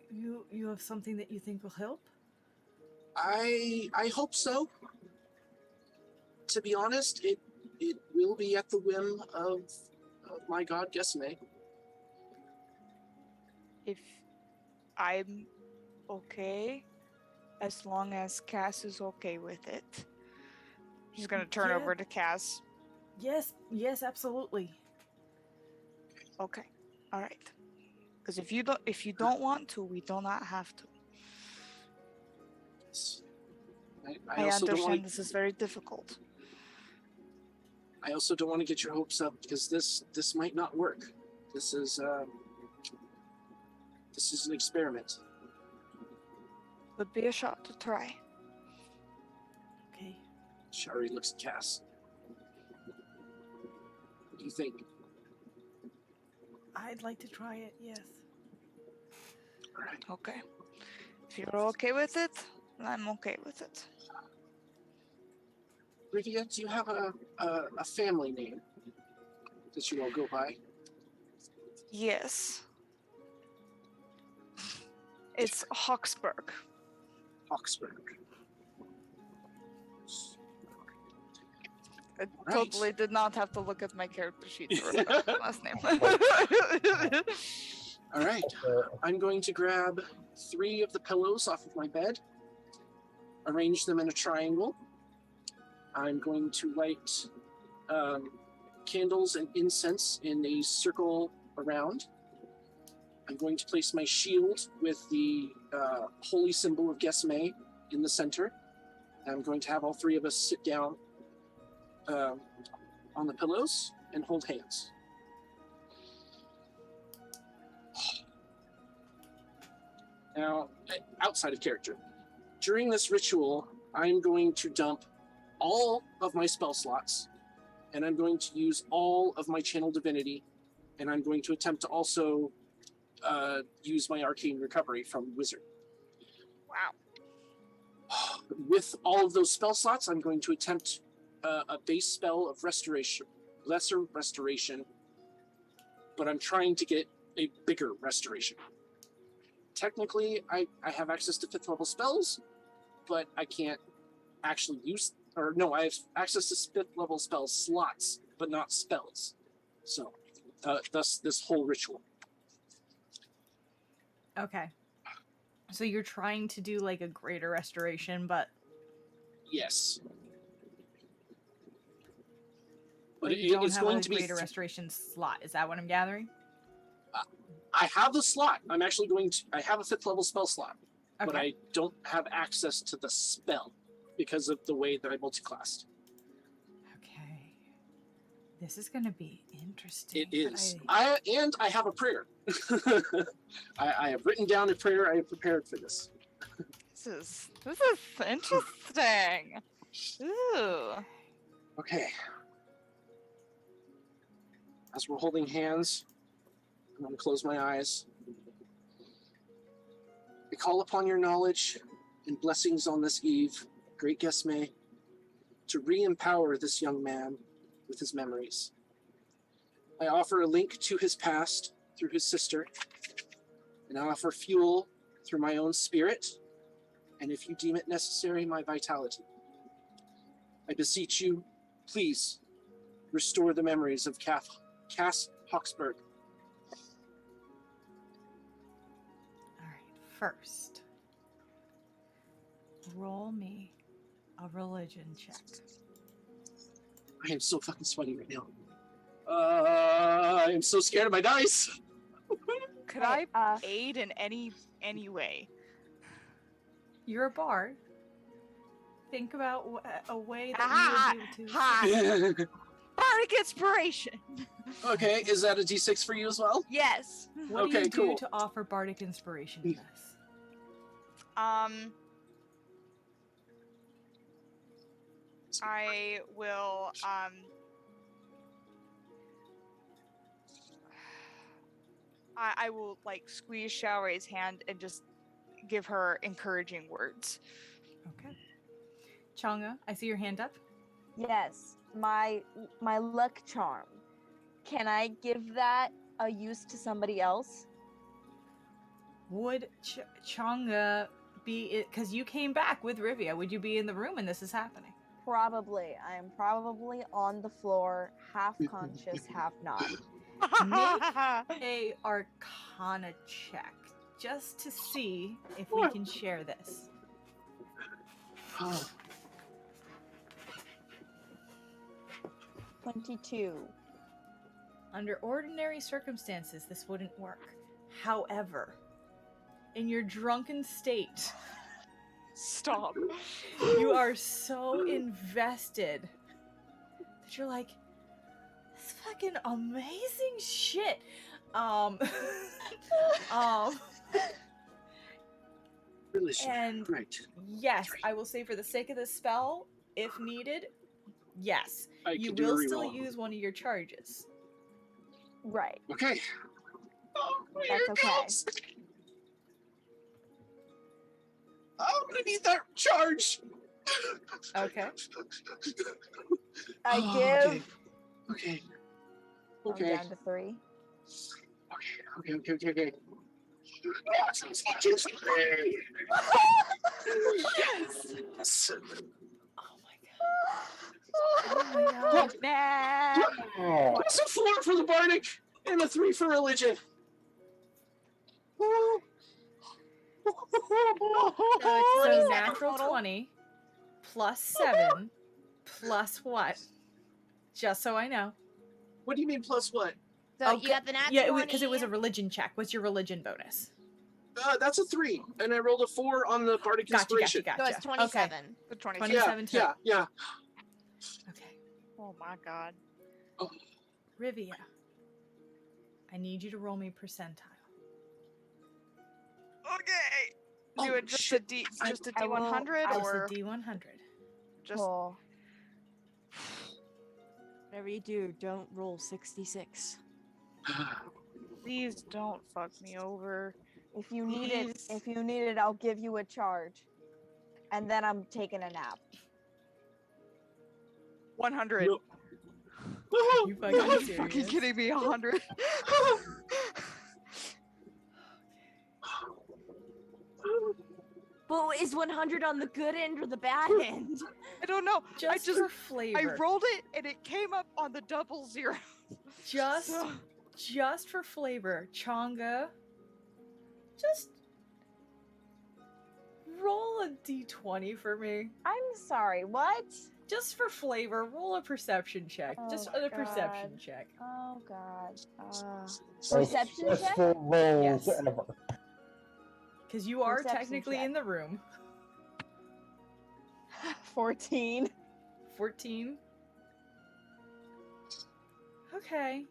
You have something that you think will help?
I hope so. To be honest, it will be at the whim of my god Gesame.
If I'm okay, as long as Cass is okay with it. She's gonna turn over to Cass.
Yes, absolutely.
Okay, all right. Because if you don't want to, we do not have to.
I
I
also don't
understand
want
this is very difficult.
I also don't want to get your hopes up because this might not work. This is an experiment.
Would be a shot to try.
Okay.
Shari looks at Cass. What do you think?
I'd like to try it, yes.
All right.
Okay. If you're okay with it, I'm okay with it.
Rivia, do you have a family name that you all go by?
Yes. It's Hawksburg.
Hawksburg.
I
Right.
totally did not have to look at my character sheet to remember my last name.
All right. I'm going to grab 3 of the pillows off of my bed, arrange them in a triangle. I'm going to light candles and incense in a circle around. I'm going to place my shield with the holy symbol of Gesame in the center. I'm going to have all 3 of us sit down on the pillows and hold hands. Now, outside of character, during this ritual, I'm going to dump all of my spell slots, and I'm going to use all of my channel divinity, and I'm going to attempt to also use my arcane recovery from wizard.
Wow.
With all of those spell slots, I'm going to attempt a base spell of restoration, lesser restoration, but I'm trying to get a bigger restoration. Technically, I have access to 5th level spells, but I can't actually use, or no, I have access to 5th level spell slots, but not spells. So, thus this whole ritual.
Okay. So you're trying to do like a greater restoration, but
Yes.
but
But
you don't
it's
have
going
a
to be.
greater restoration slot. Is that what I'm gathering?
I have the slot. I'm actually going to. I have a 5th level spell slot,
Okay.
but I don't have access to the spell because of the way that I multiclassed.
Okay. This is gonna be interesting.
It
but
is. I have a prayer. I have written down a prayer. I have prepared for this.
This is interesting. Ooh.
Okay. As we're holding hands, I'm going to close my eyes. I call upon your knowledge and blessings on this eve, great Gesme, to re-empower this young man with his memories. I offer a link to his past through his sister, and I offer fuel through my own spirit, and if you deem it necessary, my vitality. I beseech you, please restore the memories of Cass Hawksburg.
Alright, first. Roll me a religion check.
I am so fucking sweaty right now. I am so scared of my dice.
Could I aid in any way?
You're a bard. Think about a way that
Ah,
you would be able to.
ha. Bardic inspiration.
Okay, is that a D6 for you as well?
Yes.
What do
Okay,
you do
cool.
to offer bardic inspiration to this?
I will I will like squeeze Shaorei's hand and just give her encouraging words.
Okay. Changa, I see your hand up.
Yes, my luck charm. Can I give that a use to somebody else?
Would Changa be it? Because you came back with Rivia. Would you be in the room when this is happening?
Probably. I am probably on the floor, half conscious, half not.
Make a Arcana check just to see if we can share this.
22.
Under ordinary circumstances, this wouldn't work. However, in your drunken state,
Stop.
you are so invested that you're like, this fucking amazing shit.
Religion.
And
right.
yes, I will say for the sake of the spell, if needed, yes, you
can do a
will still
reroll.
use one of your charges.
Right.
Okay. Oh, here
That's
it
okay.
comes. I'm gonna need that charge.
Okay.
I
Oh,
give.
Okay.
I'm
Okay.
down to 3.
Okay. Yes. Yes.
Oh my god.
Nah.
Oh,
That's a 4 for the Bardic and a 3 for religion.
So natural 20 plus 7 plus what? Just so I know.
What do you mean plus what?
So
Okay.
you got the nat
Yeah,
20.
because it was a religion check. What's your religion bonus?
That's a 3, and I rolled a 4 on the Bardic Inspiration.
So it's 27.
The 27.
27 too.
Yeah.
Okay.
Oh my god.
Rivia, I need you to roll me percentile.
Okay. Do
Oh,
it just
shit.
just a
I will-
D100
I-
Just a
or
D100.
just
Oh,
Whatever you do, don't roll 66.
please don't fuck me over.
if you need it,
Please.
I'll give you a charge, and then I'm taking a nap.
100.
No.
You
Are
fucking
you
serious?
fucking kidding me? 100.
But is 100 on the good end or the bad end?
I don't know. I just
for flavor.
I rolled it and it came up on the double zero.
Just
So-
just for flavor, Chonga. Just roll a D20 for me.
I'm sorry. What?
Just for flavor, roll a perception check. Just
Oh,
a perception
God.
check.
Oh God.
Most
Perception check?
successful rolls
Yes.
ever.
Because you are
Perception
technically
check.
in the room.
14.
14. Okay.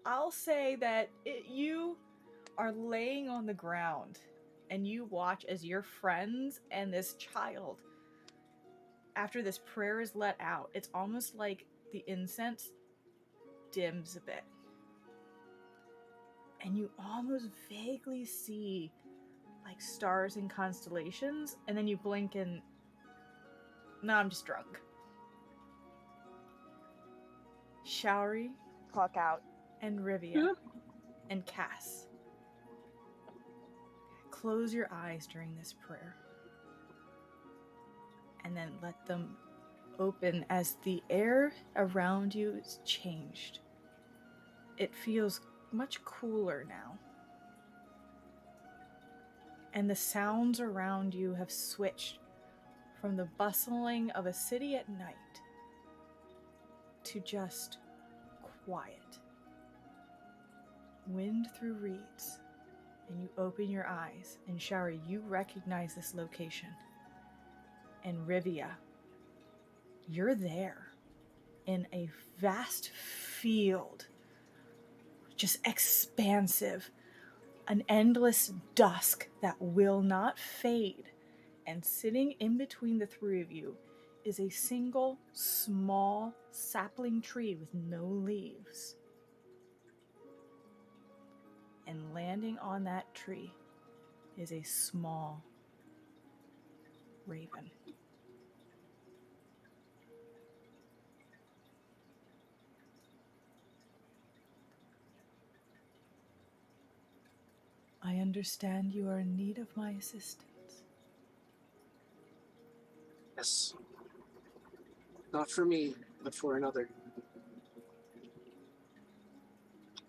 I'll say that you are laying on the ground and you watch as your friends and this child, after this prayer is let out, it's almost like the incense dims a bit. And you almost vaguely see like stars and constellations, and then you blink and no, I'm just drunk. Showery
Clock out.
and Rivia and Cass, close your eyes during this prayer and then let them open as the air around you is changed. It feels much cooler now. And the sounds around you have switched from the bustling of a city at night to just quiet. Wind through reeds, and you open your eyes, and Shari, you recognize this location. And Rivia, you're there in a vast field, just expansive, an endless dusk that will not fade. And sitting in between the three of you is a single small sapling tree with no leaves. And landing on that tree is a small raven. I understand you are in need of my assistance.
Yes. Not for me, but for another.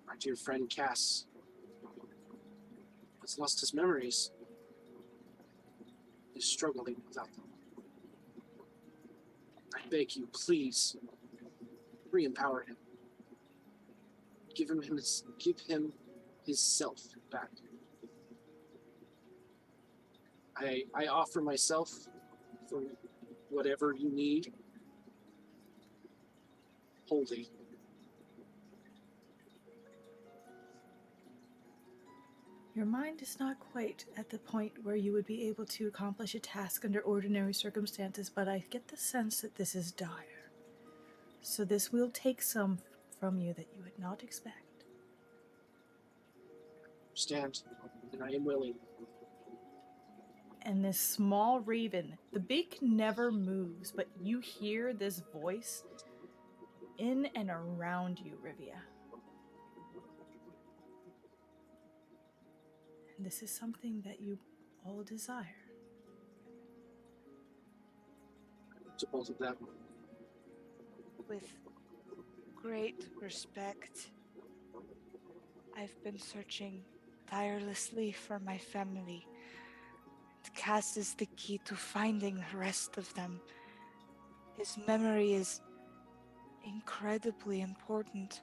Our dear friend Cass has lost his memories. He's struggling without them. I beg you, please, re-empower him. Give him his self back. I offer myself for whatever you need. Holy.
Your mind is not quite at the point where you would be able to accomplish a task under ordinary circumstances, but I get the sense that this is dire. So this will take some from you that you would not expect.
Stand, and I am willing.
And this small raven, the beak never moves, but you hear this voice in and around you, Rivia. And this is something that you all desire.
To both of them.
With great respect, I've been searching tirelessly for my family. Cass is the key to finding the rest of them. His memory is incredibly important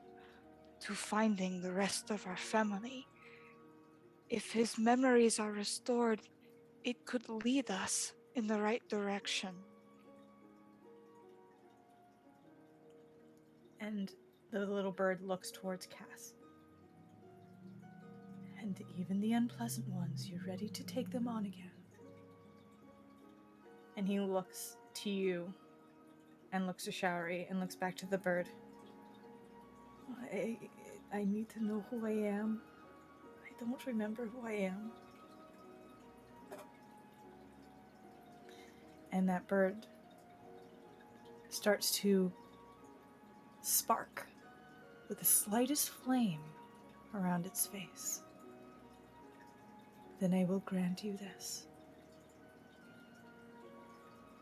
to finding the rest of our family. If his memories are restored, it could lead us in the right direction.
And the little bird looks towards Cass. And even the unpleasant ones, you're ready to take them on again. And he looks to you, and looks to Showery, and looks back to the bird. I need to know who I am. I don't remember who I am. And that bird starts to spark with the slightest flame around its face. Then I will grant you this.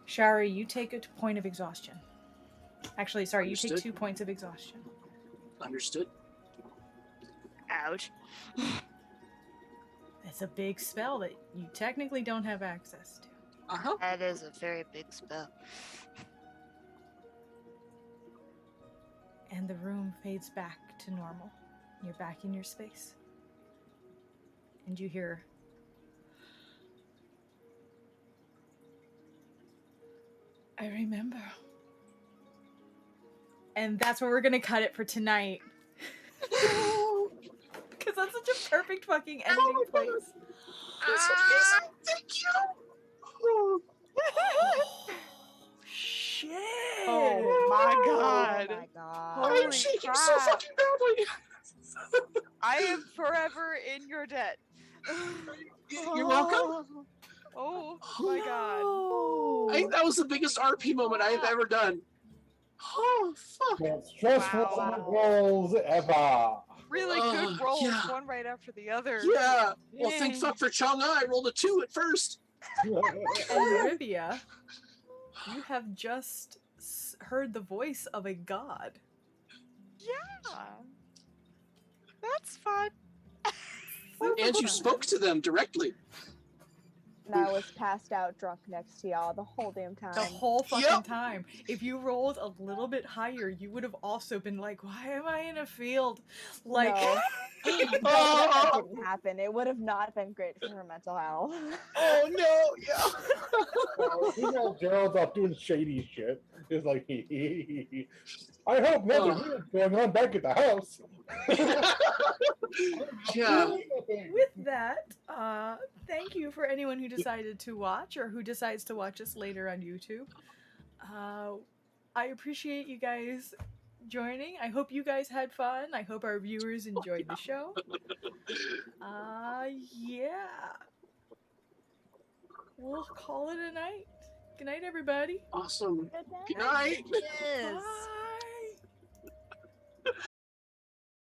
Shari, you take a point of exhaustion. Actually, sorry, you take
Understood.
2 points of exhaustion.
Understood.
Ouch.
It's a big spell that you technically don't have access to.
Uh-huh.
That is a very big spell.
And the room fades back to normal. You're back in your space. And you hear... I remember. And that's where we're gonna cut it for tonight. Because that's such a perfect fucking ending place.
Thank you.
Shit!
Oh my
Oh
god.
my god.
Holy
I'm shaking
crap.
so fucking badly.
I am forever in your debt.
You're welcome.
Oh my god.
No.
I think that was the biggest RP moment I have ever done. Oh, fuck.
Most stressful
Wow.
rolls ever.
Really good rolls,
yeah.
one right after the other.
Yeah. Well, thank
Dang.
fuck for Chang'e. I rolled a 2 at first.
And Rivia, you have just heard the voice of a god.
Yeah. That's fun.
And you spoke to them directly.
And I was passed out drunk next to y'all the whole damn time.
The whole fucking
Yep.
time. If you rolled a little bit higher, you would have also been like, why am I in a field? Like,
No. that didn't happen. It would have not been great for her mental health.
Oh, no. Yeah.
Well, you know, Gerald's off doing shady shit. It's like, I hope nothing weird going on back at the house.
Yeah.
with that, thank you for anyone who decided to watch or who decides to watch us later on YouTube. I appreciate you guys joining. I hope you guys had fun. I hope our viewers enjoyed the show. Yeah. We'll call it a night. Good night, everybody.
Awesome.
Good night.
Good night.
Yes.
Bye.